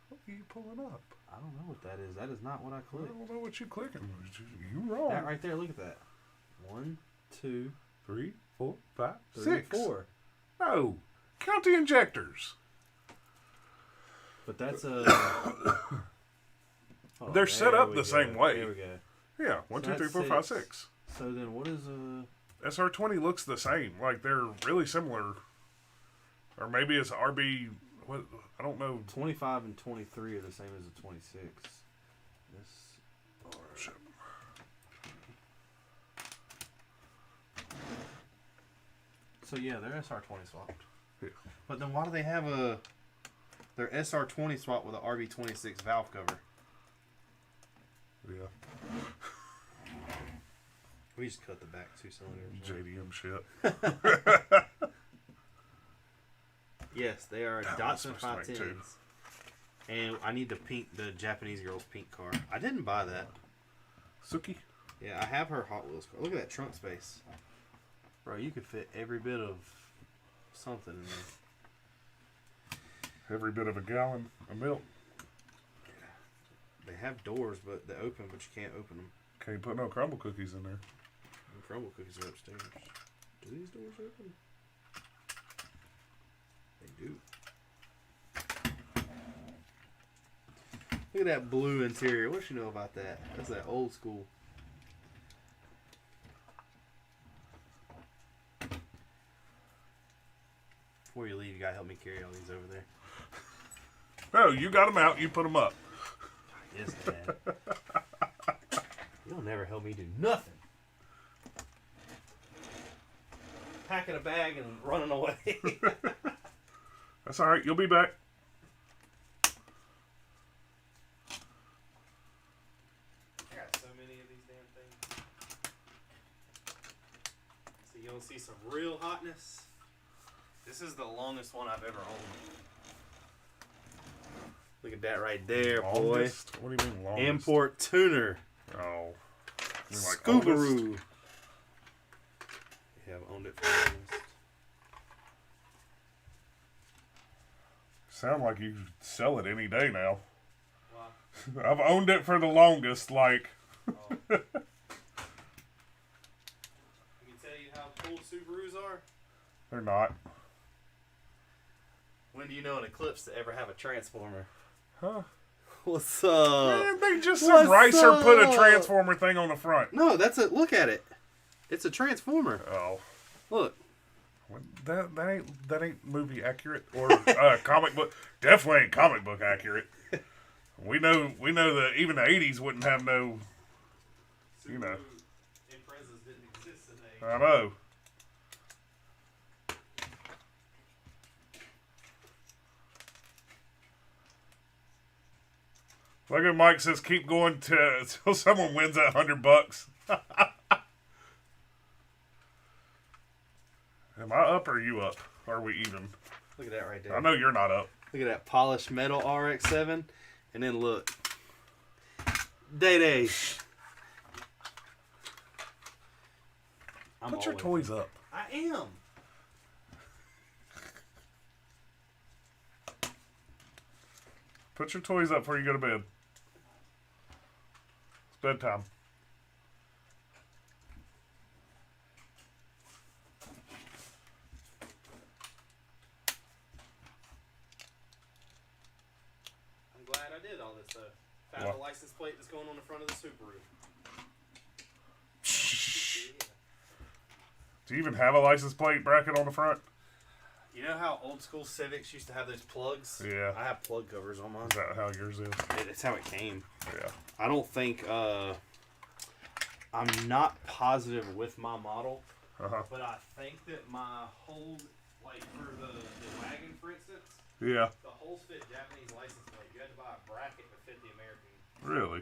What are you pulling up? I don't know what that is. That is not what I clicked. I don't know what you're clicking. You wrong. That right there. Look at that. 1, 2, 3, 4, 5, 3, 6. 4. No. Count the injectors. But that's a. They're set up the same way. There we go. Yeah. 1, So 2, 3, that's 4, 5, 6. So then what is a. SR20 looks the same. Like they're really similar. Or maybe it's RB. What? I don't know. 25 and 23 are the same as a 26. This. Shit. So yeah, they're SR20 swapped. Yeah. But then why do they have their SR20 swap with an RB26 valve cover? Yeah. We just cut the back 2 cylinders. JDM shit. Yes, they are That Datsun was supposed to make 510s. And I need the Japanese girl's pink car. I didn't buy that. Suki. Yeah, I have her Hot Wheels car. Look at that trunk space. Bro, you could fit every bit of something in there. Every bit of a gallon of milk. They have doors, but they open, but you can't open them. Can't put no crumble cookies in there. The crumble cookies are upstairs. Do these doors open? They do. Look at that blue interior. What you know about that? That's that old school. Before you leave, you gotta help me carry all these over there. No, you got them out. You put them up. Yes, Dad. You'll never help me do nothing. Packing a bag and running away. That's all right. You'll be back. I got so many of these damn things. So you want to see some real hotness? This is the longest one I've ever owned. Look at that right there, Longest? boy. What do you mean longest? Import tuner. Oh. You mean like Scoobaroo. oldest? Yeah, I've owned it for the longest. Sound like you sell it any day now. Wow. I've owned it for the longest, like. Oh. Let me tell you how cool Subarus are. They're not. When do you know an Eclipse to ever have a transformer? Huh? What's up? Man, they just What's some ricer put a up? transformer thing on the front. No, that's a look at it. It's a transformer. Oh. Look. That ain't movie accurate or comic book. Definitely ain't comic book accurate. We know that even the 80s wouldn't have no. You know. Imprezas didn't exist in the I know. Look at Mike says, keep going till someone wins that $100. Am I up or are you up? Are we even? Look at that right there. I know you're not up. Look at that polished metal RX-7. And then look. Day. Put your toys up. I am. Put your toys up before you go to bed. It's bedtime. I'm glad I did all this stuff. Found the license plate that's going on the front of the Subaru. Do you even have a license plate bracket on the front? You know how old school Civics used to have those plugs? Yeah. I have plug covers on mine. Is that how yours is? It's how it came. Yeah. I don't think, I'm not positive with my model, but I think that my hold, like for the wagon, for instance, Yeah. the holes fit Japanese license plate. You had to buy a bracket to fit the American. Really?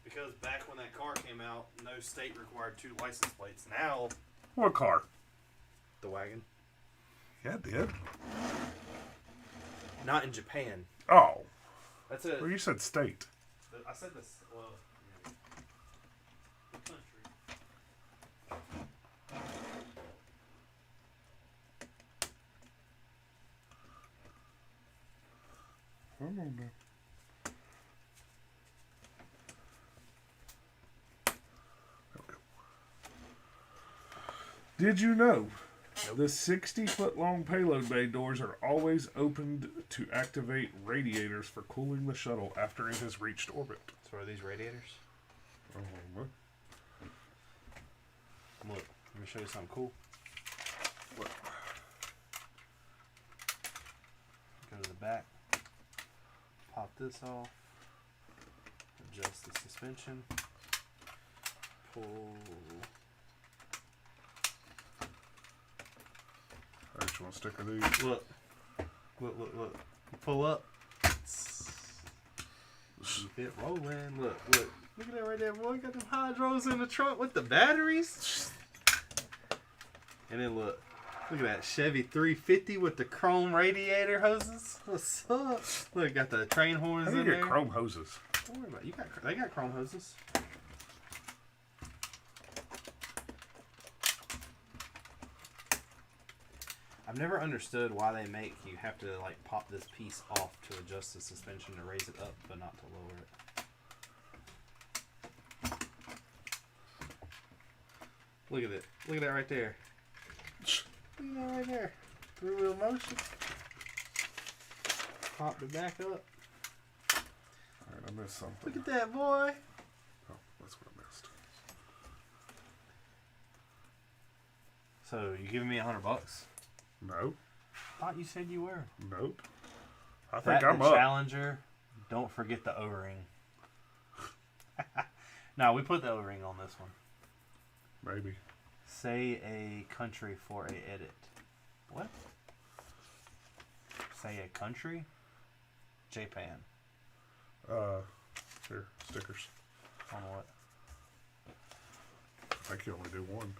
Because back when that car came out, no state required 2 license plates. Now, What car? the wagon. Yeah, it did. Not in Japan. Oh. That's a. Well, you said state. I said this. Well, the country. I don't know. Did you know the 60-foot long payload bay doors are always opened to activate radiators for cooling the shuttle after it has reached orbit? So are these radiators? What? Look, let me show you something cool. What? Go to the back. Pop this off. Adjust the suspension. Pull. I just want to stick of these. Look. Look. Pull up. Keep it rolling. Look. Look at that right there, boy. Got them hydros in the trunk with the batteries. And then look at that Chevy 350 with the chrome radiator hoses. What's up? Look, got the train horns How do in you there. get chrome hoses? Don't worry about it. They got chrome hoses. I've never understood why they make you have to like pop this piece off to adjust the suspension to raise it up, but not to lower it. Look at it. Look at that right there. Look at that right there. 3-wheel motion. Popped it back up. Alright, I missed something. Look at that, boy. Oh, that's what I missed. So, you giving me $100? No. Thought you said you were. Nope. I think That I'm the up. Challenger. Don't forget the O-ring. No, we put the O-ring on this one. Maybe. Say a country for a edit. What? Say a country? Japan. Here, stickers. On what? I think you only do one.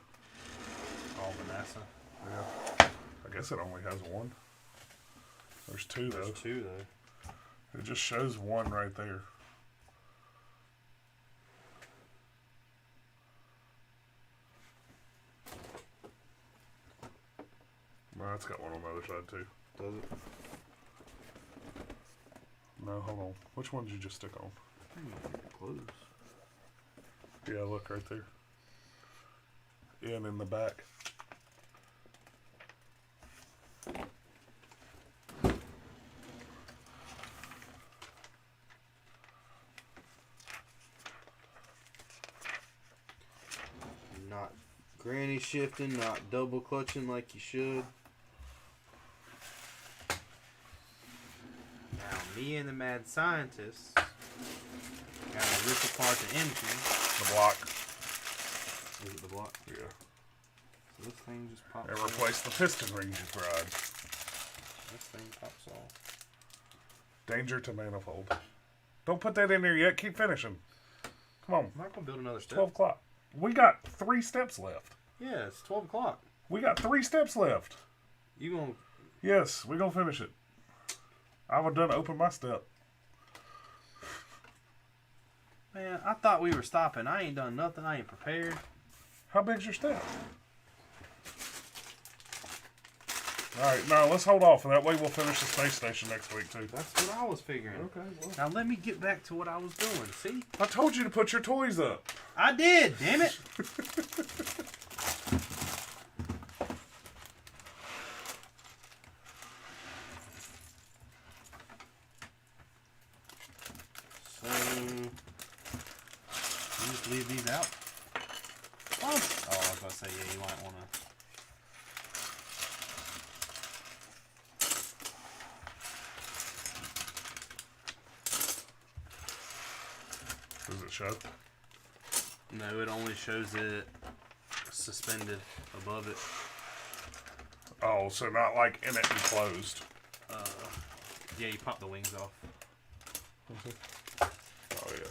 All the NASA. Yeah. I guess it only has one. There's two, though. There's 2 though. It just shows one right there. No, it's got one on the other side, too. Does it? No, hold on. Which one did you just stick on? Close. Yeah, look right there. In the back. Not granny shifting, not double clutching like you should. Now, me and the mad scientist gotta rip apart the engine. The block. Is it the block? Yeah. So this thing just pops And off. replace the piston ring you fried. This thing pops off. Danger to manifold. Don't put that in there yet. Keep finishing. Come on. I'm not gonna build another step. 12 o'clock. We got 3 steps left. Yeah, it's 12 o'clock. We got 3 steps left. You gonna... Yes, we're going to finish it. I've done open my step. Man, I thought we were stopping. I ain't done nothing. I ain't prepared. How big's your step? Alright, now let's hold off, and that way we'll finish the space station next week, too. That's what I was figuring. Okay, well. Now let me get back to what I was doing. See? I told you to put your toys up. I did, damn it. So, you just leave these out. I say, yeah, you might want to. Does it show? No, it only shows it suspended above it. Oh, so not like in it enclosed. Yeah, you pop the wings off. Oh yeah.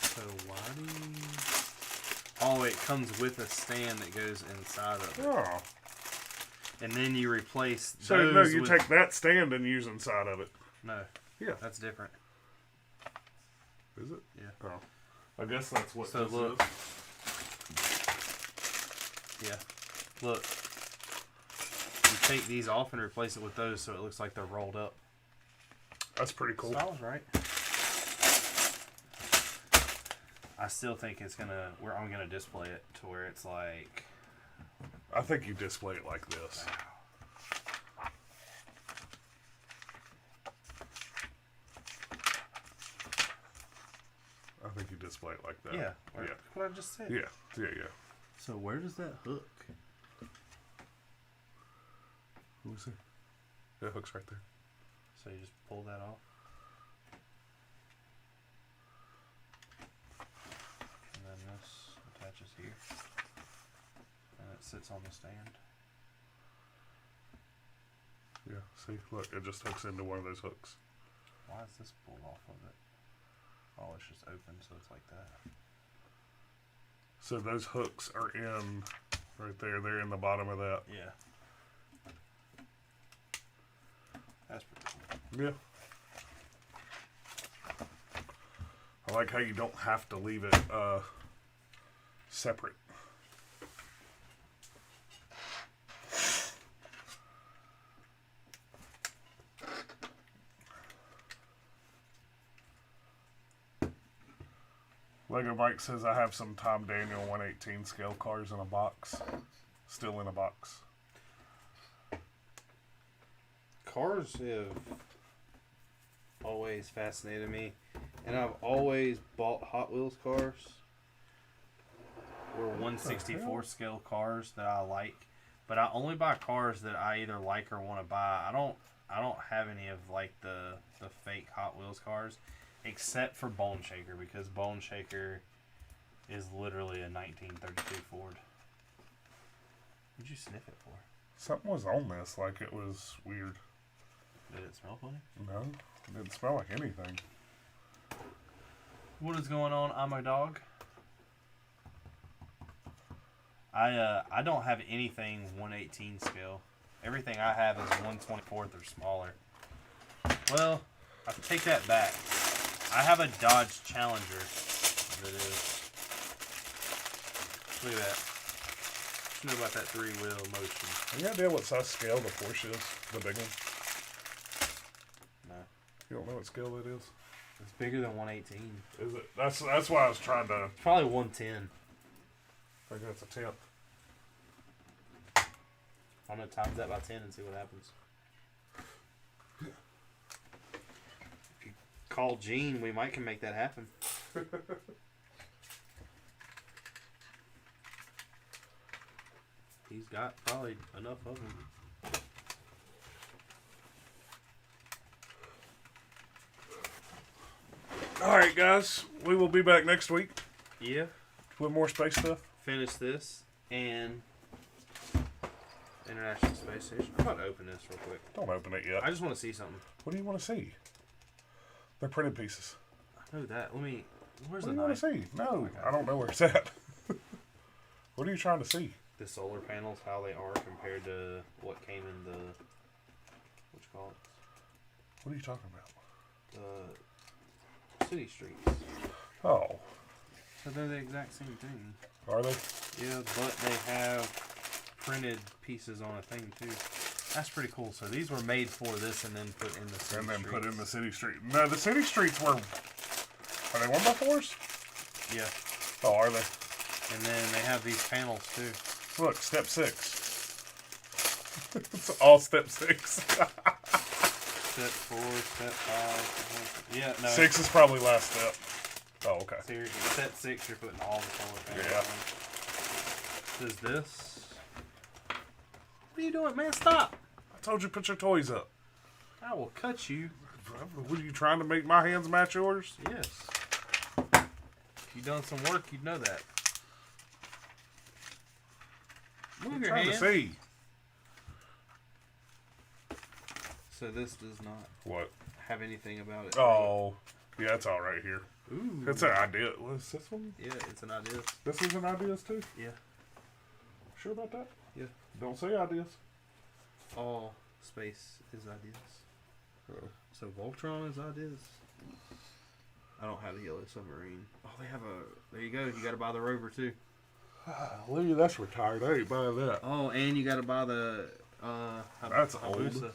So why do you... Oh, it comes with a stand that goes inside of it. Oh. And then you replace So those no, you with... take that stand and use inside of it. No. Yeah. That's different. Is it? Yeah. Oh. I guess that's what so this look. is. Yeah. Look. You take these off and replace it with those so it looks like they're rolled up. That's pretty cool. So I was right. I still think it's gonna. I'm gonna display it to where it's like. I think you display it like this. I think you display it like that. Yeah. Yeah. What I just said. Yeah. Yeah. Yeah. So where does that hook? Let me see. That hook's right there. So you just pull that off. And then this attaches here. And it sits on the stand. Yeah, see? Look, it just hooks into one of those hooks. Why is this pulled off of it? Oh, it's just open, so it's like that. So those hooks are in right there. They're in the bottom of that. Yeah. That's pretty cool. Yeah. I like how you don't have to leave it separate. Lego Bike says I have some Tom Daniel 118 scale cars in a box. Still in a box. Cars have always fascinated me, and I've always bought Hot Wheels cars or 1/64 scale cars that I like, but I only buy cars that I either like or want to buy. I don't have any of like the fake Hot Wheels cars, except for Bone Shaker, because Bone Shaker is literally a 1932 Ford. What'd you sniff it for? Something was on this, like it was weird. Did it smell funny? No, it didn't smell like anything. What is going on? I'm a dog. I don't have anything 1/18 scale. Everything I have is 1/24 or smaller. Well, I take that back. I have a Dodge Challenger that is. Look at that. What you know about that 3-wheel motion? Any idea what size scale the Porsche is? The big one? No. You don't know what scale that is? It's bigger than 1/18. Is it? That's why I was trying to. It's probably 110. I think that's a 10th. I'm gonna times that by 10 and see what happens. If you call Gene, we might can make that happen. He's got probably enough of them. Alright, guys. We will be back next week Yeah. with more space stuff. Finish this and International Space Station. I'm about to open this real quick. Don't open it yet. I just want to see something. What do you want to see? They're printed pieces. I know that. Let me. Where's What the do you want knife? to see? No, Okay. I don't know where it's at. What are you trying to see? The solar panels, how they are compared to what came in the. What you call it? What are you talking about? The city streets. Oh, So they're the exact same thing. are they? Yeah, but they have printed pieces on a thing too. That's pretty cool. So these were made for this and then put in the city And then streets. put in the city street. No, the city streets were. Are they 1x4s? Yeah. Oh, are they? And then they have these panels too. Look, step 6. It's all step 6. Step 4, step 5. Yeah, no. 6 is probably last step. Oh, okay. Seriously, step 6, you're putting all the solar panels Yeah. on. is this. What are you doing, man? Stop! I told you put your toys up. I will cut you. What are you trying to make my hands match yours? Yes. If you've done some work, you'd know that. Move I'm your trying hand. to see. So this does not What? have anything about it. Oh, yeah, it's all right here. Ooh. It's an idea. What's this one? Yeah, it's an idea. This is an ideas too? Yeah. Sure about that? Yeah. Don't say ideas. All space is ideas. Oh. So Voltron is ideas. I don't have the yellow submarine. Oh, they have a. There you go. You got to buy the rover too. Look at that's retired. I ain't buying that. Oh, and you got to buy the. That's Hayabusa. old.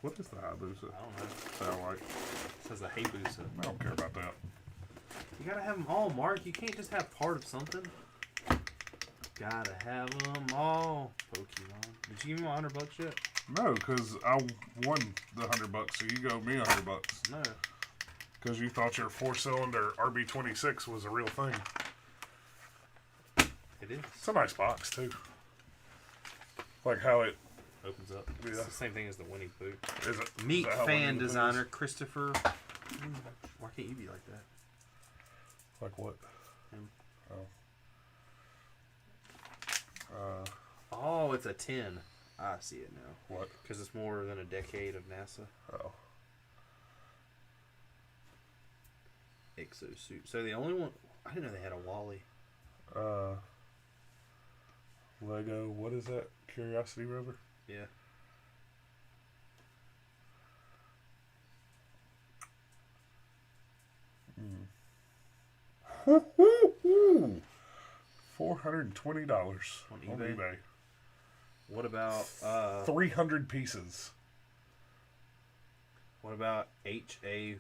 What is the Hayabusa? I don't know. Sound like? It says the Hayabusa. I don't care about that. You gotta have them all, Mark. You can't just have part of something. Gotta have them all. Pokemon. Did you give me my $100 yet? No, because I won the $100, so you go me $100. No. Because you thought your 4-cylinder RB26 was a real thing. It is. It's a nice box too. Like how it Opens up. Yeah. It's the same thing as the Winnie Pooh. is. It Meet is that how fan Winnie the Pooh is? designer Christopher. Why can't you be like that? Like what? Him. Oh. Oh, it's a 10. I see it now. What? Because it's more than a decade of NASA. Oh. Exosuit. So the only one. I didn't know they had a Wally. Lego. What is that? Curiosity rover. Yeah. $420 On on eBay? eBay. What about 300 pieces. what about Hayya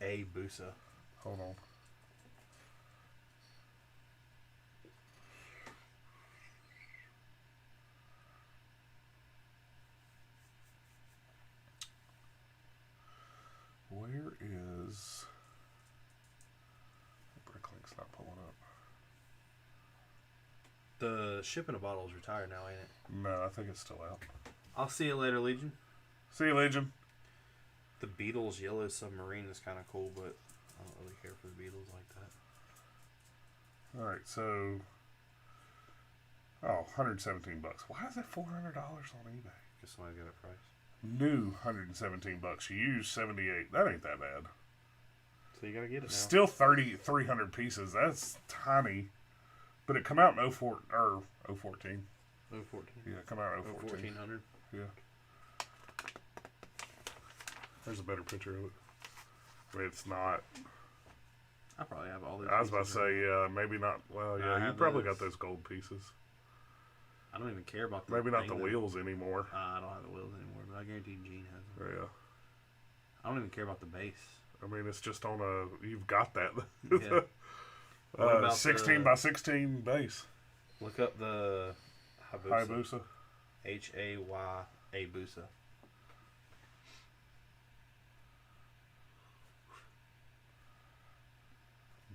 Busa? Hold on. Where is... Bricklink's not pulling up. The ship in a bottle is retired now, ain't it? No, I think it's still out. I'll see you later, Legion. See you, Legion. The Beatles Yellow Submarine is kind of cool, but I don't really care for the Beatles like that. Alright, so... Oh, $117. Why is it $400 on eBay? Because somebody got a price. New $117. You used $78. That ain't that bad. So you gotta get it now. Still 300 pieces. That's tiny. But it come out in 014. 014. Yeah, it come out in 014. 1400. Yeah. There's a better picture of it. I mean, it's not. I probably have all these. I was about to pieces say, yeah, maybe not. Well, I yeah, you have probably those. got those gold pieces. I don't even care about the Maybe not the thing, though. wheels anymore. I don't have the wheels anymore, but I guarantee Gene has them. Yeah. I don't even care about the base. I mean, it's just on a. You've got that. Yeah. What about 16 by 16 base. Look up the Hayabusa. Hayabusa. Hayabusa.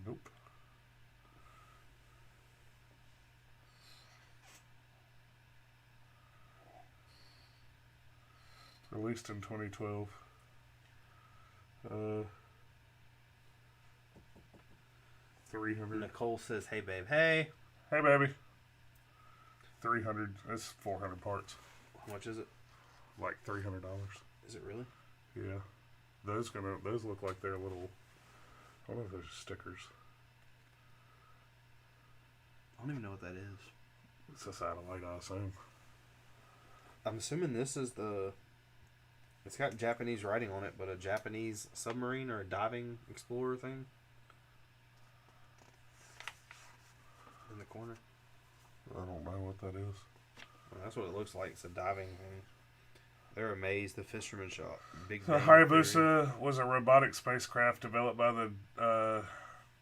Nope. Released in 2012. 300. Nicole says, "Hey babe, hey." Hey baby. 300. That's 400 parts. How much is it? Like $300. Is it really? Yeah. Those look like they're little. I don't know if those are stickers. I don't even know what that is. It's a satellite, I assume. I'm assuming this is the. It's got Japanese writing on it, but a Japanese submarine or a diving explorer thing. In the corner. I don't know what that is. Well, that's what it looks like. It's a diving thing. They're amazed. The fisherman shot. Big. So Bang Hayabusa was a robotic spacecraft developed by the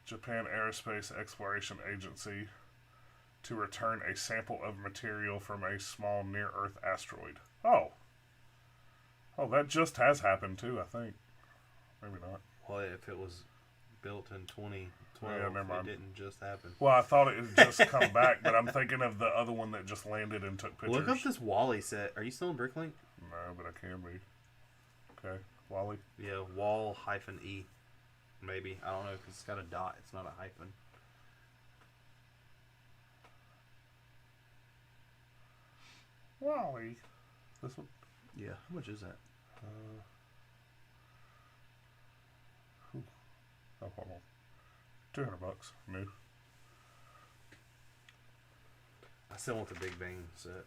Japan Aerospace Exploration Agency to return a sample of material from a small near-Earth asteroid. Oh, that just has happened too, I think. Maybe not. Well, if it was built in 2012. Yeah, never mind. It didn't just happen. Well, I thought it had just come back, but I'm thinking of the other one that just landed and took pictures. Look up this Wally set. Are you still in Bricklink? No, but I can be. Okay, Wally. Yeah, Wall-E. Maybe. I don't know, because it's got a dot. It's not a hyphen. Wally. This one? Yeah. How much is that? Oh, hold on. $200 new. I still want the Big Bang set.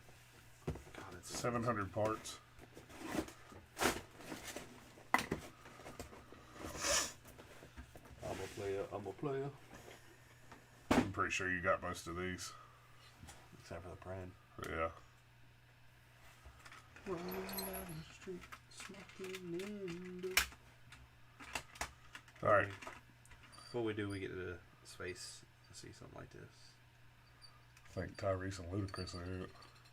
God, it's 700 parts. I'm a player. I'm pretty sure you got most of these. Except for the Pran. Yeah. Running down the street, smoking window. Alright. What we do, we get to space to see something like this. I think Tyrese and Ludacris are it.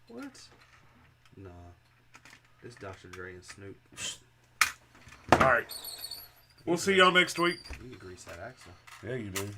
What? Nah. It's Dr. Dre and Snoop. Alright. We'll see y'all next week. You can grease that axle. Yeah, you do.